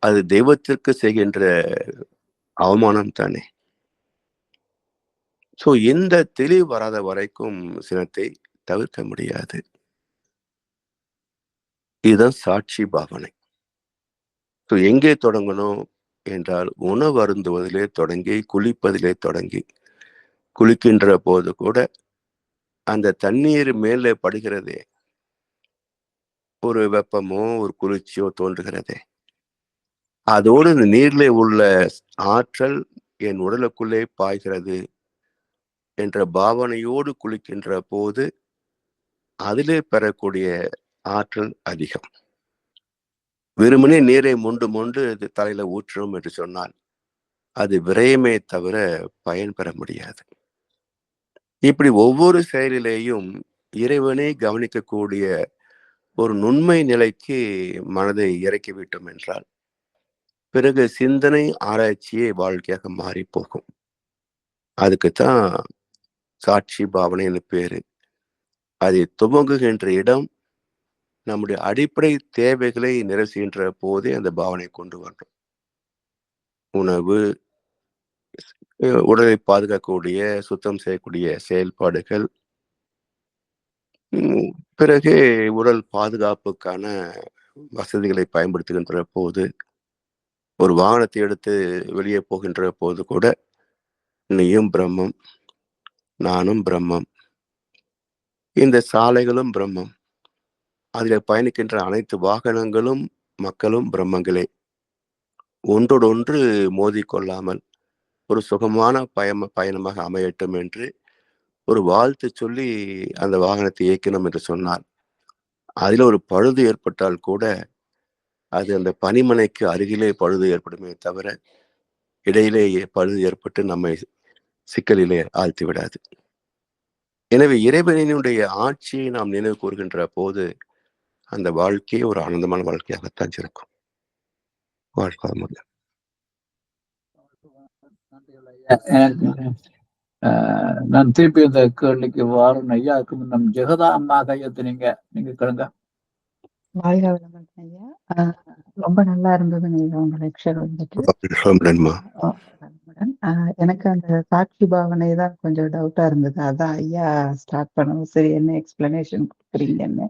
அது தெய்வத்திற்கு செய்கின்ற அவமானம் தானே. சோ இந்த தெளிவு வராத வரைக்கும் சினத்தை தவிர்க்க முடியாது. இதுதான் சாட்சி பாவனை. எங்கே தொடங்கணும் என்றால் உணவு அருந்துவதிலே தொடங்கி, குளிப்பதிலே தொடங்கி, குளிக்கின்ற போது கூட அந்த தண்ணீர் மேலே படுகிறதே, ஒரு வெப்பமோ ஒரு குளிர்ச்சியோ தோன்றுகிறதே, அதோடு இந்த நீரிலே உள்ள ஆற்றல் என் உடலுக்குள்ளே பாய்கிறது என்ற பாவனையோடு குளிக்கின்ற போது அதிலே பெறக்கூடிய ஆற்றல் அதிகம். வெறுமனே நீரை மொண்டு தலையில ஊற்றணும் என்று சொன்னால் அது விரயமே தவிர பயன் பெற முடியாது. இப்படி ஒவ்வொரு செயலிலேயும் இறைவனை கவனிக்கக்கூடிய ஒரு நுண்மை நிலைக்கு மனதை இறக்கிவிட்டோம் என்றால் பிறகு சிந்தனை ஆராய்ச்சியே வாழ்க்கையாக மாறி போகும். அதுக்குத்தான் சாட்சி பாவனைன்னு பேரு. அதை துவங்குகின்ற இடம் நம்முடைய அடிப்படை தேவைகளை நிறைவு செய்கின்ற போதே அந்த பாவனை கொண்டு வரணும். உணவு, உடலை பாதுகாக்கக்கூடிய, சுத்தம் செய்யக்கூடிய செயல்பாடுகள், பிறகு உடல் பாதுகாப்புக்கான வசதிகளை பயன்படுத்துகின்ற போது, ஒரு வாகனத்தை எடுத்து வெளியே போகின்ற போது கூட நீயும் பிரம்மம், நானும் பிரம்மம், இந்த சாலைகளும் பிரம்மம், அதில் பயணிக்கின்ற அனைத்து வாகனங்களும் மக்களும் பிரம்மங்களே, ஒன்றோடொன்று மோதிக்கொள்ளாமல் ஒரு சுகமான பயணமாக அமையட்டும் என்று ஒரு வாழ்த்து சொல்லி அந்த வாகனத்தை இயக்கணும் என்று சொன்னால் அதில் ஒரு பழுது ஏற்பட்டால் கூட அது அந்த பனிமனைக்கு அருகிலே பழுது ஏற்படுமே தவிர இடையிலேயே பழுது ஏற்பட்டு நம்மை சிக்கலிலே ஆழ்த்தி விடாது. எனவே இறைவனுடைய ஆட்சியை நாம் நினைவு கூறுகின்ற போது அந்த வாழ்க்கையே ஒரு ஆனந்தமான வாழ்க்கையாகத்தான் இருக்கும். வாழ்க்கை முடியும். நான் திருப்பி இந்த கேள்விக்கு வாரன் ஐயாவுக்கு நம் ஜெகதா அம்மா கையத்து நீங்க கேளுங்க. வாழ்க வளமுடன் ஐயா. ரொம்ப நல்லா இருந்ததுங்க ஐயா உங்க லெக்சர் வந்துட்டு. எனக்கு அந்த சாட்சி பாவனை தான் கொஞ்சம் டவுட்டா இருந்தது. அதான் ஐயா ஸ்டார்ட் பண்ணவும் சரி என்ன எக்ஸ்பிளனேஷன் கொடுக்குறீங்கன்னு.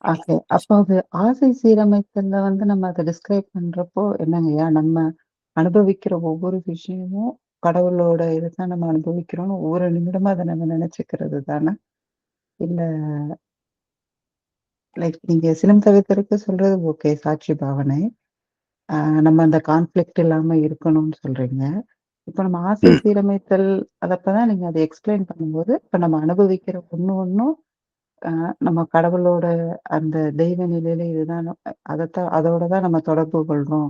ஓகே, அப்போ அது ஆசை சீரமைத்தல்ல வந்து நம்ம அதை டிஸ்கிரைப் பண்றப்போ என்னங்க ஐயா, நம்ம அனுபவிக்கிற ஒவ்வொரு விஷயமும் கடவுளோட இதுதான் நம்ம அனுபவிக்கிறோம், ஒவ்வொரு நிமிடமும் அதை நம்ம நினைச்சுக்கிறது தானே? இல்ல லைக் நீங்க சினம் தவிர்த்தருக்கு சொல்றது ஓகே, சாட்சி பாவனை. நம்ம அந்த கான்ஃபிளிக்ட் இல்லாம இருக்கணும்னு சொல்றீங்க. இப்ப நம்ம ஆசை சீரமைத்தல் அதப்பதான் நீங்க அதை எக்ஸ்பிளைன் பண்ணும்போது, இப்ப நம்ம அனுபவிக்கிற ஒண்ணும் நம்ம கடவுளோட அந்த தெய்வ நிலையில இதுதான் அதோட தான் நம்ம தொடர்பு கொள்றோம்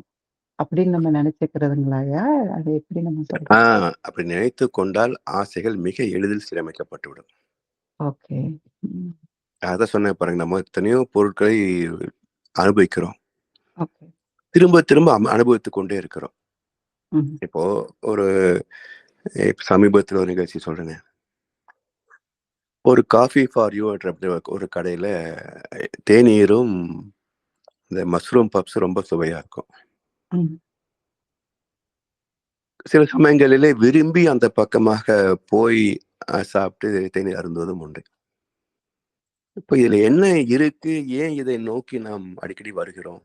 அப்படின்னு நம்ம நினைச்சுக்கிறதுங்களாயா? அது எப்படி நம்ம சொல்றது? அப்படி நினைத்து கொண்டால் ஆசைகள் மிக எளிதில் சீரமைக்கப்பட்டுவிடும். ஓகே. ம். அதான் சொன்னேன் பாருங்க, நம்ம எத்தனையோ பொருட்களை அனுபவிக்கிறோம். ஓகே. திரும்ப திரும்ப அனுபவித்துக் கொண்டே இருக்கிறோம். ம். இப்போ ஒரு சமீபத்தில் ஒரு நிகழ்ச்சி சொல்றேன். ஒரு காஃபி ஃபார் யூ ஒரு கடையில தேநீரும் இந்த மஷ்ரூம் பப்ஸ் ரொம்ப சுவையா இருக்கும். ம். சில சமயங்களிலே விரும்பி அந்த பக்கமாக போய் சாப்பிட்டு தேநீர் அருந்துவதும் உண்டு. இப்ப இதுல என்ன இருக்கு, ஏன் இதை நோக்கி நாம் அடிக்கடி வருகிறோம்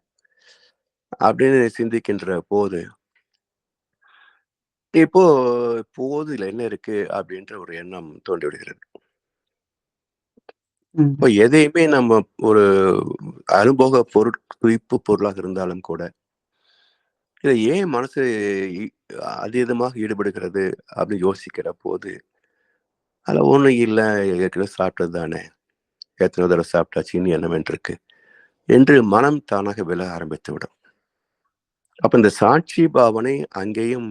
அப்படின்னு சிந்திக்கின்ற போது, இப்போ இதுல என்ன இருக்கு அப்படின்ற ஒரு எண்ணம் தோன்றி விடுகிறது. ம். இப்போ எதையுமே நம்ம ஒரு அனுபவ துய்ப்பு பொருளாக இருந்தாலும் கூட, இதை ஏன் மனசு அதீதமாக ஈடுபடுகிறது அப்படின்னு யோசிக்கிற போது, அதுல ஒண்ணும் இல்ல, ஏற்கனவே சாப்பிட்டது தானே, எத்தனை தடவை சாப்பிட்டாச்சு, இனி என்ன வேண்டியிருக்கு என்று மனம் தானாக விலக ஆரம்பித்து விடும். அப்ப இந்த சாட்சி பாவனை அங்கேயும்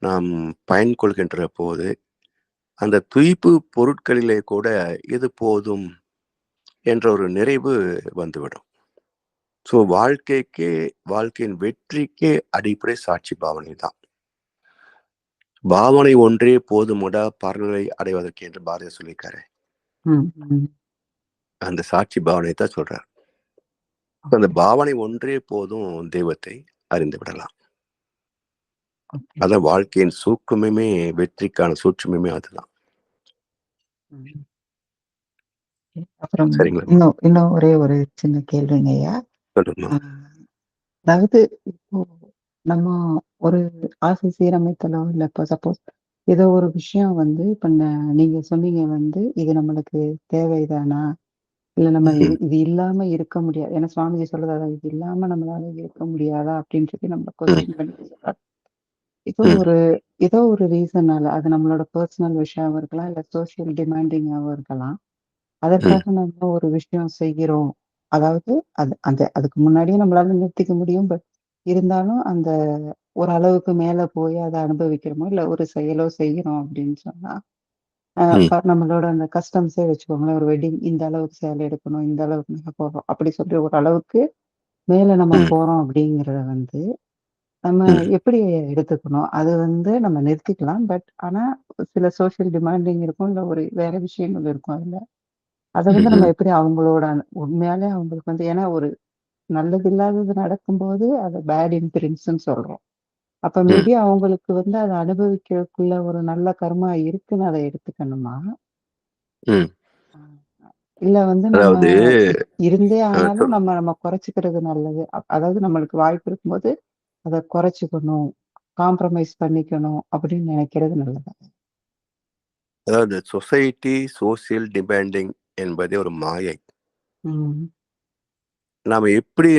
நாம் பயன் கொள்கின்ற போது, அந்த துய்ப்பு பொருட்களிலே கூட இது போதும் என்ற ஒரு நிறைவு வந்துவிடும். ஸோ வாழ்க்கையின் வெற்றிக்கே அடிப்படை சாட்சி பாவனை தான். பாவனை ஒன்றே போதுமுடா பரநிலை அடைவதற்கு என்று பாரதியார் சொல்லியிருக்காரு. ம். ம். அந்த சாட்சி பாவனை தான் சொல்றார். அந்த பாவனை ஒன்றே போதும் தெய்வத்தை அறிந்து விடலாம். ஓகே. அதான் வாழ்க்கையின் சூக்குமமே, வெற்றிக்கான சூட்சுமமே அதுதான். ம். அப்புறம் சரிங்களா? இன்னும் ஒரே ஒரு சின்ன கேள்விங்கய்யா. சொல்லுமா. அதாவது இப்போ நம்ம ஒரு ஆசை சீரமைத்தலோ இல்ல இப்போ சப்போஸ் ஏதோ ஒரு விஷயம் வந்து இப்ப நீங்க சொன்னீங்க வந்து இது நம்மளுக்கு தேவைதானா? இல்ல நம்ம இது இது இல்லாம இருக்க முடியாது. ஏன்னா சுவாமிஜி சொல்றது அதான், இது இல்லாம நம்மளால இருக்க முடியாதா? அப்படின்னு சொல்லி நம்மள கொஸ்டின் பண்ணி சொல்றாரு. இப்போ ஏதோ ஒரு ரீசனால அது நம்மளோட பர்சனல் விஷயமா இருக்கலாம், இல்ல சோசியல் டிமாண்டிங்காவும் இருக்கலாம். அதற்காக நம்ம ஒரு விஷயம் செய்கிறோம். அதாவது அதுக்கு முன்னாடியே நம்மளால நிறுத்திக்க முடியும். பட் இருந்தாலும் அந்த ஒரு அளவுக்கு மேல போய் அத அனுபவிக்கிறோமோ, இல்ல ஒரு செயலோ செய்கிறோம் அப்படின்னு சொன்னா, நம்மளோட அந்த கஸ்டம்ஸே வச்சுக்கோங்களேன். ஒரு வெட்டிங் இந்த அளவுக்கு சேலை எடுக்கணும், இந்த அளவுக்கு நகை போடுறோம். அப்படி சொல்லி ஒரு அளவுக்கு மேல நம்ம போறோம் அப்படிங்கிறத வந்து, நம்ம எப்படி எடுத்துக்கணும்? அது வந்து நம்ம நிறுத்திக்கலாம். பட் ஆனா சில சோசியல் டிமாண்டிங் இருக்கும். இல்ல ஒரு வேற விஷயங்கள் இருக்கும் அதுல. அத வந்து நம்ம எப்படி அவங்களோட உண்மையாலே அவங்களுக்கு வந்து ஏன்னா ஒரு நல்லது இல்லாதது நடக்கும்போது அத பேட் இன்ஃபுளூயன்ஸ்ன்னு சொல்றோம். அப்ப மேபி அவங்களுக்கு வந்து அத அனுபவிக்கிறதுக்குள்ள ஒரு நல்ல கர்மா இருக்குன்னு அத எடுத்துக்கணுமா? அ இல்ல வந்து நம்ம அதாவது இருந்தே ஆனாலும் நம்ம குறைச்சுக்கிறது நல்லது. அதாவது நம்மளுக்கு வாய்ப்பு இருக்கும்போது அத குறைச்சுக்கணும், காம்ப்ரமைஸ் பண்ணிக்கணும் அப்படின்னு நினைக்கிறது நல்லதா? அதாவது சொசைட்டி சோசியல் டிமாண்டிங் என்பதே ஒரு மாயை. ம். நாம எப்படி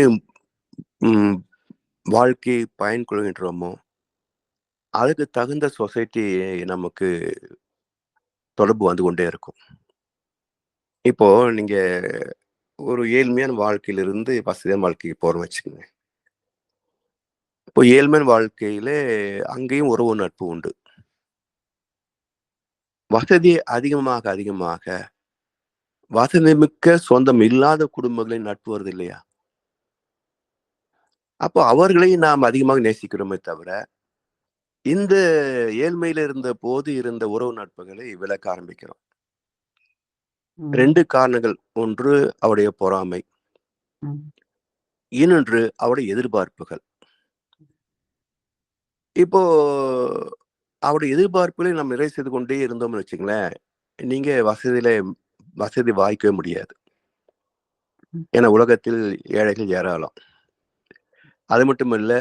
வாழ்க்கையை பயன் கொள்கின்றோமோ, அதுக்கு தகுந்த சொசைட்டி நமக்கு தொடர்பு வந்து கொண்டே இருக்கும். இப்போ நீங்க ஒரு ஏழ்மையான வாழ்க்கையிலிருந்து வசதியான வாழ்க்கைக்கு போறோம்னு வச்சுக்கோங்க. இப்போ ஏழ்மையான வாழ்க்கையில அங்கேயும் உறவு நட்பு உண்டு. வசதி அதிகமாக வசதி மிக்க சொந்தம் இல்லாத குடும்பங்களின் நட்பு வருது இல்லையா? அப்போ அவர்களை நாம் அதிகமாக நேசிக்கிறோமே தவிர, இந்த ஏழ்மையில இருந்த போது இருந்த உறவு நட்புகளை விலக்க ஆரம்பிக்கிறோம். 2 காரணங்கள். ஒன்று அவருடைய பொறாமை. இன்னொன்று அவருடைய எதிர்பார்ப்புகள். இப்போ அவருடைய எதிர்பார்ப்புகளை நாம் நிறைவு செய்து கொண்டே இருந்தோம்னு வச்சுங்களேன், நீங்க வசதி வாய்க்கவே முடியாது. ஏன்னா உலகத்தில் ஏழைகள் ஏராளம். அது மட்டும் இல்ல,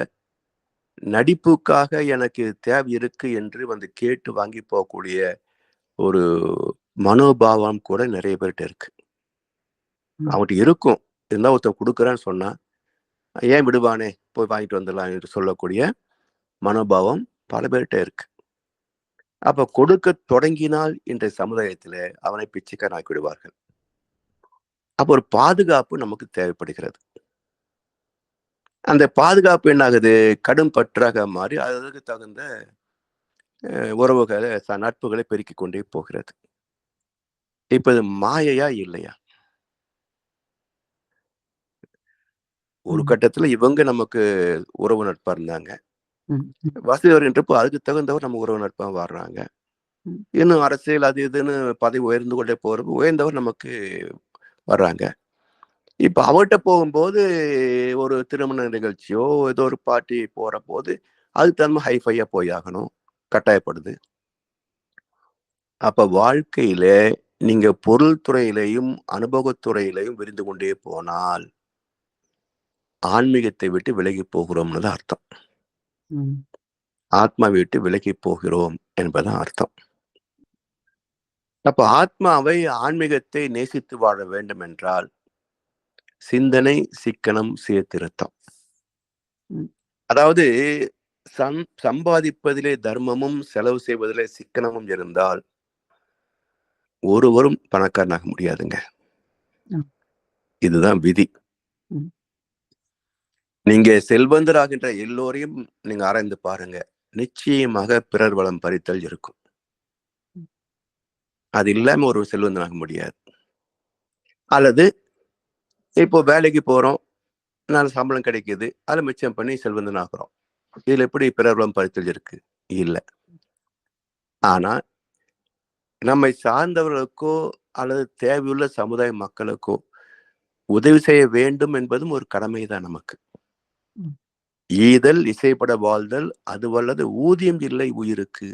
நடிப்புக்காக எனக்கு தேவை இருக்கு என்று வந்து கேட்டு வாங்கி போகக்கூடிய ஒரு மனோபாவம் கூட நிறைய பேர்கிட்ட இருக்கு. அவன்கிட்ட இருக்கும். இருந்தா ஒருத்தன் குடுக்குறான்னு சொன்னா, ஏன் விடுவானே போய் வாங்கிட்டு வந்துடலாம் என்று சொல்லக்கூடிய மனோபாவம் பல பேர்கிட்ட இருக்கு. அப்ப கொடுக்க தொடங்கினால் இன்றைய சமுதாயத்துல அவனை பிச்சைக்காரனாக்கி விடுவார்கள். அப்ப ஒரு பாதுகாப்பு நமக்கு தேவைப்படுகிறது. அந்த பாதுகாப்பு என்ன ஆகுது? கடும் பற்றாக மாறி அதற்கு தகுந்த உறவுகளை நட்புகளை பெருக்கிக் கொண்டே போகிறது. இப்ப இது மாயையா இல்லையா? ஒரு கட்டத்துல இவங்க நமக்கு உறவு நட்பா இருந்தாங்க. வசதி வருகின்றப்போ அதுக்கு தகுந்தவர் நம்ம உறவு நட்பா வர்றாங்க. இன்னும் அரசியல் அது இதுன்னு பதவி உயர்ந்து கொண்டே போறது உயர்ந்தவர் நமக்கு வர்றாங்க. இப்ப அவர்கிட்ட போகும்போது ஒரு திருமண நிகழ்ச்சியோ ஏதோ ஒரு பார்ட்டி போற போது அதுக்கு தகுந்த ஹைஃபையா போய் ஆகணும், கட்டாயப்படுது. அப்ப வாழ்க்கையில நீங்க பொருள் துறையிலையும் அனுபவத்துறையிலையும் விரிந்து கொண்டே போனால் ஆன்மீகத்தை விட்டு விலகி போகிறோம்னு தான் அர்த்தம். ஆத்மா விட்டு விலகி போகிறோம் என்பதான் அர்த்தம். அப்ப ஆத்மாவை ஆன்மீகத்தை நேசித்து வாழ வேண்டும் என்றால் சிந்தனை சிக்கனம் சீர்திருத்தம். அதாவது சம்பாதிப்பதிலே தர்மமும் செலவு செய்வதிலே சிக்கனமும் இருந்தால் ஒருவரும் பணக்காரனாக முடியாதுங்க. இதுதான் விதி. நீங்க செல்வந்தராகின்ற எல்லோரையும் நீங்க ஆராய்ந்து பாருங்க, நிச்சயமாக பிறர் வளம் பறித்தல் இருக்கும். அது இல்லாம ஒரு செல்வந்தனாக முடியாது. அல்லது இப்போ வேலைக்கு போறோம், நல்ல சம்பளம் கிடைக்குது, அதை மிச்சம் பண்ணி செல்வந்தன் ஆகிறோம். இதுல எப்படி பிறர் வளம் பறித்தல் இருக்கு? இல்ல. ஆனா நம்மை சார்ந்தவர்களுக்கோ அல்லது தேவையுள்ள சமுதாய மக்களுக்கோ உதவி செய்ய வேண்டும் என்பதும் ஒரு கடமைதான் நமக்கு. ஈதல் இசைப்பட வாழ்தல் அது வல்லது ஊதியம் இல்லை உயிருக்கு.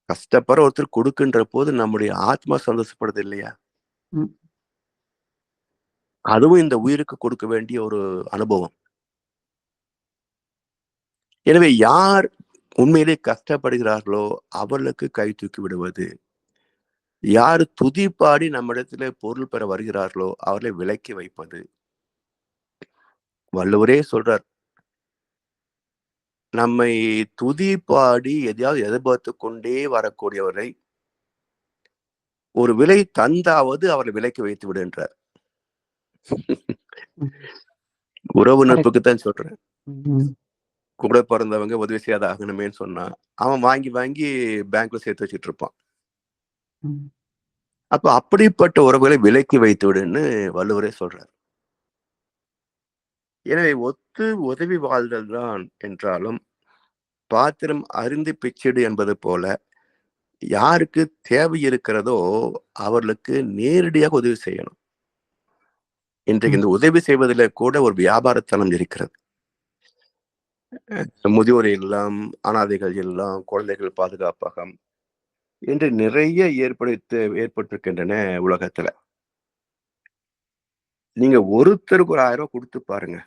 கஷ்டப்படுற ஒருத்தர் கொடுக்கின்ற போது நம்முடைய ஆத்மா சந்தோஷப்படுது இல்லையா? அதுவும் இந்த உயிருக்கு கொடுக்க வேண்டிய ஒரு அனுபவம். எனவே யார் உண்மையிலே கஷ்டப்படுகிறார்களோ அவர்களுக்கு கை தூக்கி விடுவது, யார் துதி பாடி நம்மிடத்திலே பொருள் பெற வருகிறார்களோ அவர்களை விலக்கி வைப்பது. வள்ளுவரே சொல்றார், நம்மை துதி பாடி எதையாவது எதிர்பார்த்து கொண்டே வரக்கூடியவரை ஒரு விலை தந்தாவது அவரை விலைக்கு வைத்து விடுன்றார். உறவு நட்புக்குத்தான் சொல்றேன். கூட பிறந்தவங்க உதவி செய்யாத ஆகணுமேன்னு சொன்னா அவன் வாங்கி வாங்கி பேங்க்ல சேர்த்து வச்சுட்டு இருப்பான். அப்ப அப்படிப்பட்ட உறவுகளை விலைக்கு வைத்து விடுன்னு வள்ளுவரே சொல்றார். எனவே ஒத்து உதவி வாழ்தல் தான் என்றாலும் பாத்திரம் அருந்து பிச்சிடு என்பது போல யாருக்கு தேவை இருக்கிறதோ அவர்களுக்கு நேரடியாக உதவி செய்யணும். இன்றைக்கு இந்த உதவி செய்வதில் கூட ஒரு வியாபாரத்தனம் இருக்கிறது. முதியோர் இல்லம், அனாதைகள் இல்லம், குழந்தைகள் பாதுகாப்பகம் என்று நிறைய ஏற்பட்டிருக்கின்றன உலகத்துல. நீங்க ஒருத்தருக்கு ஒரு 1000 ரூபாய் கொடுத்து பாருங்க,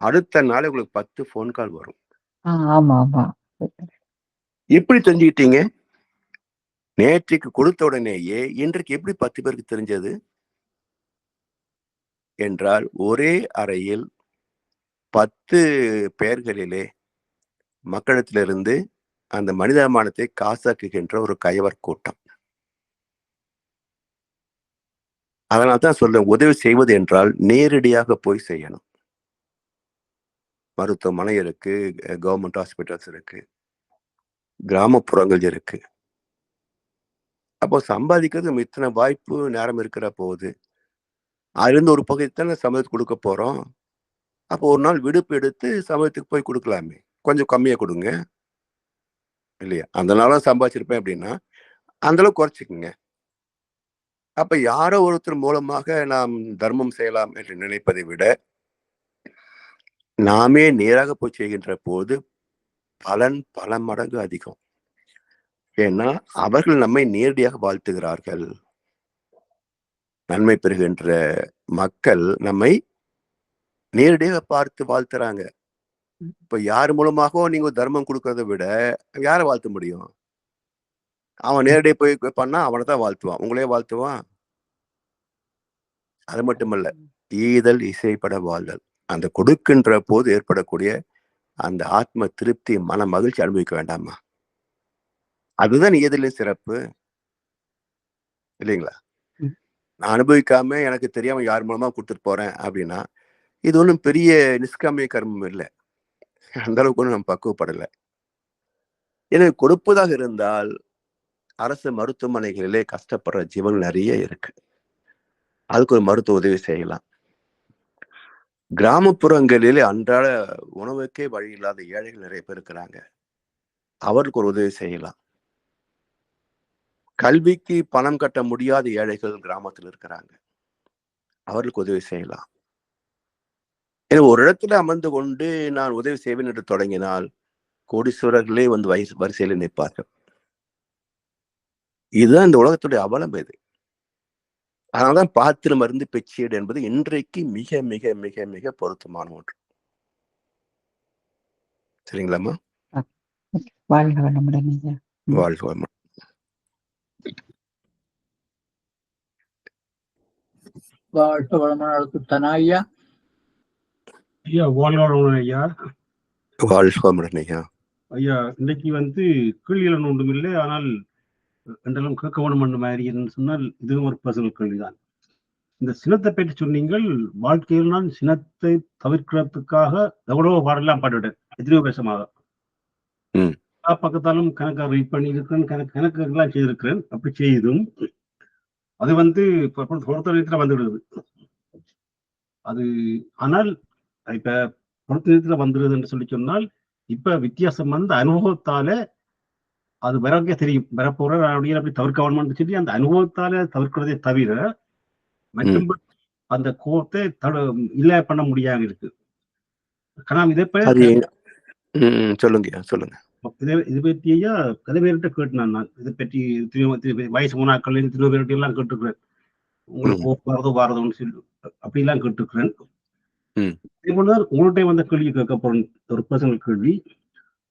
அடுத்த நாள் உங்களுக்கு 10 போன் கால் வரும். எப்படி தெரிஞ்சுக்கிட்டீங்க? நேற்றைக்கு கொடுத்த உடனேயே இன்றைக்கு எப்படி 10 பேருக்கு தெரிஞ்சது என்றால் ஒரே அறையில் 10 பெயர்களிலே மக்களிடத்திலிருந்து அந்த மனிதாபிமானத்தை காசாக்குகின்ற ஒரு கயவர் கூட்டம். அதனால்தான் சொல்றேன், உதவி செய்வது என்றால் நேரடியாக போய் செய்யணும். மருத்துவமனை இருக்கு, கவர்மெண்ட் ஹாஸ்பிட்டல்ஸ் இருக்கு, கிராமப்புறங்கள் இருக்கு. அப்போ சம்பாதிக்கிறது இத்தனை வாய்ப்பு நேரம் இருக்கிற போது அதுலேருந்து ஒரு பகுதி தானே சமயத்துக்கு கொடுக்க போறோம். அப்போ ஒரு நாள் விடுப்பு எடுத்து சமயத்துக்கு போய் கொடுக்கலாமே, கொஞ்சம் கம்மியா கொடுங்க இல்லையா? அந்த நாளும் சம்பாதிச்சிருப்பேன் அப்படின்னா அந்த அளவுக்கு குறைச்சிக்குங்க. அப்ப யாரோ ஒருத்தர் மூலமாக நாம் தர்மம் செய்யலாம் என்று நினைப்பதை விட நாமே நேராக போய் செய்கின்ற போது பலன் பல மடங்கு அதிகம். ஏன்னா அவர்கள் நம்மை நேரடியாக வாழ்த்துகிறார்கள். நன்மை பெறுகின்ற மக்கள் நம்மை நேரடியாக பார்த்து வாழ்த்துறாங்க. இப்ப யார் மூலமாகவும் நீங்க தர்மம் கொடுக்கறத விட யாரை வாழ்த்த முடியும்? அவன் நேரடியாக போய் பண்ணா அவனை தான் வாழ்த்துவான், உங்களே வாழ்த்துவான். அது மட்டுமல்ல, ஈதல் இசைப்பட வாழ்தல், அந்த கொடுக்கின்ற போது ஏற்படக்கூடிய அந்த ஆத்ம திருப்தி, மன மகிழ்ச்சி அனுபவிக்க வேண்டாமா? அதுதான் எதிலும் சிறப்பு இல்லைங்களா? நான் அனுபவிக்காம எனக்கு தெரியாம யார் மூலமா கொடுத்துட்டு போறேன் அப்படின்னா, இது ஒன்றும் பெரிய நிஷ்காமிய கர்மம் இல்லை. அந்த அளவுக்கு ஒன்றும் நம்ம பக்குவப்படலை. எனவே கொடுப்பதாக இருந்தால் அரசு மருத்துவமனைகளிலே கஷ்டப்படுற ஜீவன் நிறைய இருக்கு. அதுக்கு ஒரு மருத்துவ உதவி செய்யலாம். கிராமப்புறங்களிலே அன்றாட உணவுக்கே வழி இல்லாத ஏழைகள் நிறைய பேர் இருக்கிறாங்க. அவருக்கு ஒரு உதவி செய்யலாம். கல்விக்கு பணம் கட்ட முடியாத ஏழைகள் கிராமத்தில் இருக்கிறாங்க. அவர்களுக்கு உதவி செய்யலாம். ஏன்னா ஒரு இடத்துல அமர்ந்து கொண்டு நான் உதவி செய்வேன் என்று தொடங்கினால் கோடீஸ்வரர்களே வந்து வரிசையில் நிற்பார்கள். இதுதான் இந்த உலகத்துடைய அவலம். இது அதனால்தான் பாத்திரம் மருந்து பெச்சீடு என்பது இன்றைக்கு மிக மிக மிக மிக பொருத்தமான ஒன்று. சரிங்களாம்மா? வாழ்க வளமுடன் ஐயா. வாழ்க வளமுடன். வாழ்க வளமுடன் தனாயா. ஐயா வாழ்க வளமுடன் ஐயா. வாழ்க வளமுடன் ஐயா. ஐயா இன்னைக்கு கேள்விகள் ஒன்றும் இல்லை, ஆனால் என்றெல்லாம் கேட்க வேணும் என்ற மாதிரி சொன்னால் இதுவும் ஒரு பர்சனல் கேள்விதான். இந்த சினத்தை பற்றி சொன்னீங்கள். வாழ்க்கையில் நான் சினத்தை தவிர்க்கிறதுக்காக எவ்வளவோ பாடலாம் பாட்டுவிட்டேன், எத்தனையோ வருஷமாக. பக்கத்தாலும் கணக்கை ரீட் பண்ணி இருக்கிறேன், கணக்கு எல்லாம் செய்திருக்கிறேன். அப்படி செய்தும் அது பொறுத்த நேரத்துல வந்துடுது அது. ஆனால் இப்ப பொறுத்த நேரத்துல வந்துடுது என்று சொல்லி சொன்னால், இப்ப வித்தியாசம் அனுபவத்தால அது வரவே தெரியும், வரப்போற அப்படி தவிர்க்க வேணும்னு சொல்லி அந்த அனுபவத்தால தவிர்க்கிறதே தவிர மற்றும் அந்த கோபத்தை இல்ல பண்ண முடியாம இருக்கு. சொல்லுங்க சொல்லுங்க. இதை பற்றியா கதை பேர்கிட்ட கேட்டேன் நான். இதை பற்றி வயசு மூணாக்கள் திரும்ப பேர்கிட்ட எல்லாம் கேட்டுக்கிறேன். உங்களுக்கு கோபம் வரதோன்னு சொல்லி அப்படி எல்லாம் கேட்டுக்கிறேன். உங்கள்கிட்ட வந்த கேள்வி கேட்க போறேன், ஒரு பர்சனல் கேள்வி.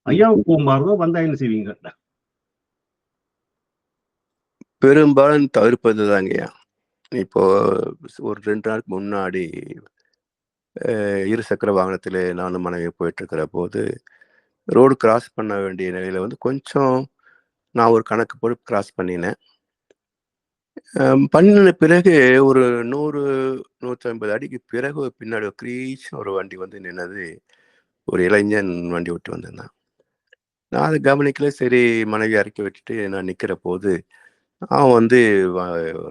ஐயாவுக்கு கோபம் வரதோ வந்தா என்ன செய்வீங்க? பெரும்பாலும் தவிர்ப்பது தாங்கய்யா. இப்போ ஒரு 2 நாளுக்கு முன்னாடி இருசக்கர வாகனத்திலே நானும் மனைவி போயிட்டு இருக்கிற போது ரோடு கிராஸ் பண்ண வேண்டிய நிலையில கொஞ்சம் நான் ஒரு கணக்கு போட்டு கிராஸ் பண்ணினேன். பண்ணின பிறகு ஒரு 100-150 அடிக்கு பிறகு பின்னாடி கிரீச் ஒரு வண்டி நின்னது. ஒரு இளைஞன் வண்டி விட்டு வந்திருந்தான். நான் அதை கவனிக்கல. சரி, மனைவி இறக்கி வச்சுட்டு நான் நிக்கிற போது அவன்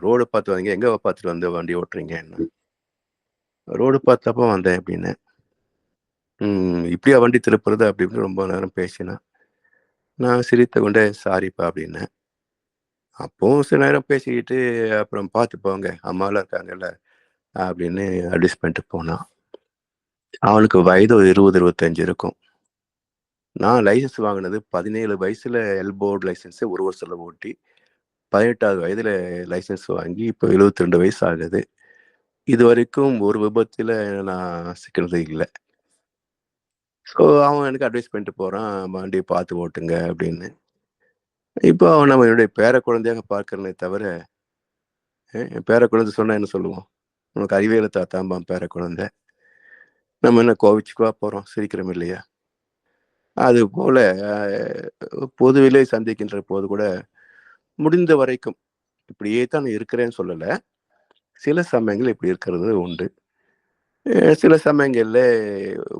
ரோடு பார்த்து வந்தீங்க, எங்க பார்த்துட்டு வண்டி ஓட்டுறீங்க? ரோடு பார்த்தப்போ வந்தேன் அப்படின்னு. இப்படியா வண்டி திருப்புறது அப்படி இப்படின்னு ரொம்ப நேரம் பேசினேன். நான் சிரித்த கொண்டே சாரிப்பா அப்படின்னேன். அப்பவும் சில நேரம் பேசிக்கிட்டு அப்புறம் பார்த்து போங்க, அம்மாலாம் இருக்காங்கல்ல அப்படின்னு அட்வைஸ் பண்ணிட்டு போனான். அவனுக்கு வயது 20-25 இருக்கும். நான் லைசன்ஸ் வாங்கினது 17 வயசுல எல்போர்டு லைசன்ஸ் ஒரு வருஷத்துல ஓட்டி 18வது வயதுல லைசன்ஸ் வாங்கி இப்போ 72 வயசு ஆகுது. இது வரைக்கும் ஒரு விபத்துல நான் சிக்கினது இல்லை. ஸோ அவன் எனக்கு அட்வைஸ் பண்ணிட்டு போறான், வண்டியை பார்த்து ஓட்டுங்க அப்படின்னு. இப்போ அவன் நம்ம என்னுடைய பேர குழந்தையாக பார்க்கறனே தவிர, என் பேர குழந்தை சொன்னா என்ன சொல்லுவோம்? உனக்கு அறிவியல தாத்தாம்பான் பேர குழந்தை. நம்ம என்ன கோவிச்சுக்குவா போறோம், சிரிக்கிறோம் இல்லையா? அது போல பொதுவிலே சந்திக்கின்ற போது கூட முடிந்த வரைக்கும் இப்படியே தான் இருக்கிறேன்னு சொல்லலை. சில சமயங்கள் இப்படி இருக்கிறது உண்டு. சில சமயங்கள்ல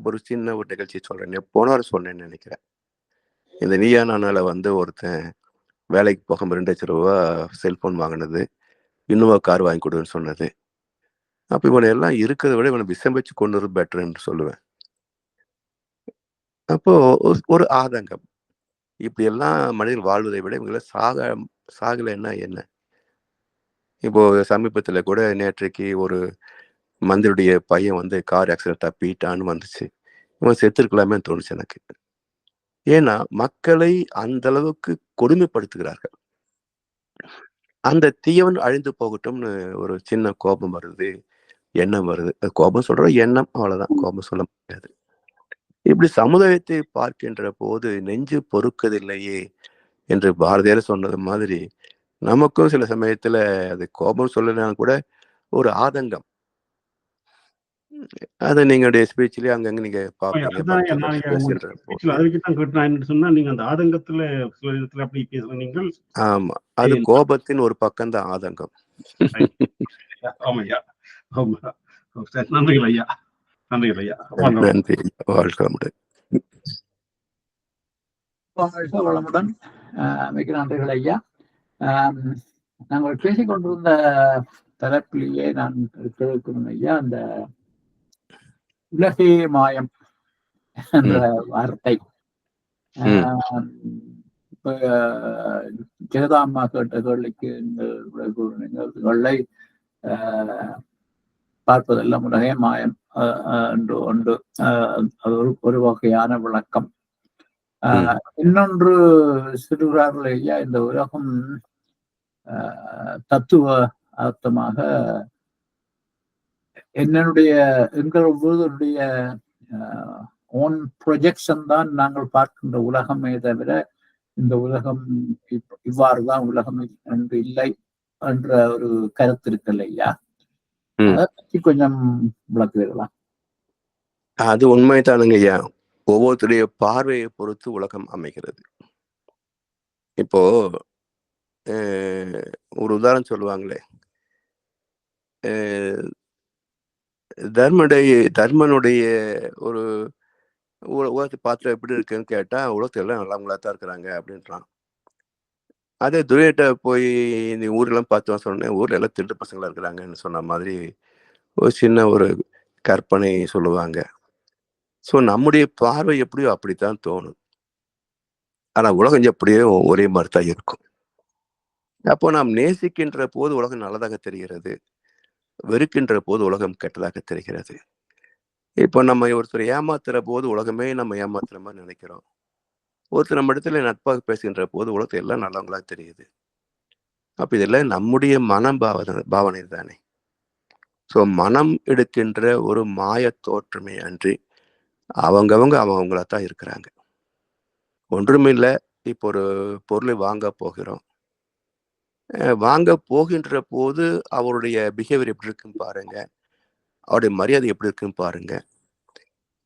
ஒரு சின்ன ஒரு நிகழ்ச்சி சொல்றேன். போனாலும் சொன்னேன்னு நினைக்கிறேன். இந்த நீயா நானால ஒருத்தன் வேலைக்கு போக 2 லட்சம் ரூபா செல்போன் வாங்கினது, இன்னோவா கார் வாங்கி கொடுன்னு சொன்னது. அப்ப இவனை எல்லாம் இருக்கிறத விட இவனை விஷம் வச்சு கொண்டு வரும் பெட்டர்ன்னு சொல்லுவேன். அப்போ ஒரு ஆதங்கம். இப்படி எல்லாம் மனிதர்கள் வாழ்வதை விட இவங்களை சாகலைன்னா என்ன? இப்போ சமீபத்துல கூட நேற்றைக்கு ஒரு மந்திரியுடைய பையன் கார் ஆக்சிடென்ட் தப்பிட்டான்னு வந்துச்சு. இவன் செத்துருக்கலாமே தோணுச்சு எனக்கு. ஏன்னா மக்களை அந்த அளவுக்கு கொடுமைப்படுத்துகிறார்கள். அந்த தீயவன் அழிந்து போகட்டும்னு ஒரு சின்ன கோபம் வருது, எண்ணம் வருது. கோபம் சொல்ற எண்ணம், அவ்வளவுதான். கோபம் சொல்ல முடியாது. இப்படி சமுதாயத்தை பார்க்கின்ற போது நெஞ்சு பொறுக்கதில்லையே என்று பாரதியார் சொன்னது மாதிரி நமக்கும் சில சமயத்துல அது கோபம் சொல்லலாம் கூட ஒரு ஆதங்கம். அதை நீங்களுடைய ஸ்பீச்லயே அங்கங்க நீங்க பாப்பீங்க. அதுதான் பக்தி நான் பற்றி பேசுகின்ற போது. அதுக்கு தான் கேட்டேன் சொன்னா, நீங்க அந்த ஆதங்கத்துல சில விதத்துல அப்படி பேசுற நீங்கள். ஆமா, அது கோபத்தின் ஒரு பக்கம் தான் ஆதங்கம். ஆமையா, ஆமா. நன்றிகள் ஐயா, நன்றிகள் ஐயா. நன்றி, வாழ்க வளமுடன். வாழ்க வளமுடன். மிக நன்றிகள் ஐயா. நாங்கள் பேசிக்கொண்டிருந்த தலைப்பிலேயே நான் கேட்கணும் ஐயா, அந்த உலகே மாயம் என்ற வார்த்தை. இப்ப ஜெகதாம்மா கேட்ட கேள்விக்கு வெள்ளை பார்ப்பதெல்லாம் உலகே மாயம் என்று ஒன்று, அது ஒரு வகையான விளக்கம். இன்னொன்று சிறுகிறார்கள் ஐயா, இந்த உலகம் தத்துவ அர்த்தமாக எங்களுடைய ஓன் ப்ரொஜெக்ஷன் தான் நாங்கள் பார்க்கின்ற உலகமே தவிர இந்த உலகம் இவ்வாறுதான் உலகம் என்று இல்லை என்ற ஒரு கருத்து இருக்குல்ல ஐயா, அதை பற்றி கொஞ்சம் விளக்குவீர்களா? அது உண்மைதானுங்க ஐயா. ஒவ்வொருத்தருடைய பார்வையை பொறுத்து உலகம் அமைகிறது. இப்போ ஒரு உதாரணம் சொல்லுவாங்களே, தர்மனுடைய ஒரு உலகத்தை பார்த்து எப்படி இருக்குன்னு கேட்டா, உலகத்துல எல்லாம் நல்லவங்களா தான் இருக்கிறாங்க அப்படின்றான். அதே துரையிட்ட போய் இந்த ஊரெல்லாம் பார்த்து சொன்னேன், ஊர்ல எல்லாம் திருட்டு பசங்களா இருக்கிறாங்கன்னு சொன்ன மாதிரி ஒரு சின்ன ஒரு கற்பனை சொல்லுவாங்க. ஸோ நம்முடைய பார்வை எப்படியோ அப்படித்தான் தோணும். ஆனா உலகம் எப்படியோ ஒரே மாதிரி தான் இருக்கும். அப்போ நாம் நேசிக்கின்ற போது உலகம் நல்லதாக தெரிகிறது, வெறுக்கின்ற போது உலகம் கெட்டதாக தெரிகிறது. இப்போ நம்ம ஒருத்தர் ஏமாத்துற போது உலகமே நம்ம ஏமாத்துற மாதிரி நினைக்கிறோம். ஒருத்தர் நம்ம இடத்துல நட்பாக பேசுகின்ற போது உலகத்தை எல்லாம் நல்லவங்களா தெரியுது. அப்ப இதெல்லாம் நம்முடைய பாவனை தானே. ஸோ மனம் எடுக்கின்ற ஒரு மாய தோற்றமே அன்றி அவங்களா தான் இருக்கிறாங்க. ஒன்றுமில்லை. இப்போ ஒரு பொருளை வாங்க போகிறோம். வாங்க போகின்ற போது அவருடைய பிஹேவியர் எப்படி இருக்குன்னு பாருங்க, அவருடைய மரியாதை எப்படி இருக்குன்னு பாருங்க.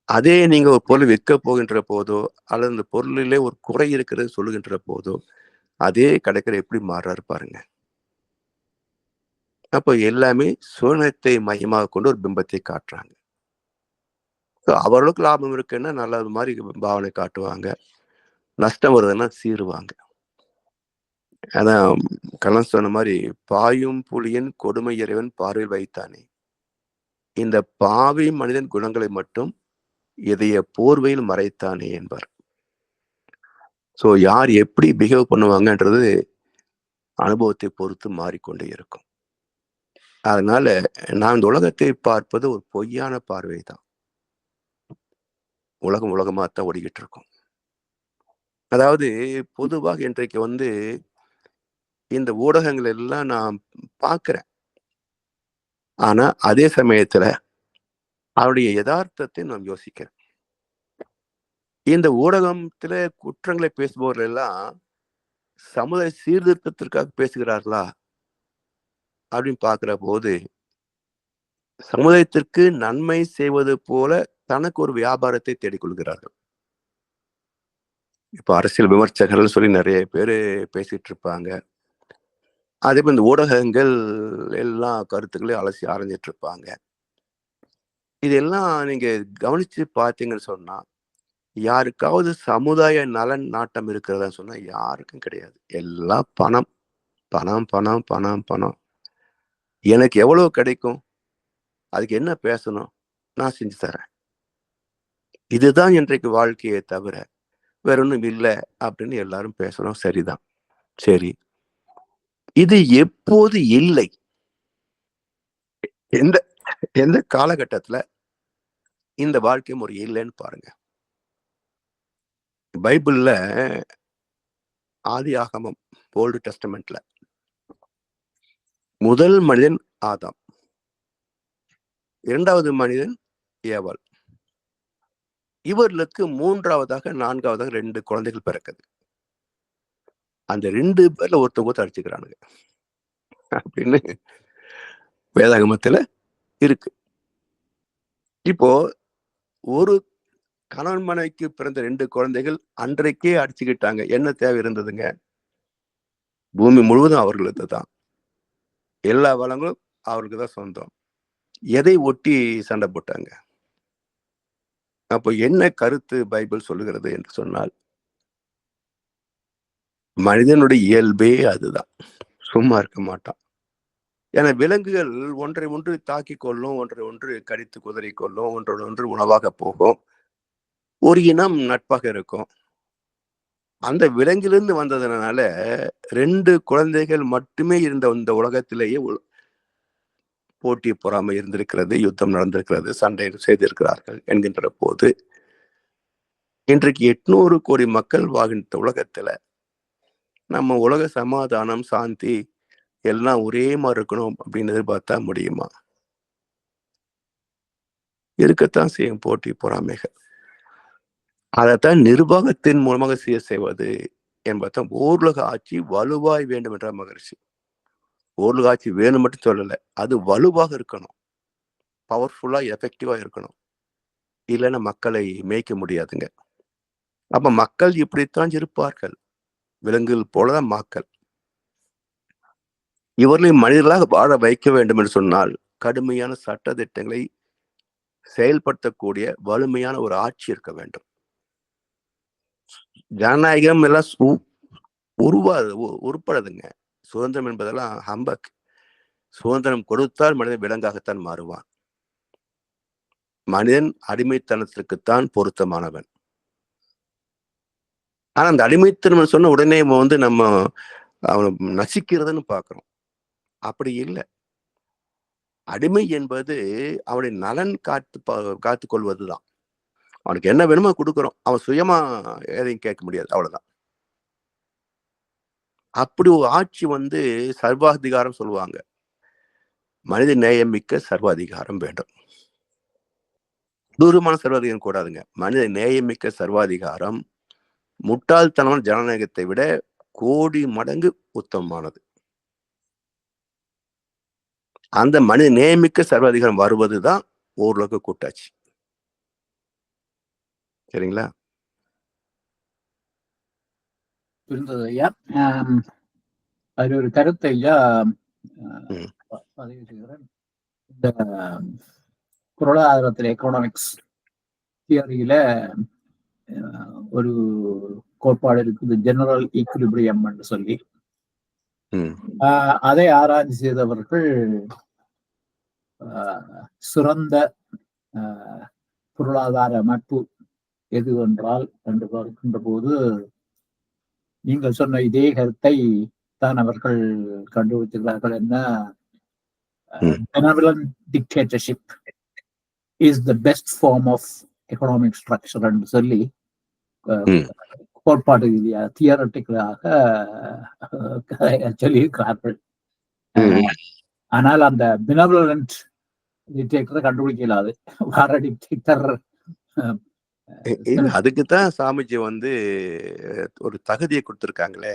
அதே நீங்க ஒரு பொருள் விற்க போகின்ற போதோ அல்லது அந்த பொருளிலே ஒரு குறை இருக்கிறது சொல்லுகின்ற போதோ அதே கடைக்கரை எப்படி மாறுறாரு பாருங்க. அப்போ எல்லாமே சுயநலத்தை மையமாக கொண்டு ஒரு பிம்பத்தை காட்டுறாங்க. அவர்களுக்கு லாபம் இருக்குன்னா நல்லது மாதிரி பாவனை காட்டுவாங்க, நஷ்டம் வருதுன்னா சீருவாங்க. அதான் கலன் சொன்ன மாதிரி, பாயும் புலியின் கொடுமை இறைவன் பார்வையில் வைத்தானே, இந்த பாவி மனிதன் குணங்களை மட்டும் இதய போர்வையில் மறைத்தானே என்பார். ஸோ யார் எப்படி பிஹேவ் பண்ணுவாங்கன்றது அனுபவத்தை பொறுத்து மாறிக்கொண்டே இருக்கும். அதனால நான் இந்த உலகத்தை பார்ப்பது ஒரு பொய்யான பார்வை தான். உலகமாகத்தான் ஓடிக்கிட்டு இருக்கும். அதாவது பொதுவாக இன்றைக்கு இந்த ஊடகங்கள் எல்லாம் நான் பார்க்கிறேன். ஆனா அதே சமயத்துல அவருடைய யதார்த்தத்தை நான் யோசிக்கிறேன். இந்த ஊடகத்துல குற்றங்களை பேசுபவர்கள் எல்லாம் சமுதாய சீர்திருத்தத்திற்காக பேசுகிறார்களா அப்படின்னு பார்க்கிற போது, சமுதாயத்திற்கு நன்மை செய்வது போல தனக்கு ஒரு வியாபாரத்தை தேடிக்கொள்கிறார்கள். இப்ப அரசியல் விமர்சகர்கள் சொல்லி நிறைய பேரு பேசிட்டு இருப்பாங்க. அதே போல இந்த ஊடகங்கள் எல்லாம் கருத்துக்களை அலசி ஆராய்ஞ்சிட்டு இருப்பாங்க. இதெல்லாம் நீங்க கவனிச்சு பார்த்தீங்கன்னு சொன்னா, யாருக்காவது சமுதாய நலன் நாட்டம் இருக்கிறதா சொன்னா யாருக்கும் கிடையாது. எல்லாம் பணம் பணம் பணம் பணம் பணம். எனக்கு எவ்வளவு கிடைக்கும், அதுக்கு என்ன பேசணும், நான் செஞ்சு தரேன். இதுதான் இன்றைக்கு வாழ்க்கையை தவிர வேற ஒன்றும் இல்லை அப்படின்னு எல்லாரும் பேசணும். சரிதான். சரி, இது எப்போது இல்லை, எந்த எந்த காலகட்டத்துல இந்த வாழ்க்கை முறை இல்லைன்னு பாருங்க. பைபிள்ல ஆதி ஆகமம் ஓல்டு டெஸ்டமெண்ட்ல முதல் மனிதன் ஆதாம், இரண்டாவது மனிதன் ஏவாள். இவர்களுக்கு மூன்றாவதாக நான்காவதாக 2 குழந்தைகள் பிறக்குது. அந்த 2 பேர்ல ஒருத்தவங்க அடிச்சுக்கிறானுங்க அப்படின்னு வேதாகமத்துல இருக்கு. இப்போ ஒரு கணவன் மனைவிக்கு பிறந்த 2 குழந்தைகள் அன்றைக்கே அடிச்சுக்கிட்டாங்க. என்ன தேவை இருந்ததுங்க? பூமி முழுவதும் அவர்களுக்கு தான். எல்லா வளங்களும் அவருக்கு தான் சொந்தம். எதை ஒட்டி சண்டை போட்டாங்க? அப்போ என்ன கருத்து பைபிள் சொல்லுகிறது என்று சொன்னால், மனிதனுடைய இயல்பே அதுதான். சும்மா இருக்க மாட்டான். ஏன்னா விலங்குகள் ஒன்றை ஒன்று தாக்கிக் கொள்ளும், ஒன்றை ஒன்று கடித்து குதறிக் கொள்ளும், ஒன்றோடு ஒன்று உணவாக போகும். ஒரு இனம் நட்பாக இருக்கும். அந்த விலங்கிலிருந்து வந்ததுனால 2 குழந்தைகள் மட்டுமே இருந்த இந்த உலகத்திலேயே போட்டி பொறாமை இருந்திருக்கிறது, யுத்தம் நடந்திருக்கிறது, சண்டை செய்திருக்கிறார்கள் என்கின்ற போது இன்றைக்கு 800 கோடி மக்கள் வாழ்கின்ற உலகத்துல நம்ம உலக சமாதானம், சாந்தி எல்லாம் ஒரே மாதிரி இருக்கணும் அப்படின்னு எதிர்பார்த்தா முடியுமா? இருக்கத்தான் செய்யும் போட்டி பொறாமைகள். அதைத்தான் நிர்வாகத்தின் மூலமாக சீர் செய்வது என்பதுதான் ஓருலக ஆட்சி வலுவாய் வேண்டும் என்ற மகிழ்ச்சி. ஓருலக ஆட்சி வேணும் மட்டும் சொல்லல, அது வலுவாக இருக்கணும், பவர்ஃபுல்லா எஃபெக்டிவா இருக்கணும். இல்லைன்னா மக்களை மேய்க்க முடியாதுங்க. அப்ப மக்கள் இப்படித்தான் இருப்பார்கள், விலங்குகள் போலதான் மக்கள். இவர்களை மனிதர்களாக வாழ வைக்க வேண்டும் என்று சொன்னால் கடுமையான சட்ட திட்டங்களை செயல்படுத்தக்கூடிய வலிமையான ஒரு ஆட்சி இருக்க வேண்டும். ஜனநாயகம் எல்லாம் உருப்படாதுங்க. சுதந்திரம் என்பதெல்லாம் ஹம்பக். சுதந்திரம் கொடுத்தால் மனிதன் விலங்காகத்தான் மாறுவான். மனிதன் அடிமைத்தனத்திற்குத்தான் பொருத்தமானவன். ஆனா அந்த அடிமைத்தனம் சொன்ன உடனே நம்ம அவனை நசிக்கிறதுன்னு பாக்குறோம். அப்படி இல்லை. அடிமை என்பது அவனுடைய நலன் காத்து கொள்வதுதான். அவனுக்கு என்ன வேணுமோ கொடுக்குறோம், அவன் சுயமா எதையும் கேட்க முடியாது, அவ்வளவுதான். அப்படி ஒரு ஆட்சி சர்வாதிகாரம் சொல்லுவாங்க. மனித நேயம் மிக்க சர்வாதிகாரம் வேண்டும். தூரமான சர்வாதிகாரம் கூடாதுங்க. மனித நேயமிக்க சர்வாதிகாரம் முட்டாள்தனமான ஜனநாயகத்தை விட கோடி மடங்கு உத்தமமானது. அந்த மனித நேயமிக்க சர்வாதிகாரம் வருவதுதான் ஓரளவுக்கு கூட்டாட்சி. சரிங்களா? இருந்தது ஐயா. அது ஒரு கருத்தை ஐயா பதிவு செய்கிறேன். இந்த பொருளாதாரத்தில் எக்கனாமிக்ஸ் தியரியில ஒரு கோட்பாடு இருக்குது, ஜெனரல் ஈக்குலிபிரியம் என்று சொல்லி. அதை ஆராய்ச்சி செய்தவர்கள் சிறந்த பொருளாதார அமைப்பு எது என்றால் என்று பார்க்கின்ற போது நீங்கள் சொன்ன இதே கருத்தை தான் அவர்கள் கண்டுபிடித்திருக்கிறார்கள். என்ன, benevolent dictatorship is the best form of economic structure என்று சொல்லி கோட்பாடு ரீதியாக தியரட்டிக்கலாக சொல்லியிருக்கிறார்கள். ஆனால் அந்த benevolent dictator கண்டுபிடிக்க இயலாது. வேற டிக்டேட்டர் அதுக்குத்தான் சாமிஜி ஒரு தகுதியை கொடுத்திருக்காங்களே.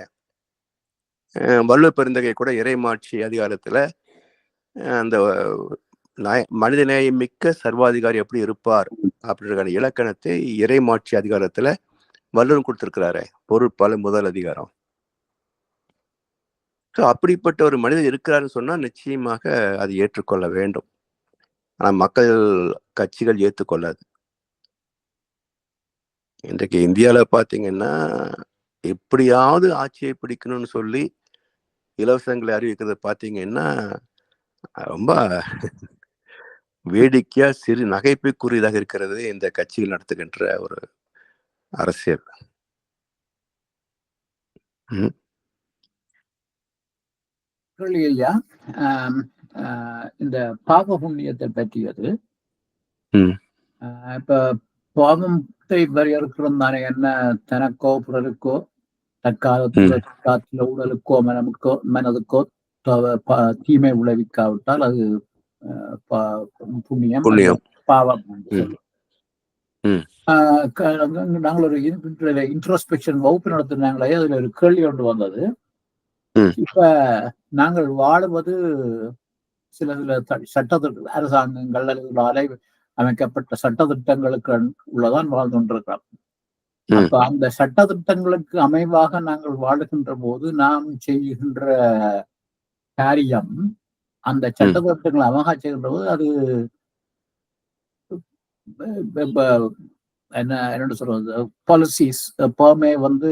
வள்ளுவர் பெருந்தகை கூட இறைமாட்சி அதிகாரத்துல அந்த மனித நேயம் மிக்க சர்வாதிகாரி எப்படி இருப்பார் அப்படின்ற இலக்கணத்தை இறைமாட்சி அதிகாரத்துல வள்ளுவர் கொடுத்திருக்கிறாரு, பொருட்பால முதல் அதிகாரம். அப்படிப்பட்ட ஒரு மனிதர் இருக்கிறாருன்னு சொன்னா நிச்சயமாக அது ஏற்றுக்கொள்ள வேண்டும். ஆனா மக்கள் கட்சிகள் ஏற்றுக்கொள்ளாது. இன்றைக்கு இந்தியாவில் பார்த்தீங்கன்னா எப்படியாவது ஆட்சியை பிடிக்கணும்னு சொல்லி இலவசங்களை அறிவிக்கிறது பார்த்தீங்கன்னா ரொம்ப வேடிக்கையா சிறு நகைப்புக்குரியதாக இருக்கிறது இந்த கட்சிகள் நடத்துகின்ற ஒரு அரசியல். ஐயா, இந்த பாவ புண்ணியத்தை பற்றியது. இப்ப பாவத்தை வரையறுக்கிறோம் தானே, என்ன தனக்கோ பிறருக்கோ தற்காலத்துல உடலுக்கோ மனதுக்கோ தீமை விளைவிக்காவிட்டால் அது புண்ணியம், பாவம். நாங்கள் ஒரு இன்ட்ரோஸ்பெக்ஷன் வகுப்பு நடத்தினாங்களே, அதுல ஒரு கேள்வி ஒன்று வந்தது. இப்ப நாங்கள் வாழுவது சில சட்ட அரசாங்கங்கள் அல்லது அமைக்கப்பட்ட சட்டத்திட்டங்களுக்கு உள்ளதான் வாழ்ந்து கொண்டிருக்கிறோம். ம். அப்ப அந்த சட்டத்திட்டங்களுக்கு அமைவாக நாங்கள் வாழுகின்ற போது நாம் செய்கின்ற காரியம் அந்த ம். சட்டத்திட்டங்களை அமகா செய்கின்ற போது அது என்ன சொல்றது, பாலிசிஸ் எப்பவுமே வந்து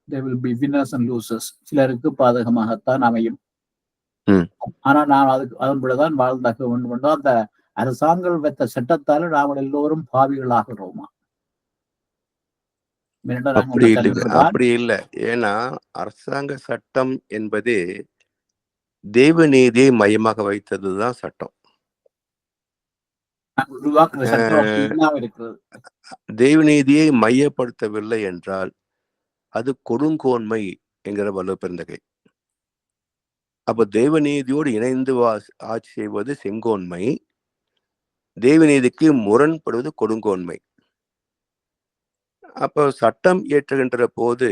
there will be winners and losers. சிலருக்கு பாதகமாகத்தான் அமையும். ம். ஆனா நான் அதன்படிதான் வாழ்ந்தாக வேண்டும் என்றோ அந்த அரசாங்கம் வைத்த சட்டத்தால நாம் எல்லோரும் பாவிகளாகிறோமா? அப்படி இல்லை, அப்படி இல்லை. ஏன்னா அரசாங்க சட்டம் என்பது தெய்வநீதியை மையமாக வைத்ததுதான் சட்டம். உருவாக்குற சட்டம் அப்படி இல்லாம இருக்கிறது. தெய்வநீதியை மையப்படுத்தவில்லை என்றால் அது கொடுங்கோன்மை என்கிற வலுப் பெருந்தகை. அப்ப தெய்வநீதியோடு இணைந்து ஆட்சி செய்வது செங்கோன்மை, தெய்வநீதிக்கு முரண்படுவது கொடுங்கோன்மை. அப்ப சட்டம் இயற்றுகின்ற போது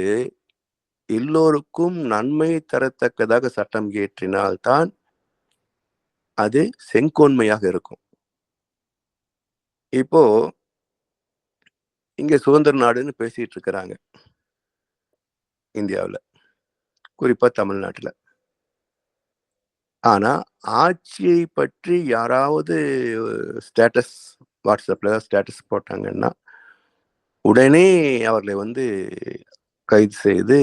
எல்லோருக்கும் நன்மை தரத்தக்கதாக சட்டம் இயற்றினால்தான் அது செங்கோன்மையாக இருக்கும். இப்போ இங்க சுதந்திர நாடுன்னு பேசிட்டு இருக்கிறாங்க இந்தியாவில், குறிப்பா தமிழ்நாட்டுல. ஆனா ஆட்சியை பற்றி யாராவது ஸ்டேட்டஸ் வாட்ஸ்அப்ல ஸ்டேட்டஸ் போட்டாங்கன்னா உடனே அவர்களை வந்து கைது செய்து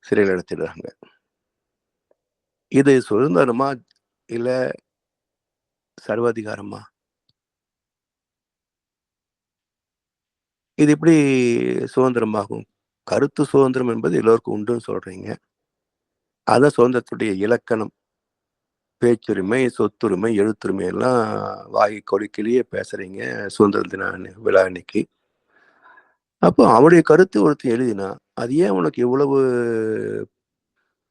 சிறையில் அடைச்சிடுறாங்க. இது சுதந்திரமா இல்ல சர்வாதிகாரமா? இது எப்படி சுதந்திரமாகும்? கருத்து சுதந்திரம் என்பது எல்லோருக்கும் உண்டுன்னு சொல்றீங்க. அதான் சுதந்திரத்துடைய இலக்கணம். பேச்சுரிமை, சொத்துரிமை, எழுத்துரிமை எல்லாம் வாய் கொடிக்கிலேயே பேசுறீங்க சுதந்திர தின விழா அன்னைக்கு. அப்போ அவருடைய கருத்து ஒருத்தர் எழுதினா அது ஏன் உனக்கு எவ்வளவு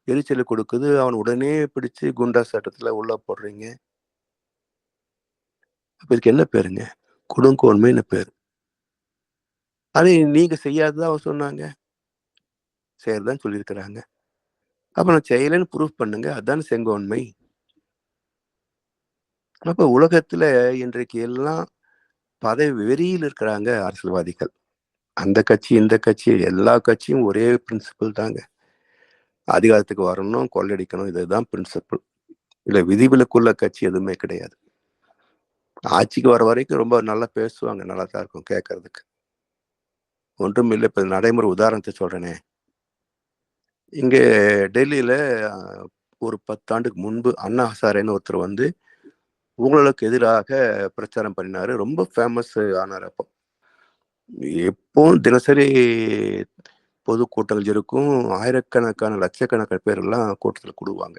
எரிச்சலை கொடுக்குது? அவன் உடனே பிடிச்சு குண்டா சட்டத்துல உள்ள போடுறீங்க. அப்ப இதுக்கு என்ன பேருங்க? கொடுங்கோன்மைன்னு பேரு. அது நீங்க செய்யாததான் அவர் சொன்னாங்க, செய்யறதான் சொல்லியிருக்கிறாங்க. அப்ப நான் செய்யலைன்னு ப்ரூஃப் பண்ணுங்க, அதான் செங்கோன்மை. அப்ப உலகத்துல இன்றைக்கு எல்லாம் பதவி வெறியில் இருக்கிறாங்க அரசியல்வாதிகள். அந்த கட்சி இந்த கட்சி எல்லா கட்சியும் ஒரே பிரின்சிபல் தாங்க. அதிகாரத்துக்கு வரணும், கொள்ளடிக்கணும், இதுதான் பிரின்சிபல். இல்ல விதிவிலக்குள்ள கட்சி எதுவுமே கிடையாது. ஆட்சிக்கு வர வரைக்கும் ரொம்ப நல்லா பேசுவாங்க, நல்லா தான் இருக்கும் கேட்கறதுக்கு. ஒன்றும் இல்லை. இப்ப நடைமுறை உதாரணத்தை சொல்றேனே, இங்க டெல்லியில ஒரு 10 ஆண்டுக்கு முன்பு அண்ணா ஹசாரேன்னு ஒருத்தர் வந்து ஊழலுக்கு எதிராக பிரச்சாரம் பண்ணினாரு. ரொம்ப ஃபேமஸ் ஆனார். அப்போ எப்பவும் தினசரி பொதுக்கூட்டங்கள் இருக்கும். ஆயிரக்கணக்கான லட்சக்கணக்கான பேர் எல்லாம் கூட்டத்தில் கூடுவாங்க.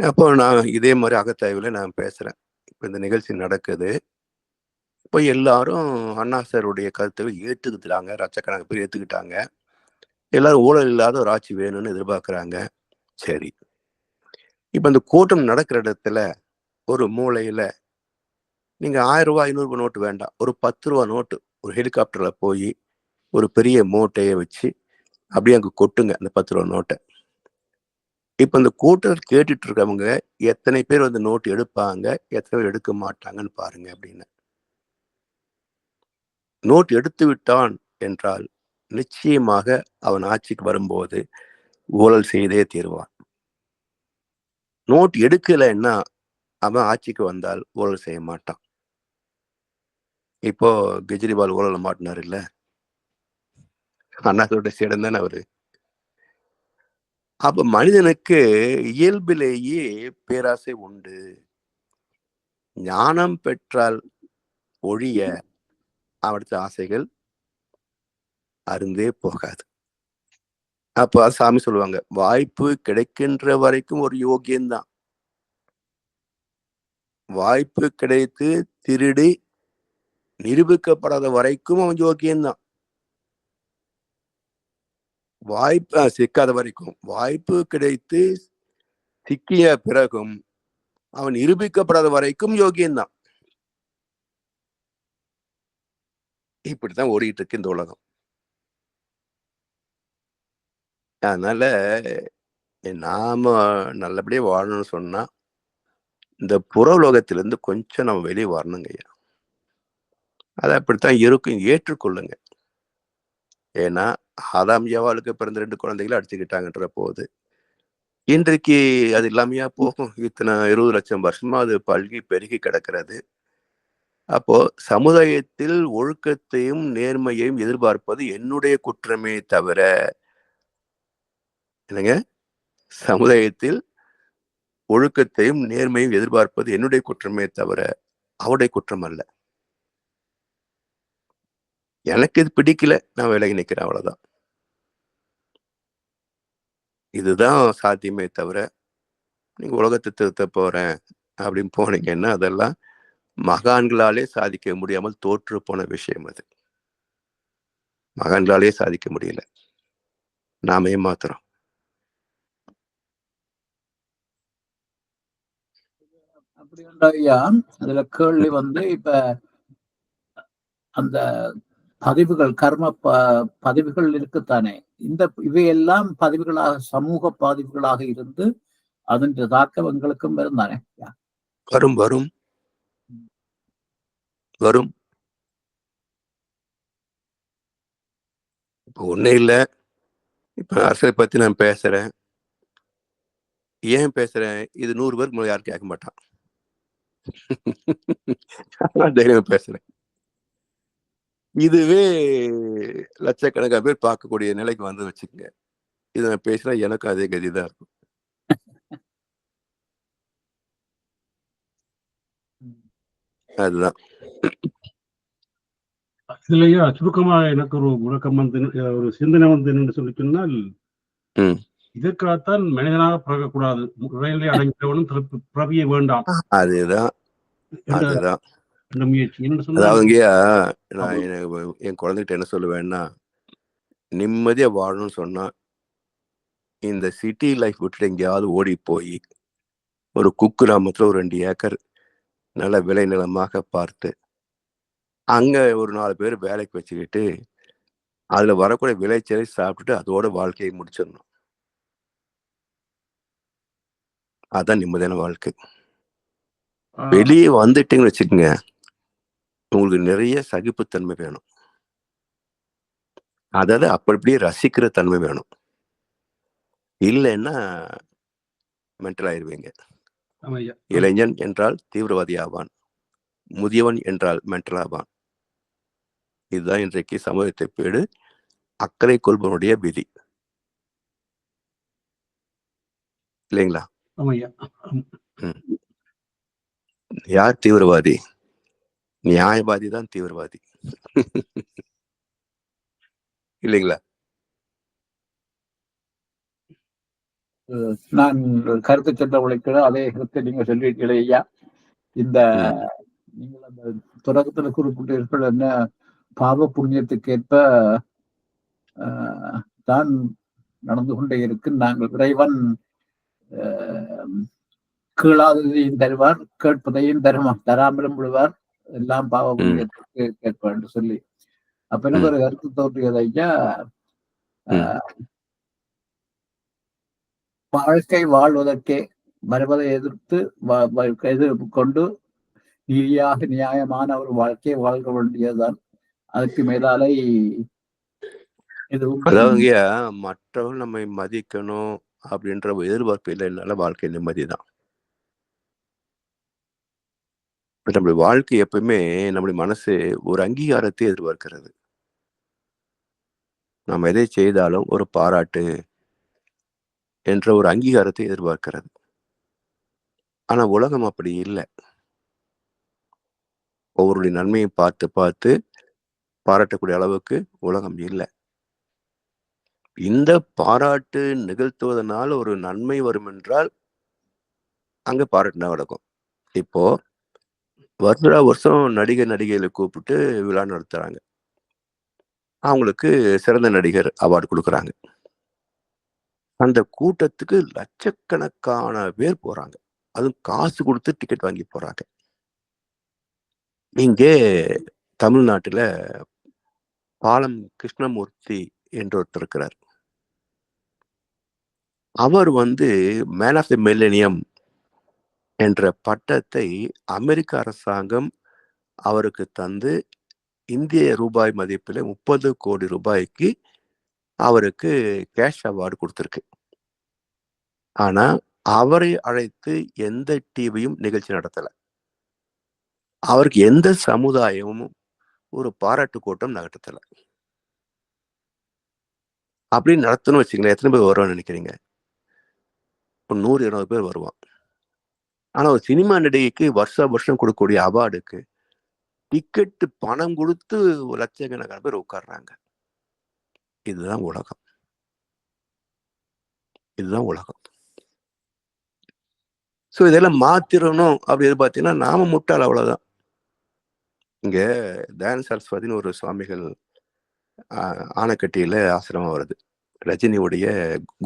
அப்போ நான் இதே மாதிரி அகத்தாய்வுல நான் பேசுறேன். இப்போ இந்த நிகழ்ச்சி நடக்குது. இப்போ எல்லாரும் அண்ணா சாருடைய கருத்துக்களை ஏற்றுக்கிட்டாங்க. லட்சக்கணக்கான பேர் ஏற்றுக்கிட்டாங்க. எல்லாரும் ஊழல் இல்லாத ஒரு ஆட்சி வேணும்னு எதிர்பார்க்குறாங்க. சரி, இப்போ இந்த கூட்டம் நடக்கிற இடத்துல ஒரு மூலையில நீங்க 1000 ரூபாய் 500 ரூபாய் நோட்டு வேண்டாம், ஒரு 10 ரூபா நோட்டு ஒரு ஹெலிகாப்டர்ல போய் ஒரு பெரிய மூட்டையை வச்சு அப்படியே அங்க கொட்டுங்க அந்த 10 ரூபா நோட்டை. இப்ப இந்த கூட்டத்தில் கேட்டுட்டு இருக்கவங்க எத்தனை பேர் வந்து நோட்டு எடுப்பாங்க, எத்தனை பேர் எடுக்க மாட்டாங்கன்னு பாருங்க அப்படின்னு. நோட் எடுத்து விட்டான் என்றால் நிச்சயமாக அவன் ஆட்சிக்கு வரும்போது ஊழல் செய்தே தீர்வான். நோட் எடுக்கலைன்னா அவன் ஆட்சிக்கு வந்தால் ஊழல் செய்ய மாட்டான். இப்போ கெஜ்ரிவால் ஊழல் மாட்டினார் இல்ல, அண்ணாவோட சேடம் தானே அவரு. அப்ப மனிதனுக்கு இயல்பிலேயே பேராசை உண்டு. ஞானம் பெற்றால் ஒழிய அவனுக்கு ஆசைகள் அருந்தே போகாது. அப்ப சாமி சொல்லுவாங்க, வாய்ப்பு கிடைக்கின்ற வரைக்கும் ஒரு யோகியம்தான். வாய்ப்பு கிடைத்து திருடி நிரூபிக்கப்படாத வரைக்கும் அவன் யோகியம்தான். வாய்ப்பு சிக்காத வரைக்கும். வாய்ப்பு கிடைத்து சிக்கிய பிறகும் அவன் நிரூபிக்கப்படாத வரைக்கும் யோகியம்தான். இப்படித்தான் ஓடிட்டு இருக்கு இந்த உலகம். அதனால நாம நல்லபடியா வாழணும்னு சொன்னா இந்த புறலோகத்திலிருந்து கொஞ்சம் நம்ம வெளியே வரணுங்க ஐயா. அது அப்படித்தான் இருக்கும், ஏற்றுக்கொள்ளுங்க. ஏன்னா ஆதாம் ஏவாளுக்கு பிறந்த 2 குழந்தைகளை அடிச்சுக்கிட்டாங்கன்ற போது இன்றைக்கு அது இல்லாமையா போகும்? இத்தனை 20 லட்சம் வருஷமா அது பல்கி பெருகி கிடக்கிறது. அப்போ சமுதாயத்தில் ஒழுக்கத்தையும் நேர்மையையும் எதிர்பார்ப்பது என்னுடைய குற்றமே தவிர, என்னங்க, சமுதாயத்தில் ஒழுக்கத்தையும் நேர்மையும் எதிர்பார்ப்பது என்னுடைய குற்றமே தவிர அவருடைய குற்றம் அல்ல. எனக்கு இது பிடிக்கல, நான் விலகி நிக்கிறேன், அவ்வளவுதான். இதுதான் சாத்தியமே தவிர நீங்க உலகத்தை திருத்த போறேன் அப்படின்னு போனீங்கன்னா அதெல்லாம் மகான்களாலே சாதிக்க முடியாமல் தோற்று போன விஷயம். அது மகான்களாலே சாதிக்க முடியல, நாம ஏமாத்துறோம். அப்படி ஐயா, அதுல கேள்வி வந்து இப்ப அந்த பதிவுகள், கர்ம பதிவுகள் இருக்குத்தானே, இவையெல்லாம் பதிவுகளாக, சமூக பதிவுகளாக இருந்து அதன் தாக்கம் எங்களுக்கும் வரும் தானே? வரும் வரும் வரும். இப்போ ஒண்ணு இல்ல, இப்ப அரசியலை பத்தி நான் பேசுறேன். ஏன் பேசுறேன்? இது 100 பேருக்கு மேல யாரும் கேட்க மாட்டான். தைரியம் பேசுறேன். இதுவே லட்சக்கணக்கான பேர் பார்க்கக்கூடிய நிலைக்கு வந்து வச்சுக்கோங்க, இதை நான் பேசினா எனக்கும் அதே கதிதான் இருக்கும். அதுதான். இதுலயா சுருக்கமாக எனக்கு ஒரு முழக்கம் வந்து, ஒரு சிந்தனை வந்து என்னன்னு சொல்லி சொன்னால், இதற்காகத்தான் மனிதனாக பிறக்கக்கூடாது, ரயிலே அடைந்தவனும் பிறவிய வேண்டாம். அதுதான் அதுதான் முயற்சி என்ன சொன்னா, அதாவதுங்கய்யா, நான் என் குழந்தைகிட்ட என்ன சொல்லுவேன்னா, நிம்மதியா வாழணும்னு சொன்னா இந்த சிட்டி லைஃப் விட்டுட்டு எங்கேயாவது ஓடி போய் ஒரு குக்கிராமத்துல ஒரு 2 ஏக்கர் நல்ல விளை நிலமாக பார்த்து அங்க ஒரு 4 பேர் வேலைக்கு வச்சுக்கிட்டு அதுல வரக்கூடிய விளைச்சலை சாப்பிட்டுட்டு அதோட வாழ்க்கையை முடிச்சிடணும். அதான் நிம்மதியான வாழ்க்கை. வெளியே வந்துட்டீங்கன்னு வச்சுக்கோங்க, உங்களுக்கு நிறைய சகிப்புத்தன்மை வேணும். அதாவது அப்படியே ரசிக்கிற தன்மை வேணும். இல்லைன்னா மென்டல் ஆயிருவீங்க. இளைஞன் என்றால் தீவிரவாதி ஆவான், முதியவன் என்றால் மென்டல் ஆவான். இதுதான் இன்றைக்கு சமூகத்தை பேடு அக்கறை கொள்பவனுடைய விதி, இல்லைங்களா? யார் தீவிரவாதி? நியாயவாதி தான் தீவிரவாதி. இல்லைங்களா? நான் கருத்து சொல்ல உழைக்கிற அதே கருத்தை நீங்க சொல்லிட்டீங்க ஐயா. இந்த நீங்கள் அந்த தொடக்கத்துல குறிப்பிட்டீர்கள், என்ன பாவ புண்ணியத்துக்கு ஏற்ப தான் நடந்து கொண்டே இருக்கு. நாங்கள் இறைவன் கீழாததையும் தருவார், கேட்பதையும் தராமலும் விடுவார், எல்லாம் பாவ புண்ணியத்துக்கு ஏற்ப என்று சொல்லி, அப்ப எனக்கு ஒரு கருத்து தோன்றியது ஐயா, வாழ்க்கை வாழ்வதற்கே வருவதை எதிர்த்து கொண்டு நியாயமான ஒரு வாழ்க்கையை வாழ்க்க வேண்டியதுதான். அதுக்கு மேலாலை எதுவும். அதாவதுங்க, மற்றவர்கள் நம்மை மதிக்கணும் அப்படின்ற எதிர்பார்ப்பு இல்லைனால வாழ்க்கை நிம்மதிதான். நம்முடைய வாழ்க்கை எப்பவுமே நம்முடைய மனசு ஒரு அங்கீகாரத்தை எதிர்பார்க்கிறது. நம்ம எதை செய்தாலும் ஒரு பாராட்டு என்ற ஒரு அங்கீகாரத்தை எதிர்பார்க்கிறது. ஆனா உலகம் அப்படி இல்லை. ஒவ்வொருடைய நன்மையை பார்த்து பார்த்து பாராட்டக்கூடிய அளவுக்கு உலகம் இல்லை. இந்த பாராட்டு நிகழ்த்துவதனால் ஒரு நன்மை வரும் என்றால் அங்க பாராட்டுனா நடக்கும். இப்போ வருஷம் நடிகைகளை கூப்பிட்டு விழா நடத்துறாங்க. அவங்களுக்கு சிறந்த நடிகர் அவார்டு கொடுக்குறாங்க. அந்த கூட்டத்துக்கு லட்சக்கணக்கான பேர் போறாங்க. அதுவும் காசு கொடுத்து டிக்கெட் வாங்கி போறாங்க. இங்கே தமிழ்நாட்டுல பாலம் கிருஷ்ணமூர்த்தி என்று ஒருத்தர் இருக்கிறார். அவர் மேன் ஆஃப் தி மில்லேனியம் என்ற பட்டத்தை அமெரிக்க அரசாங்கம் அவருக்கு தந்து இந்திய ரூபாய் மதிப்பில் 30 கோடி ரூபாய்க்கு அவருக்கு கேஷ் அவார்டு கொடுத்திருக்கு. ஆனா அவரை அழைத்து எந்த டிவியும் நிகழ்ச்சி நடத்தல. அவருக்கு எந்த சமுதாயமும் ஒரு பாராட்டு கூட்டம் நடத்தல. அப்படி நடத்தணும் வச்சுங்களேன், எத்தனை பேர் வருவான்னு நினைக்கிறீங்க? ஒரு 100-200 பேர் வருவான். ஆனா ஒரு சினிமா நடிகைக்கு வருஷம் கொடுக்கக்கூடிய அவார்டுக்கு டிக்கெட்டு பணம் கொடுத்து லட்சக்கணக்கான பேர் உட்கார்றாங்க. இதுதான் உலகம். இதுதான் உலகம். ஸோ இதெல்லாம் மாத்திரணும் அப்படி பார்த்தீங்கன்னா நாம முட்டாள், அவ்வளவுதான். இங்க தயானந்த சரஸ்வதினு ஒரு சுவாமிகள் ஆனைக்கட்டியில ஆசிரமம் வருது. ரஜினியுடைய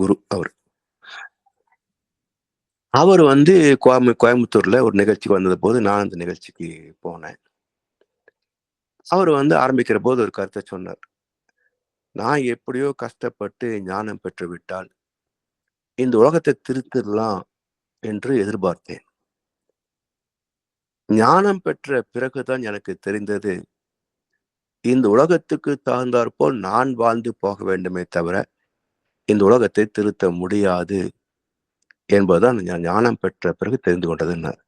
குரு அவர் வந்து கோயம்புத்தூர்ல ஒரு நிகழ்ச்சிக்கு வந்தது போது நான் அந்த நிகழ்ச்சிக்கு போனேன். அவர் வந்து ஆரம்பிக்கிற போது ஒரு கருத்தை சொன்னார். நான் எப்படியோ கஷ்டப்பட்டு ஞானம் பெற்று விட்டால் இந்த உலகத்தை திருத்திடலாம் என்று எதிர்பார்த்தேன். ஞானம் பெற்ற பிறகுதான் எனக்கு தெரிந்தது, இந்த உலகத்துக்கு தகுந்தாற்போல் நான் வாழ்ந்து போக வேண்டுமே தவிர இந்த உலகத்தை திருத்த முடியாது என்பதுதான் ஞானம் பெற்ற பிறகு தெரிந்து கொண்டதுன்னார்.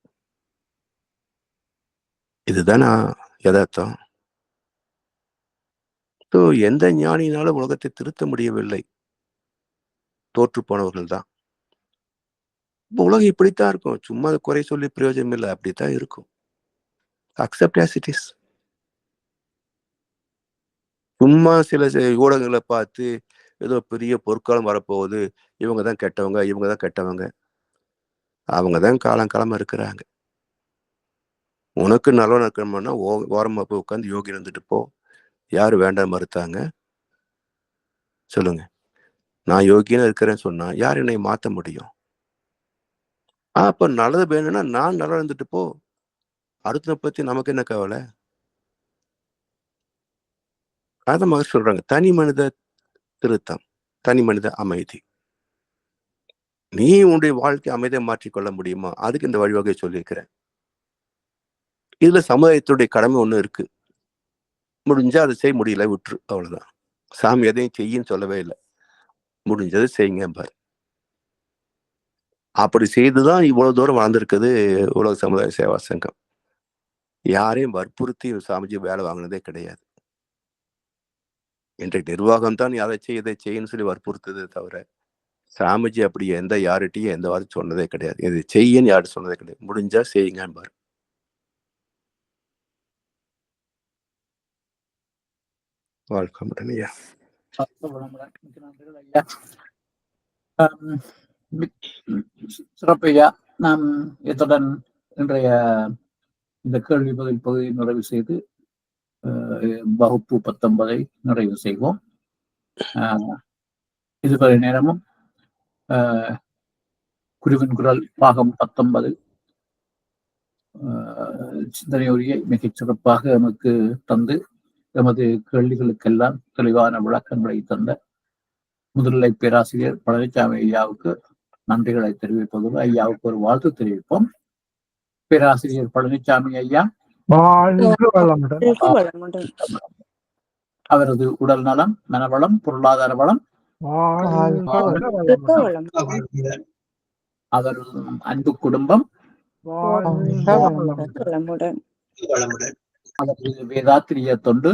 இதுதானா யதார்த்தம்? எந்த ஞானியினாலும் உலகத்தை திருத்த முடியவில்லை, தோற்று போனவர்கள் தான். உலகம் இப்படித்தான் இருக்கும், சும்மா குறை சொல்லி பிரயோஜனம் இல்லை, அப்படித்தான் இருக்கும். Accept as it is. சும்மா சில ஊடகங்களை பார்த்து ஏதோ பெரிய பொற்காலம் வரப்போகுது, இவங்க தான் கெட்டவங்க, இவங்க தான் கெட்டவங்க, அவங்க தான் காலங்காலமா இருக்கிறாங்க. உனக்கு நல்லவன் இருக்கணும்னா ஓரமா போய் உட்காந்து யோகி இருந்துட்டு போ. யாரு வேண்டாம் மறுத்தாங்க சொல்லுங்க? நான் யோகின்னு இருக்கிறேன்னு சொன்னா யார் என்னை மாத்த முடியும்? அப்ப நல்லது வேணும்னா நான் நல்லா இருந்துட்டு போ, அடுத்த பத்தி நமக்கு என்ன கவலை? அதான் மகர் சொல்றாங்க, தனி மனித திருத்தம், தனி மனித அமைதி. நீ உன்னுடைய வாழ்க்கை அமைதியை மாற்றிக்கொள்ள முடியுமா? அதுக்கு இந்த வழிவகை சொல்லியிருக்கிறேன். இதுல சமுதாயத்துடைய கடமை ஒண்ணு இருக்கு. முடிஞ்சா அதை செய்ய முடியல விட்டுரு, அவ்வளவுதான். சாமி எதையும் செய்யின்னு சொல்லவே இல்லை, முடிஞ்சது செய்யுங்க பாரு. அப்படி செய்துதான் இவ்வளவு தூரம் வாழ்ந்திருக்குது உலக சமுதாய சேவா சங்கம். யாரையும் வற்புறுத்தி சாமிஜி வேலை வாங்கினதே கிடையாது. இன்றைக்கு நிர்வாகம் தான் அதை செய்ய இதை செய்யன்னு சொல்லி வற்புறுத்ததே தவிர சாமிஜி அப்படி யார்கிட்டையும் எந்த வாரம் சொன்னதே கிடையாது. இது செய்யன்னு யாரும் சொன்னதே கிடையாது. முடிஞ்சா செய்யுங்க பாரு. வாழ்க்கை ஐயா. சிறப்பையா, நாம் இத்துடன் இன்றைய இந்த கேள்வி பதில் பகுதியை நிறைவு செய்து வகுப்பு 19 நிறைவு செய்வோம். இதுவரை நேரமும் குருவின் குரல் பாகம் 19 சிந்தனை உரையை மிகச் சிறப்பாக நமக்கு தந்து எமது கேள்விகளுக்கெல்லாம் தெளிவான விளக்கங்களை தந்த முதுநிலை பேராசிரியர் பழனிசாமி ஐயாவுக்கு நன்றிகளை தெரிவிப்பதோடு ஐயாவுக்கு ஒரு வாழ்த்து தெரிவிப்போம். பேராசிரியர் பழனிசாமி ஐயா அவரது உடல் நலம், மனவளம், பொருளாதார வளம், அவரது அன்பு குடும்பம், அவரது வேதாத்திரிய தொண்டு